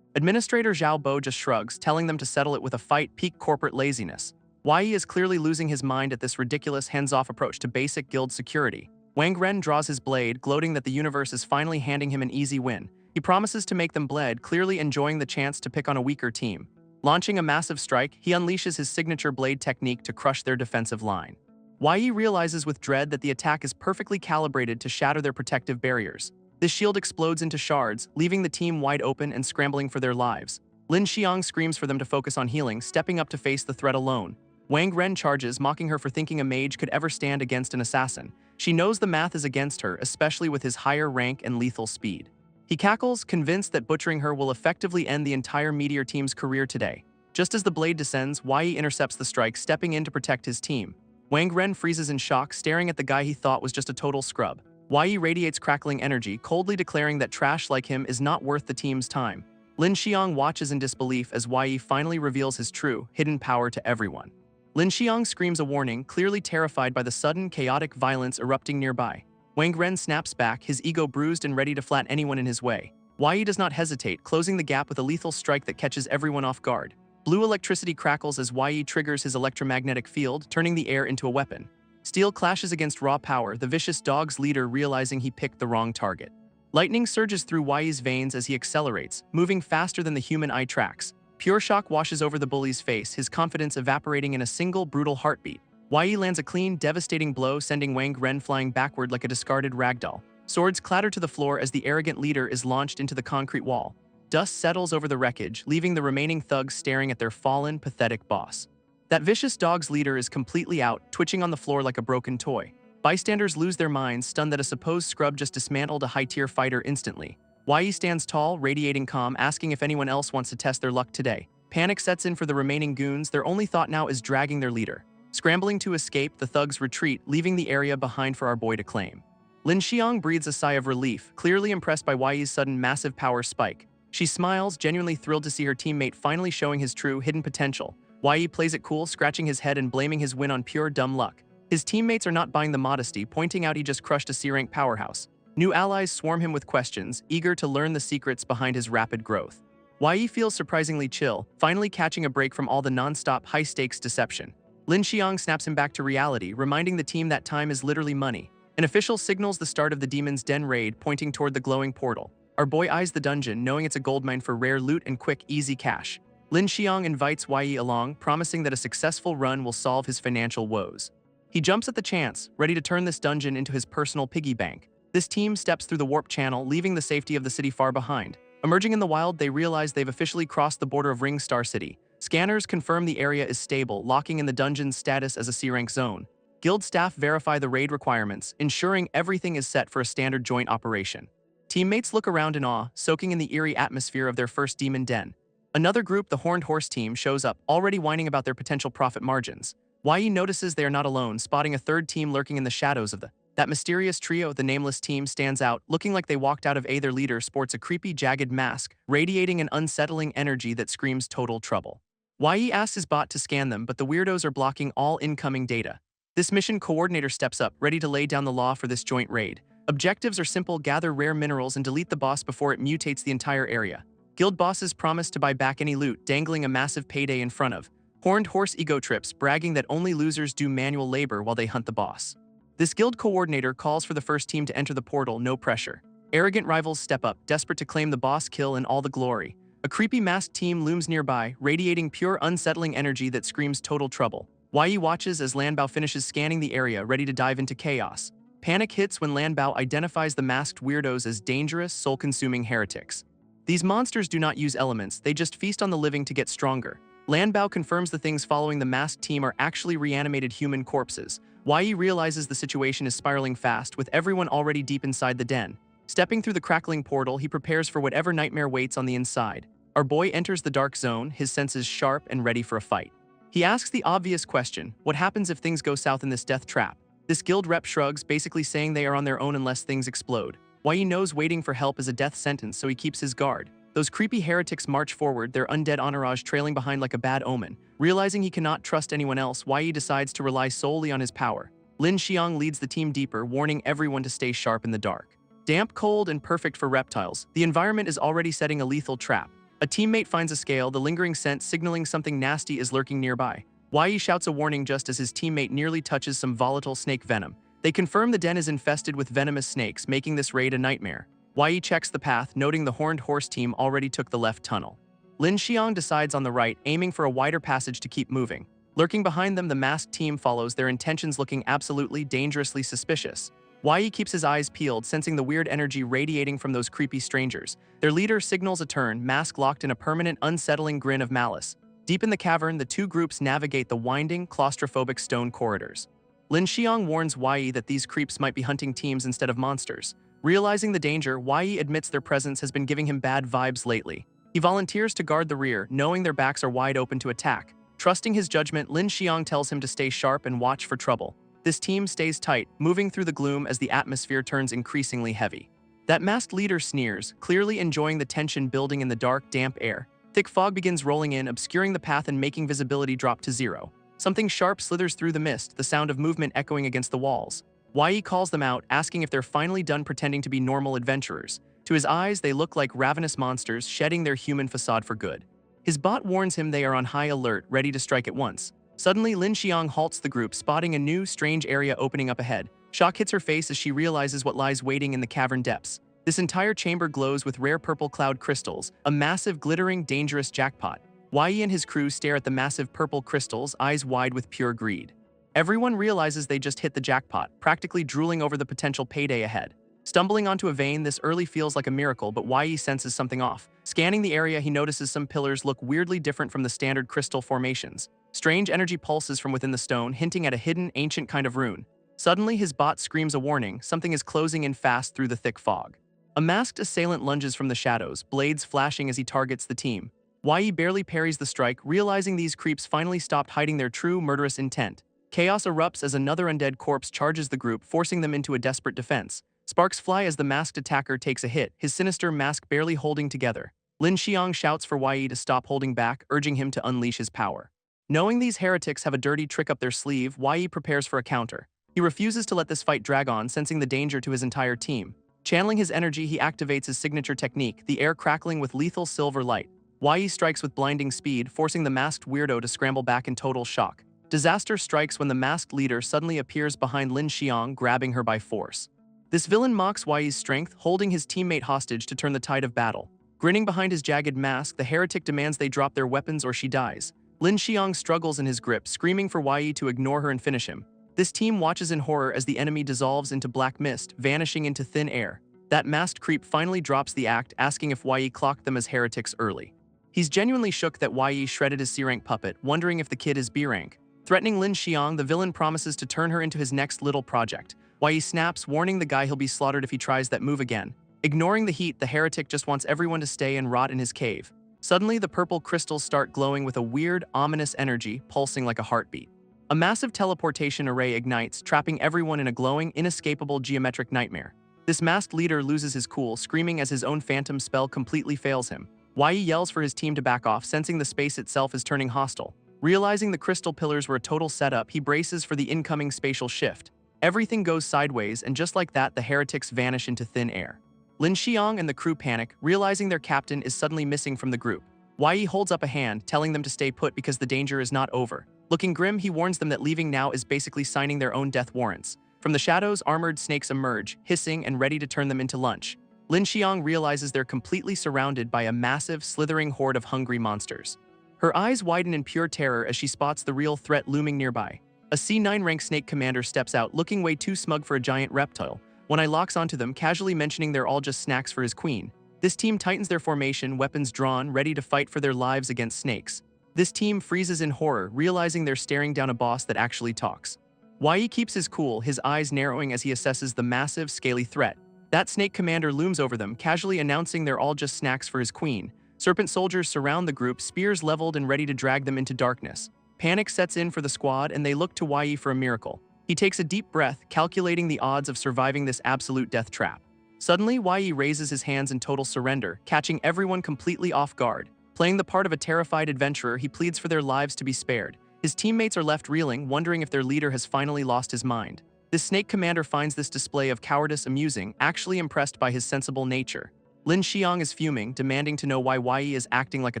Administrator Zhao Bo just shrugs, telling them to settle it with a fight, peak corporate laziness. Yi is clearly losing his mind at this ridiculous hands-off approach to basic guild security. Wang Ren draws his blade, gloating that the universe is finally handing him an easy win. He promises to make them bled, clearly enjoying the chance to pick on a weaker team. Launching a massive strike, he unleashes his signature blade technique to crush their defensive line. Yi realizes with dread that the attack is perfectly calibrated to shatter their protective barriers. This shield explodes into shards, leaving the team wide open and scrambling for their lives. Lin Xiang screams for them to focus on healing, stepping up to face the threat alone. Wang Ren charges, mocking her for thinking a mage could ever stand against an assassin. She knows the math is against her, especially with his higher rank and lethal speed. He cackles, convinced that butchering her will effectively end the entire Meteor team's career today. Just as the blade descends, Yi intercepts the strike, stepping in to protect his team. Wang Ren freezes in shock, staring at the guy he thought was just a total scrub. Yi radiates crackling energy, coldly declaring that trash like him is not worth the team's time. Lin Xiang watches in disbelief as Yi finally reveals his true, hidden power to everyone. Lin Xiang screams a warning, clearly terrified by the sudden, chaotic violence erupting nearby. Wang Ren snaps back, his ego bruised and ready to flat anyone in his way. Yi does not hesitate, closing the gap with a lethal strike that catches everyone off guard. Blue electricity crackles as Yi triggers his electromagnetic field, turning the air into a weapon. Steel clashes against raw power, the vicious dog's leader realizing he picked the wrong target. Lightning surges through Yi's veins as he accelerates, moving faster than the human eye tracks. Pure shock washes over the bully's face, his confidence evaporating in a single brutal heartbeat. Yi lands a clean, devastating blow, sending Wang Ren flying backward like a discarded ragdoll. Swords clatter to the floor as the arrogant leader is launched into the concrete wall. Dust settles over the wreckage, leaving the remaining thugs staring at their fallen, pathetic boss. That vicious dog's leader is completely out, twitching on the floor like a broken toy. Bystanders lose their minds, stunned that a supposed scrub just dismantled a high-tier fighter instantly. Yi stands tall, radiating calm, asking if anyone else wants to test their luck today. Panic sets in for the remaining goons, their only thought now is dragging their leader. Scrambling to escape, the thugs retreat, leaving the area behind for our boy to claim. Lin Xiang breathes a sigh of relief, clearly impressed by Yi's sudden massive power spike. She smiles, genuinely thrilled to see her teammate finally showing his true, hidden potential. Yi plays it cool, scratching his head and blaming his win on pure dumb luck. His teammates are not buying the modesty, pointing out he just crushed a C-rank powerhouse. New allies swarm him with questions, eager to learn the secrets behind his rapid growth. Yi feels surprisingly chill, finally catching a break from all the non-stop, high-stakes deception. Lin Xiang snaps him back to reality, reminding the team that time is literally money. An official signals the start of the Demon's Den raid, pointing toward the glowing portal. Our boy eyes the dungeon, knowing it's a goldmine for rare loot and quick, easy cash. Lin Xiang invites Yi along, promising that a successful run will solve his financial woes. He jumps at the chance, ready to turn this dungeon into his personal piggy bank. This team steps through the warp channel, leaving the safety of the city far behind. Emerging in the wild, they realize they've officially crossed the border of Ring Star City. Scanners confirm the area is stable, locking in the dungeon's status as a C-rank zone. Guild staff verify the raid requirements, ensuring everything is set for a standard joint operation. Teammates look around in awe, soaking in the eerie atmosphere of their first demon den. Another group, the Horned Horse team, shows up, already whining about their potential profit margins. Yi notices they are not alone, spotting a third team lurking in the shadows of that mysterious trio. The nameless team stands out, looking like they walked out of A. Their leader sports a creepy, jagged mask, radiating an unsettling energy that screams total trouble. Yi asks his bot to scan them, but the weirdos are blocking all incoming data. This mission coordinator steps up, ready to lay down the law for this joint raid. Objectives are simple: gather rare minerals and delete the boss before it mutates the entire area. Guild bosses promise to buy back any loot, dangling a massive payday in front of. Horned Horse ego trips, bragging that only losers do manual labor while they hunt the boss. This guild coordinator calls for the first team to enter the portal, no pressure. Arrogant rivals step up, desperate to claim the boss kill in all the glory. A creepy masked team looms nearby, radiating pure unsettling energy that screams total trouble. Yi watches as Lanbao finishes scanning the area, ready to dive into chaos. Panic hits when Lanbao identifies the masked weirdos as dangerous, soul-consuming heretics. These monsters do not use elements, they just feast on the living to get stronger. Lanbao confirms the things following the masked team are actually reanimated human corpses. Yi realizes the situation is spiraling fast, with everyone already deep inside the den. Stepping through the crackling portal, he prepares for whatever nightmare waits on the inside. Our boy enters the dark zone, his senses sharp and ready for a fight. He asks the obvious question: what happens if things go south in this death trap? This guild rep shrugs, basically saying they are on their own unless things explode. Yi knows waiting for help is a death sentence, so he keeps his guard. Those creepy heretics march forward, their undead entourage trailing behind like a bad omen. Realizing he cannot trust anyone else, Yi decides to rely solely on his power. Lin Xiang leads the team deeper, warning everyone to stay sharp in the dark. Damp, cold, and perfect for reptiles, the environment is already setting a lethal trap. A teammate finds a scale, the lingering scent signaling something nasty is lurking nearby. Yi shouts a warning just as his teammate nearly touches some volatile snake venom. They confirm the den is infested with venomous snakes, making this raid a nightmare. Yi checks the path, noting the Horned Horse team already took the left tunnel. Lin Xiang decides on the right, aiming for a wider passage to keep moving. Lurking behind them, the masked team follows, their intentions looking absolutely, dangerously suspicious. Yi keeps his eyes peeled, sensing the weird energy radiating from those creepy strangers. Their leader signals a turn, mask locked in a permanent, unsettling grin of malice. Deep in the cavern, the two groups navigate the winding, claustrophobic stone corridors. Lin Xiang warns Yi that these creeps might be hunting teams instead of monsters. Realizing the danger, Wai admits their presence has been giving him bad vibes lately. He volunteers to guard the rear, knowing their backs are wide open to attack. Trusting his judgment, Lin Xiang tells him to stay sharp and watch for trouble. This team stays tight, moving through the gloom as the atmosphere turns increasingly heavy. That masked leader sneers, clearly enjoying the tension building in the dark, damp air. Thick fog begins rolling in, obscuring the path and making visibility drop to zero. Something sharp slithers through the mist, the sound of movement echoing against the walls. Wai calls them out, asking if they're finally done pretending to be normal adventurers. To his eyes, they look like ravenous monsters, shedding their human facade for good. His bot warns him they are on high alert, ready to strike at once. Suddenly, Lin Xiang halts the group, spotting a new, strange area opening up ahead. Shock hits her face as she realizes what lies waiting in the cavern depths. This entire chamber glows with rare purple cloud crystals, a massive, glittering, dangerous jackpot. Wai and his crew stare at the massive purple crystals, eyes wide with pure greed. Everyone realizes they just hit the jackpot, practically drooling over the potential payday ahead. Stumbling onto a vein, this early feels like a miracle, but Wai senses something off. Scanning the area, he notices some pillars look weirdly different from the standard crystal formations. Strange energy pulses from within the stone, hinting at a hidden, ancient kind of rune. Suddenly, his bot screams a warning. Something is closing in fast through the thick fog. A masked assailant lunges from the shadows, blades flashing as he targets the team. Wai barely parries the strike, realizing these creeps finally stopped hiding their true murderous intent. Chaos erupts as another undead corpse charges the group, forcing them into a desperate defense. Sparks fly as the masked attacker takes a hit, his sinister mask barely holding together. Lin Xiang shouts for Wai to stop holding back, urging him to unleash his power. Knowing these heretics have a dirty trick up their sleeve, Wai prepares for a counter. He refuses to let this fight drag on, sensing the danger to his entire team. Channeling his energy, he activates his signature technique, the air crackling with lethal silver light. Wai strikes with blinding speed, forcing the masked weirdo to scramble back in total shock. Disaster strikes when the masked leader suddenly appears behind Lin Xiang, grabbing her by force. This villain mocks Wai's strength, holding his teammate hostage to turn the tide of battle. Grinning behind his jagged mask, the heretic demands they drop their weapons or she dies. Lin Xiang struggles in his grip, screaming for Wai to ignore her and finish him. This team watches in horror as the enemy dissolves into black mist, vanishing into thin air. That masked creep finally drops the act, asking if Wai clocked them as heretics early. He's genuinely shook that Wai shredded his C-rank puppet, wondering if the kid is B-rank. Threatening Lin Xiang, the villain promises to turn her into his next little project. Wai snaps, warning the guy he'll be slaughtered if he tries that move again. Ignoring the heat, the heretic just wants everyone to stay and rot in his cave. Suddenly, the purple crystals start glowing with a weird, ominous energy, pulsing like a heartbeat. A massive teleportation array ignites, trapping everyone in a glowing, inescapable geometric nightmare. This masked leader loses his cool, screaming as his own phantom spell completely fails him. Wai yells for his team to back off, sensing the space itself is turning hostile. Realizing the crystal pillars were a total setup, he braces for the incoming spatial shift. Everything goes sideways, and just like that, the heretics vanish into thin air. Lin Xiang and the crew panic, realizing their captain is suddenly missing from the group. Wai holds up a hand, telling them to stay put because the danger is not over. Looking grim, he warns them that leaving now is basically signing their own death warrants. From the shadows, armored snakes emerge, hissing and ready to turn them into lunch. Lin Xiang realizes they're completely surrounded by a massive, slithering horde of hungry monsters. Her eyes widen in pure terror as she spots the real threat looming nearby. A C9 rank snake commander steps out, looking way too smug for a giant reptile. One eye locks onto them, casually mentioning they're all just snacks for his queen. This team tightens their formation, weapons drawn, ready to fight for their lives against snakes. This team freezes in horror, realizing they're staring down a boss that actually talks. Wai keeps his cool, his eyes narrowing as he assesses the massive, scaly threat. That snake commander looms over them, casually announcing they're all just snacks for his queen. Serpent soldiers surround the group, spears leveled and ready to drag them into darkness. Panic sets in for the squad, and they look to Wai for a miracle. He takes a deep breath, calculating the odds of surviving this absolute death trap. Suddenly, Wai raises his hands in total surrender, catching everyone completely off guard. Playing the part of a terrified adventurer, he pleads for their lives to be spared. His teammates are left reeling, wondering if their leader has finally lost his mind. This snake commander finds this display of cowardice amusing, actually impressed by his sensible nature. Lin Xiang is fuming, demanding to know why Wai is acting like a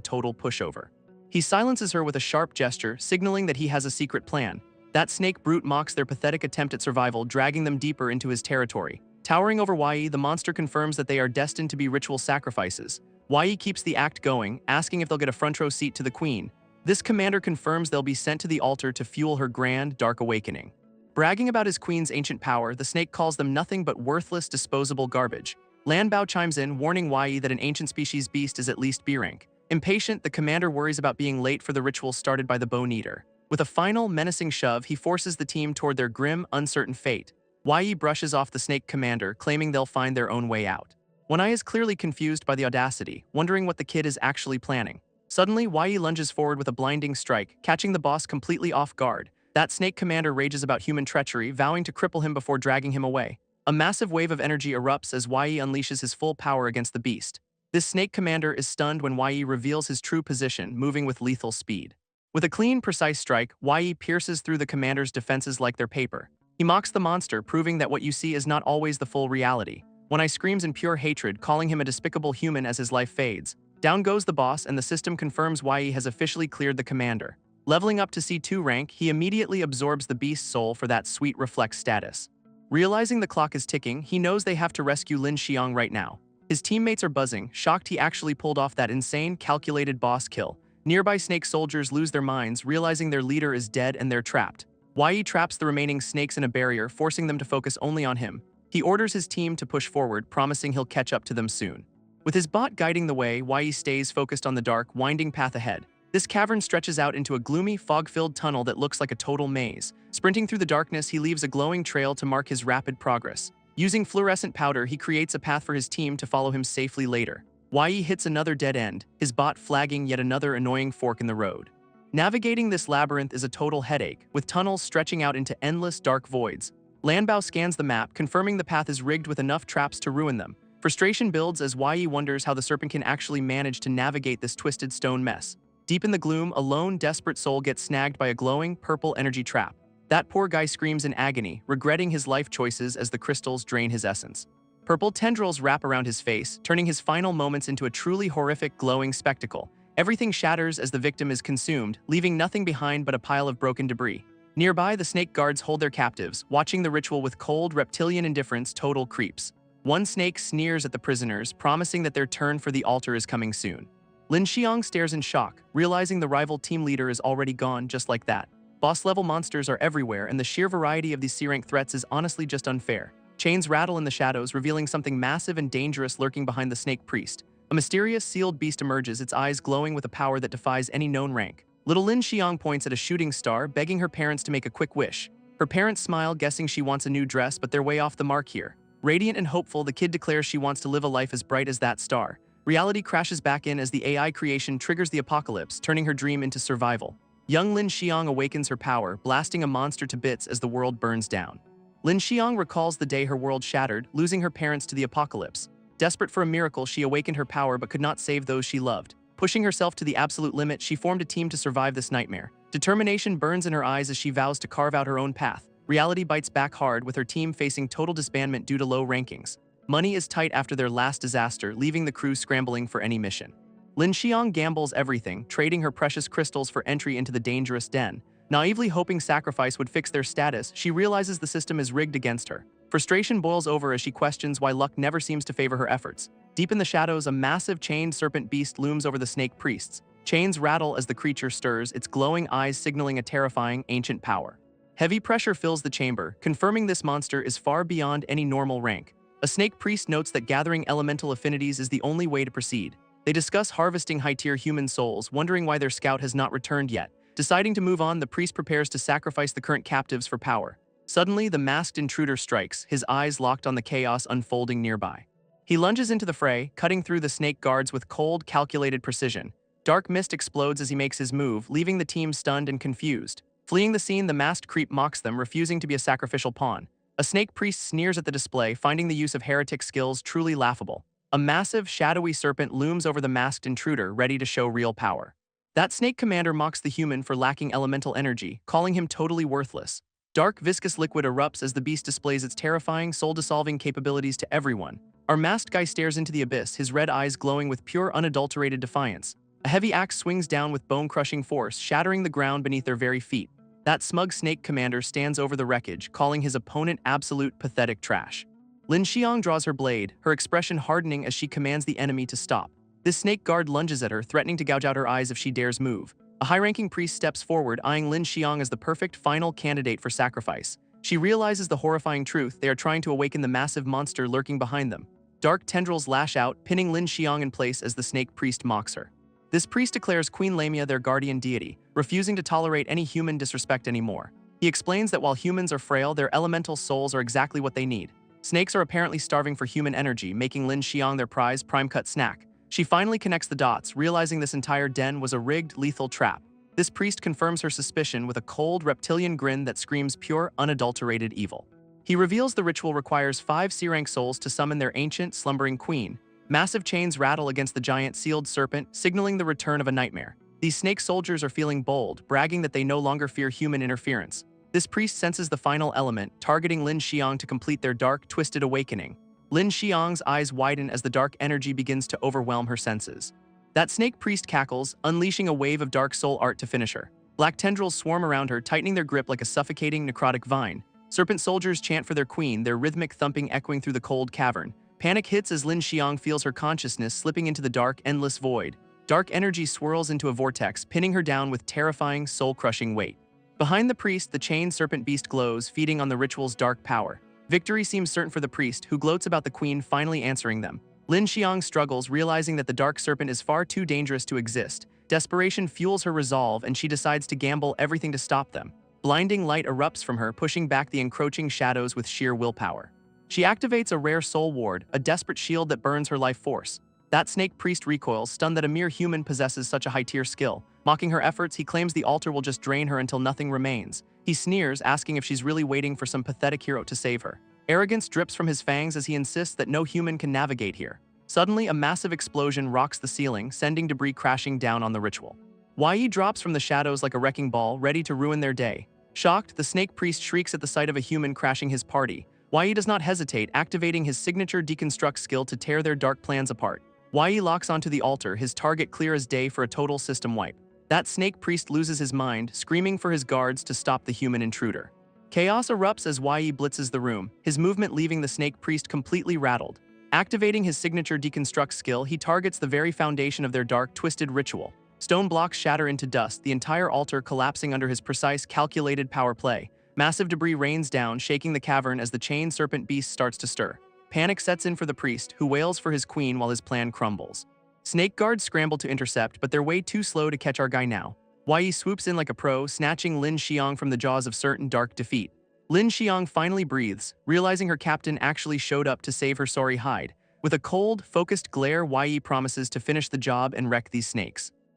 total pushover. He silences her with a sharp gesture, signaling that he has a secret plan. That snake brute mocks their pathetic attempt at survival, dragging them deeper into his territory. Towering over Wai, the monster confirms that they are destined to be ritual sacrifices. Wai keeps the act going, asking if they'll get a front row seat to the queen. This commander confirms they'll be sent to the altar to fuel her grand, dark awakening. Bragging about his queen's ancient power, the snake calls them nothing but worthless, disposable garbage. Lanbao chimes in, warning Wai that an ancient species beast is at least B rank. Impatient, the commander worries about being late for the ritual started by the Bone Eater. With a final, menacing shove, he forces the team toward their grim, uncertain fate. Yi brushes off the snake commander, claiming they'll find their own way out. Yi is clearly confused by the audacity, wondering what the kid is actually planning. Suddenly, Yi lunges forward with a blinding strike, catching the boss completely off guard. That snake commander rages about human treachery, vowing to cripple him before dragging him away. A massive wave of energy erupts as Yi unleashes his full power against the beast. This snake commander is stunned when Yi reveals his true position, moving with lethal speed. With a clean, precise strike, Yi pierces through the commander's defenses like they're paper. He mocks the monster, proving that what you see is not always the full reality. Yi screams in pure hatred, calling him a despicable human as his life fades. Down goes the boss, and the system confirms Yi has officially cleared the commander. Leveling up to C2 rank, he immediately absorbs the beast's soul for that sweet reflex status. Realizing the clock is ticking, he knows they have to rescue Lin Xiang right now. His teammates are buzzing, shocked he actually pulled off that insane, calculated boss kill. Nearby snake soldiers lose their minds, realizing their leader is dead and they're trapped. Yi traps the remaining snakes in a barrier, forcing them to focus only on him. He orders his team to push forward, promising he'll catch up to them soon. With his bot guiding the way, Yi stays focused on the dark, winding path ahead. This cavern stretches out into a gloomy, fog-filled tunnel that looks like a total maze. Sprinting through the darkness, he leaves a glowing trail to mark his rapid progress. Using fluorescent powder, he creates a path for his team to follow him safely later. Yi hits another dead end, his bot flagging yet another annoying fork in the road. Navigating this labyrinth is a total headache, with tunnels stretching out into endless dark voids. Lambo scans the map, confirming the path is rigged with enough traps to ruin them. Frustration builds as Yi wonders how the serpent can actually manage to navigate this twisted stone mess. Deep in the gloom, a lone, desperate soul gets snagged by a glowing, purple energy trap. That poor guy screams in agony, regretting his life choices as the crystals drain his essence. Purple tendrils wrap around his face, turning his final moments into a truly horrific, glowing spectacle. Everything shatters as the victim is consumed, leaving nothing behind but a pile of broken debris. Nearby, the snake guards hold their captives, watching the ritual with cold, reptilian indifference. Total creeps. One snake sneers at the prisoners, promising that their turn for the altar is coming soon. Lin Xiang stares in shock, realizing the rival team leader is already gone just like that. Boss-level monsters are everywhere, and the sheer variety of these C-rank threats is honestly just unfair. Chains rattle in the shadows, revealing something massive and dangerous lurking behind the snake priest. A mysterious, sealed beast emerges, its eyes glowing with a power that defies any known rank. Little Lin Xiang points at a shooting star, begging her parents to make a quick wish. Her parents smile, guessing she wants a new dress, but they're way off the mark here. Radiant and hopeful, the kid declares she wants to live a life as bright as that star. Reality crashes back in as the AI creation triggers the apocalypse, turning her dream into survival. Young Lin Xiang awakens her power, blasting a monster to bits as the world burns down. Lin Xiang recalls the day her world shattered, losing her parents to the apocalypse. Desperate for a miracle, she awakened her power but could not save those she loved. Pushing herself to the absolute limit, she formed a team to survive this nightmare. Determination burns in her eyes as she vows to carve out her own path. Reality bites back hard, with her team facing total disbandment due to low rankings. Money is tight after their last disaster, leaving the crew scrambling for any mission. Lin Xiang gambles everything, trading her precious crystals for entry into the dangerous den. Naively hoping sacrifice would fix their status, she realizes the system is rigged against her. Frustration boils over as she questions why luck never seems to favor her efforts. Deep in the shadows, a massive chained serpent beast looms over the snake priests. Chains rattle as the creature stirs, its glowing eyes signaling a terrifying, ancient power. Heavy pressure fills the chamber, confirming this monster is far beyond any normal rank. A snake priest notes that gathering elemental affinities is the only way to proceed. They discuss harvesting high-tier human souls, wondering why their scout has not returned yet. Deciding to move on, the priest prepares to sacrifice the current captives for power. Suddenly, the masked intruder strikes, his eyes locked on the chaos unfolding nearby. He lunges into the fray, cutting through the snake guards with cold, calculated precision. Dark mist explodes as he makes his move, leaving the team stunned and confused. Fleeing the scene, the masked creep mocks them, refusing to be a sacrificial pawn. A snake priest sneers at the display, finding the use of heretic skills truly laughable. A massive, shadowy serpent looms over the masked intruder, ready to show real power. That snake commander mocks the human for lacking elemental energy, calling him totally worthless. Dark, viscous liquid erupts as the beast displays its terrifying, soul-dissolving capabilities to everyone. Our masked guy stares into the abyss, his red eyes glowing with pure, unadulterated defiance. A heavy axe swings down with bone-crushing force, shattering the ground beneath their very feet. That smug snake commander stands over the wreckage, calling his opponent absolute, pathetic trash. Lin Xiang draws her blade, her expression hardening as she commands the enemy to stop. This snake guard lunges at her, threatening to gouge out her eyes if she dares move. A high-ranking priest steps forward, eyeing Lin Xiang as the perfect final candidate for sacrifice. She realizes the horrifying truth: they are trying to awaken the massive monster lurking behind them. Dark tendrils lash out, pinning Lin Xiang in place as the snake priest mocks her. This priest declares Queen Lamia their guardian deity, refusing to tolerate any human disrespect anymore. He explains that while humans are frail, their elemental souls are exactly what they need. Snakes are apparently starving for human energy, making Lin Xiang their prize prime-cut snack. She finally connects the dots, realizing this entire den was a rigged, lethal trap. This priest confirms her suspicion with a cold, reptilian grin that screams pure, unadulterated evil. He reveals the ritual requires 5 C-rank souls to summon their ancient, slumbering queen. Massive chains rattle against the giant sealed serpent, signaling the return of a nightmare. These snake soldiers are feeling bold, bragging that they no longer fear human interference. This priest senses the final element, targeting Lin Xiang to complete their dark, twisted awakening. Lin Xiang's eyes widen as the dark energy begins to overwhelm her senses. That snake priest cackles, unleashing a wave of dark soul art to finish her. Black tendrils swarm around her, tightening their grip like a suffocating, necrotic vine. Serpent soldiers chant for their queen, their rhythmic thumping echoing through the cold cavern. Panic hits as Lin Xiang feels her consciousness slipping into the dark, endless void. Dark energy swirls into a vortex, pinning her down with terrifying, soul-crushing weight. Behind the priest, the chained serpent beast glows, feeding on the ritual's dark power. Victory seems certain for the priest, who gloats about the queen finally answering them. Lin Xiang struggles, realizing that the dark serpent is far too dangerous to exist. Desperation fuels her resolve, and she decides to gamble everything to stop them. Blinding light erupts from her, pushing back the encroaching shadows with sheer willpower. She activates a rare soul ward, a desperate shield that burns her life force. That snake priest recoils, stunned that a mere human possesses such a high-tier skill. Mocking her efforts, he claims the altar will just drain her until nothing remains. He sneers, asking if she's really waiting for some pathetic hero to save her. Arrogance drips from his fangs as he insists that no human can navigate here. Suddenly, a massive explosion rocks the ceiling, sending debris crashing down on the ritual. Yi drops from the shadows like a wrecking ball, ready to ruin their day. Shocked, the snake priest shrieks at the sight of a human crashing his party. Yi does not hesitate, activating his signature deconstruct skill to tear their dark plans apart. Yi locks onto the altar, his target clear as day for a total system wipe. That snake priest loses his mind, screaming for his guards to stop the human intruder. Chaos erupts as Yi blitzes the room, his movement leaving the snake priest completely rattled. Activating his signature deconstruct skill, he targets the very foundation of their dark, twisted ritual. Stone blocks shatter into dust, the entire altar collapsing under his precise, calculated power play. Massive debris rains down, shaking the cavern as the chained serpent beast starts to stir. Panic sets in for the priest, who wails for his queen while his plan crumbles. Snake guards scramble to intercept, but they're way too slow to catch our guy now. Yi swoops in like a pro, snatching Lin Xiang from the jaws of certain dark defeat. Lin Xiang finally breathes, realizing her captain actually showed up to save her sorry hide. With a cold, focused glare, Yi promises to finish the job and wreck these snakes.